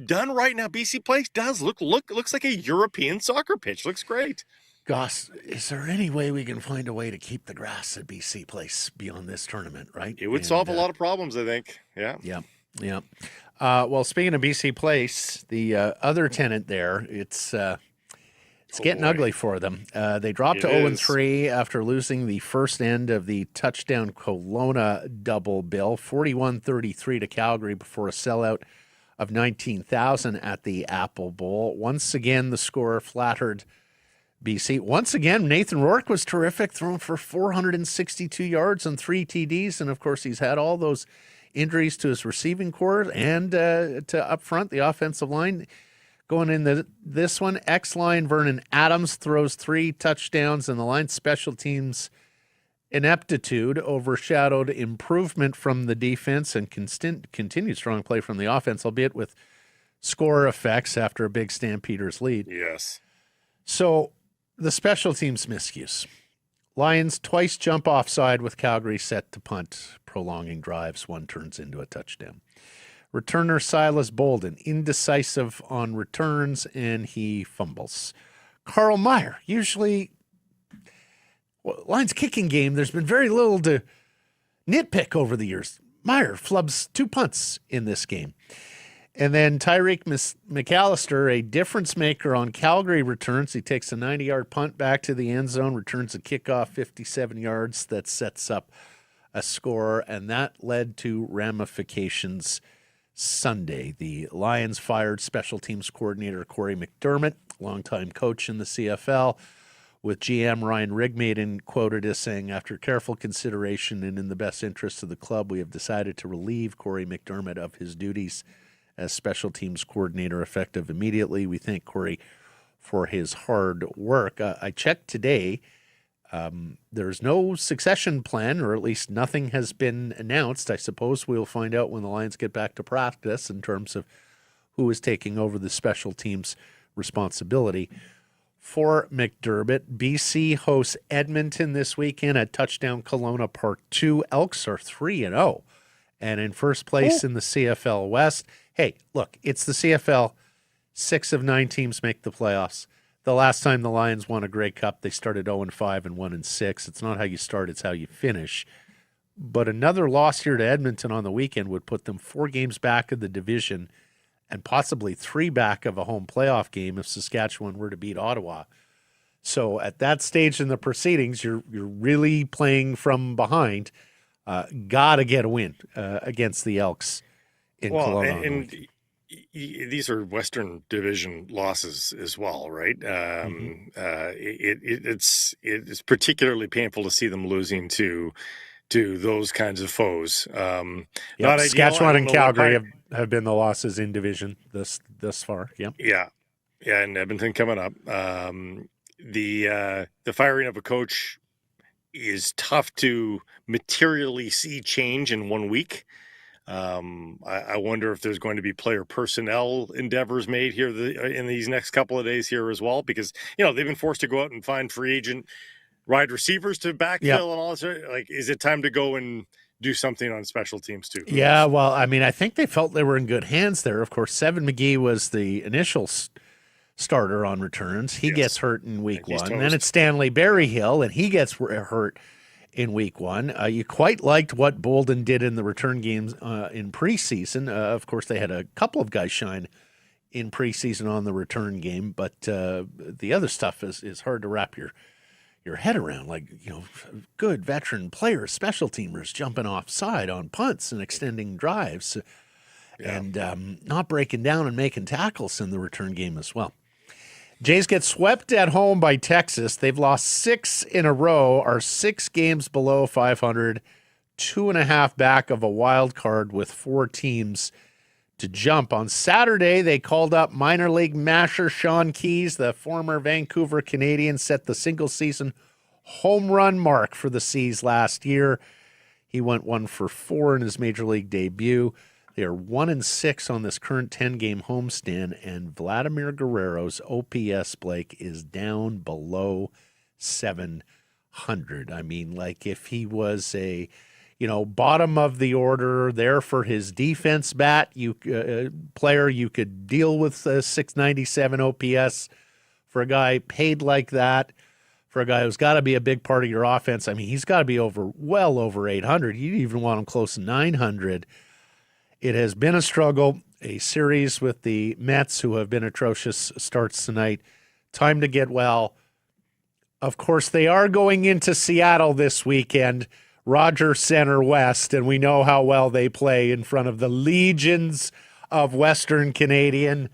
done right now. BC Place does looks like a European soccer pitch. Looks great. Goss, is there any way we can find a way to keep the grass at BC Place beyond this tournament, right? It would solve a lot of problems, I think. Yeah. Yeah. Well, speaking of BC Place, the other tenant there, it's getting ugly for them. They dropped to 0-3 after losing the first end of the touchdown Kelowna double bill, 41-33 to Calgary before a sellout of 19,000 at the Apple Bowl. Once again, the score flattered BC. Once again, Nathan Rourke was terrific, throwing for 462 yards and 3 TDs. And, of course, he's had all those injuries to his receiving corps and to up front, the offensive line. Going into this one, X-line Vernon Adams throws 3 touchdowns, and the line special teams ineptitude overshadowed improvement from the defense and continued strong play from the offense, albeit with score effects after a big Stampeders lead. Yes. So the special teams miscues. Lions twice jump offside with Calgary set to punt, prolonging drives. One turns into a touchdown. Returner Silas Bolden, indecisive on returns, and he fumbles. Carl Meyer, usually Lions kicking game, there's been very little to nitpick over the years. Meyer flubs 2 punts in this game. And then Tyreek McAllister, a difference maker on Calgary returns. He takes a 90-yard punt back to the end zone, returns a kickoff 57 yards that sets up a score, and that led to ramifications Sunday. The Lions fired special teams coordinator Corey McDermott, longtime coach in the CFL, with GM Ryan Rigmaiden quoted as saying, "After careful consideration and in the best interest of the club, we have decided to relieve Corey McDermott of his duties as special teams coordinator effective immediately. We thank Corey for his hard work." I checked today. There's no succession plan, or at least nothing has been announced. I suppose we'll find out when the Lions get back to practice in terms of who is taking over the special teams responsibility for McDermott. BC hosts Edmonton this weekend at Touchdown Kelowna Park 2. Elks are 3-0 and in first place in the CFL West. Hey, look, it's the CFL. 6 of 9 teams make the playoffs. The last time the Lions won a Grey Cup, they started 0-5 and 1-6. It's not how you start, it's how you finish. But another loss here to Edmonton on the weekend would put them 4 games back of the division and possibly 3 back of a home playoff game if Saskatchewan were to beat Ottawa. So at that stage in the proceedings, you're really playing from behind. Got to get a win against the Elks in Kelowna. And these are Western Division losses as well, right? It's particularly painful to see them losing to those kinds of foes. Saskatchewan and Calgary have been the losses in division this far. Yep. Yeah, and Edmonton coming up. The firing of a coach is tough to materially see change in 1 week. I wonder if there's going to be player personnel endeavors made here in these next couple of days here as well, because they've been forced to go out and find free agent wide receivers to backfill and all this. Like, is it time to go and do something on special teams too? Yeah, well, I mean, I think they felt they were in good hands there. Of course, Seven McGee was the initial starter on returns. He gets hurt in week 1. Toast. Then it's Stanley Berryhill, and he gets hurt in week 1. You quite liked what Bolden did in the return games in preseason. Of course, they had a couple of guys shine in preseason on the return game, but the other stuff is hard to wrap your head around. Like, good veteran players, special teamers jumping offside on punts and extending drives and not breaking down and making tackles in the return game as well. Jays get swept at home by Texas. They've lost 6 in a row, are 6 games below 500, 2.5 back of a wild card with 4 teams to jump. On Saturday, they called up minor league masher Sean Keyes, the former Vancouver Canadian, set the single-season home run mark for the Seas last year. He went 1 for 4 in his major league debut. They are 1-6 on this current 10-game homestand, and Vladimir Guerrero's OPS, Blake, is down below 700. I mean, like, if he was a, bottom of the order there for his defense bat, player, you could deal with 697 OPS. For a guy paid like that, for a guy who's got to be a big part of your offense, I mean, he's got to be well over 800. You even want him close to 900. It has been a struggle, a series with the Mets, who have been atrocious, starts tonight. Time to get well. Of course, they are going into Seattle this weekend, Rogers Center West, and we know how well they play in front of the legions of Western Canadian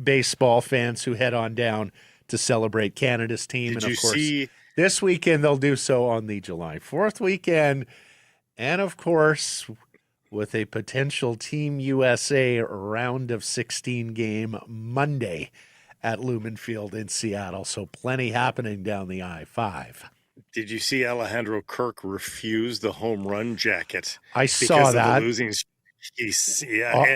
baseball fans who head on down to celebrate Canada's team. Did and you of course, see this weekend they'll do so on the July 4th weekend. And of course, with a potential Team USA round of 16 game Monday at Lumen Field in Seattle. So plenty happening down the I-5. Did you see Alejandro Kirk refuse the home run jacket? I saw that. Of the losing.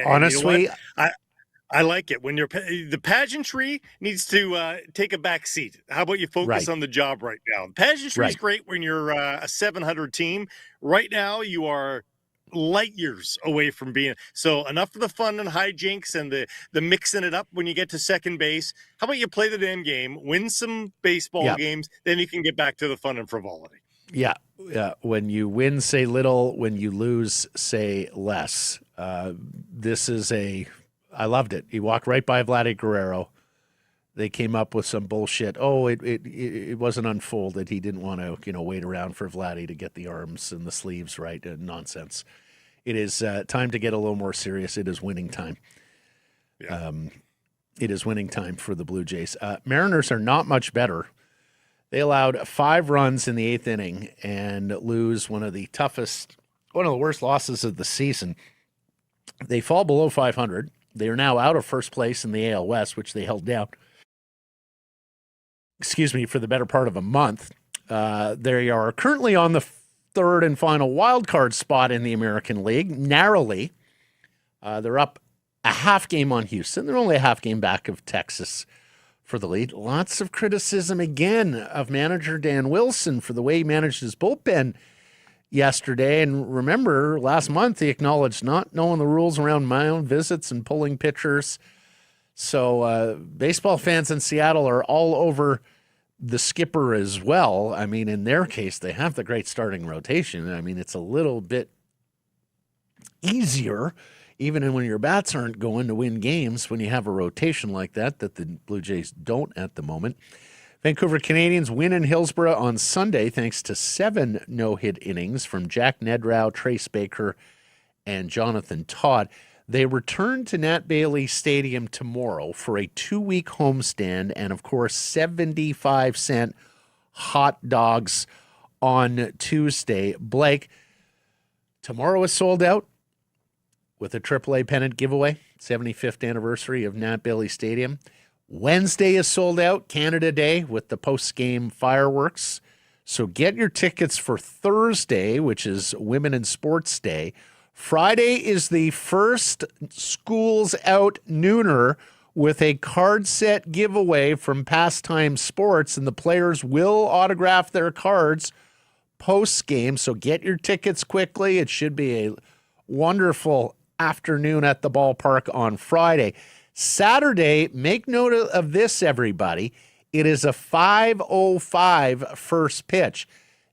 Honestly, I like it when the pageantry needs to take a back seat. How about you focus on the job right now? The pageantry is great when you're a 700 team. Right now, you are light years away from being. So enough of the fun and hijinks and the mixing it up when you get to second base. How about you play the damn game, win some baseball games, then you can get back to the fun and frivolity. Yeah. When you win, say little. When you lose, say less. This is I loved it. He walked right by Vladdy Guerrero. They came up with some bullshit. Oh, it wasn't unfolded. He didn't want to, wait around for Vladdy to get the arms and the sleeves right. Nonsense. It is time to get a little more serious. It is winning time. Yeah. It is winning time for the Blue Jays. Mariners are not much better. They allowed 5 runs in the 8th inning and lose one of the worst losses of the season. They fall below 500. They are now out of first place in the AL West, which they held down, for the better part of a month. They are currently on the 3rd and final wild card spot in the American League, narrowly. They're up a half game on Houston. They're only a half game back of Texas for the lead. Lots of criticism again of manager Dan Wilson for the way he managed his bullpen yesterday. And remember, last month he acknowledged not knowing the rules around mound visits and pulling pitchers. So baseball fans in Seattle are all over the skipper as well. I mean, in their case, they have the great starting rotation. I mean, it's a little bit easier, even when your bats aren't going, to win games when you have a rotation like that the Blue Jays don't at the moment. Vancouver Canadians win in Hillsborough on Sunday thanks to 7 no-hit innings from Jack Nedrau, Trace Baker, and Jonathan Todd. They return to Nat Bailey Stadium tomorrow for a 2-week homestand and, of course, 75-cent hot dogs on Tuesday. Blake, tomorrow is sold out with a AAA pennant giveaway, 75th anniversary of Nat Bailey Stadium. Wednesday is sold out, Canada Day, with the post-game fireworks. So get your tickets for Thursday, which is Women in Sports Day. Friday is the first Schools Out Nooner with a card set giveaway from Pastime Sports, and the players will autograph their cards post-game. So get your tickets quickly. It should be a wonderful afternoon at the ballpark on Friday. Saturday, make note of this, everybody. It is a 5:05 first pitch.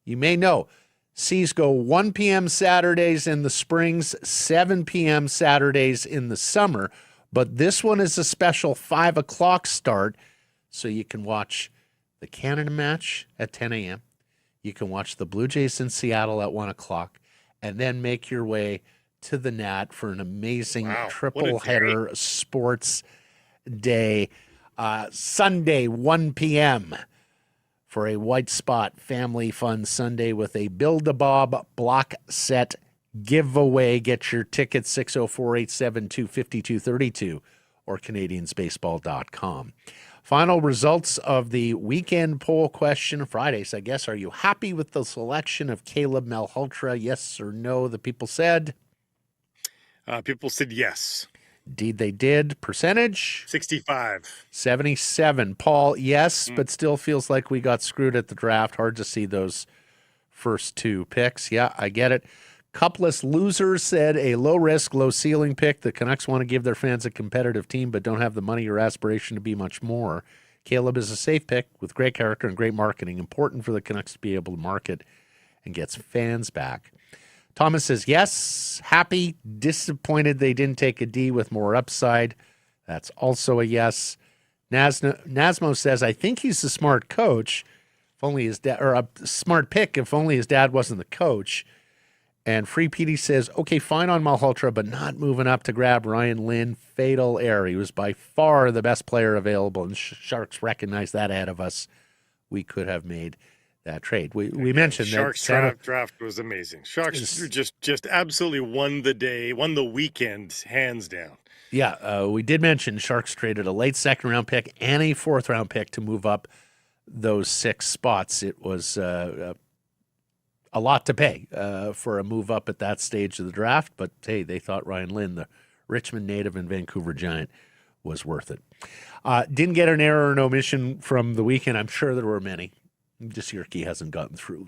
You may know, C's go 1 p.m. Saturdays in the springs, 7 p.m. Saturdays in the summer. But this one is a special 5 o'clock start, so you can watch the Canada match at 10 a.m. You can watch the Blue Jays in Seattle at 1 o'clock, and then make your way to the Nat for an amazing triple header sports day. Sunday, 1 p.m. for a White Spot Family Fun Sunday with a Build-A-Bob block set giveaway. Get your tickets 604-872-5232 or CanadiansBaseball.com. Final results of the weekend poll question Fridays, I guess. Are you happy with the selection of Caleb Malhotra? Yes or no? The people said. People said yes. Indeed, they did. Percentage? 65. 77. Paul, yes, but still feels like we got screwed at the draft. Hard to see those first 2 picks. Yeah, I get it. Cupless Losers said a low-risk, low-ceiling pick. The Canucks want to give their fans a competitive team but don't have the money or aspiration to be much more. Caleb is a safe pick with great character and great marketing. Important for the Canucks to be able to market and get fans back. Thomas says, yes, happy, disappointed they didn't take a D with more upside. That's also a yes. Nasmo says, I think he's a smart coach, if only his dad, or a smart pick, if only his dad wasn't the coach. And Free Petey says, okay, fine on Malhotra, but not moving up to grab Ryan Lynn. Fatal error. He was by far the best player available, and Sharks recognize that ahead of us. We could have made that trade. We mentioned Sharks that draft was amazing. Sharks just absolutely won the day, won the weekend, hands down. Yeah, we did mention Sharks traded a late second-round pick and a fourth-round pick to move up those 6 spots. It was a lot to pay for a move up at that stage of the draft, but hey, they thought Ryan Lynn, the Richmond native and Vancouver Giant, was worth it. Didn't get an error or an omission from the weekend. I'm sure there were many. Just Yerke hasn't gotten through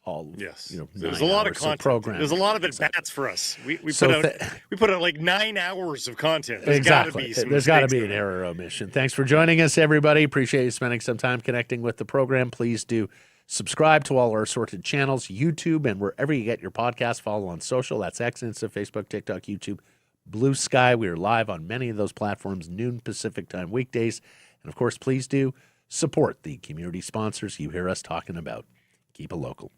all. Yes, there's a lot of content. There's a lot of at-bats for us. We put out like 9 hours of content. There's exactly. There's got to be an error or omission. Thanks for joining us, everybody. Appreciate you spending some time connecting with the program. Please do subscribe to all our assorted channels, YouTube, and wherever you get your podcasts. Follow on social. That's X, Insta, Facebook, TikTok, YouTube, Blue Sky. We are live on many of those platforms, noon Pacific time weekdays. And of course, please do support the community sponsors you hear us talking about. Keep it local.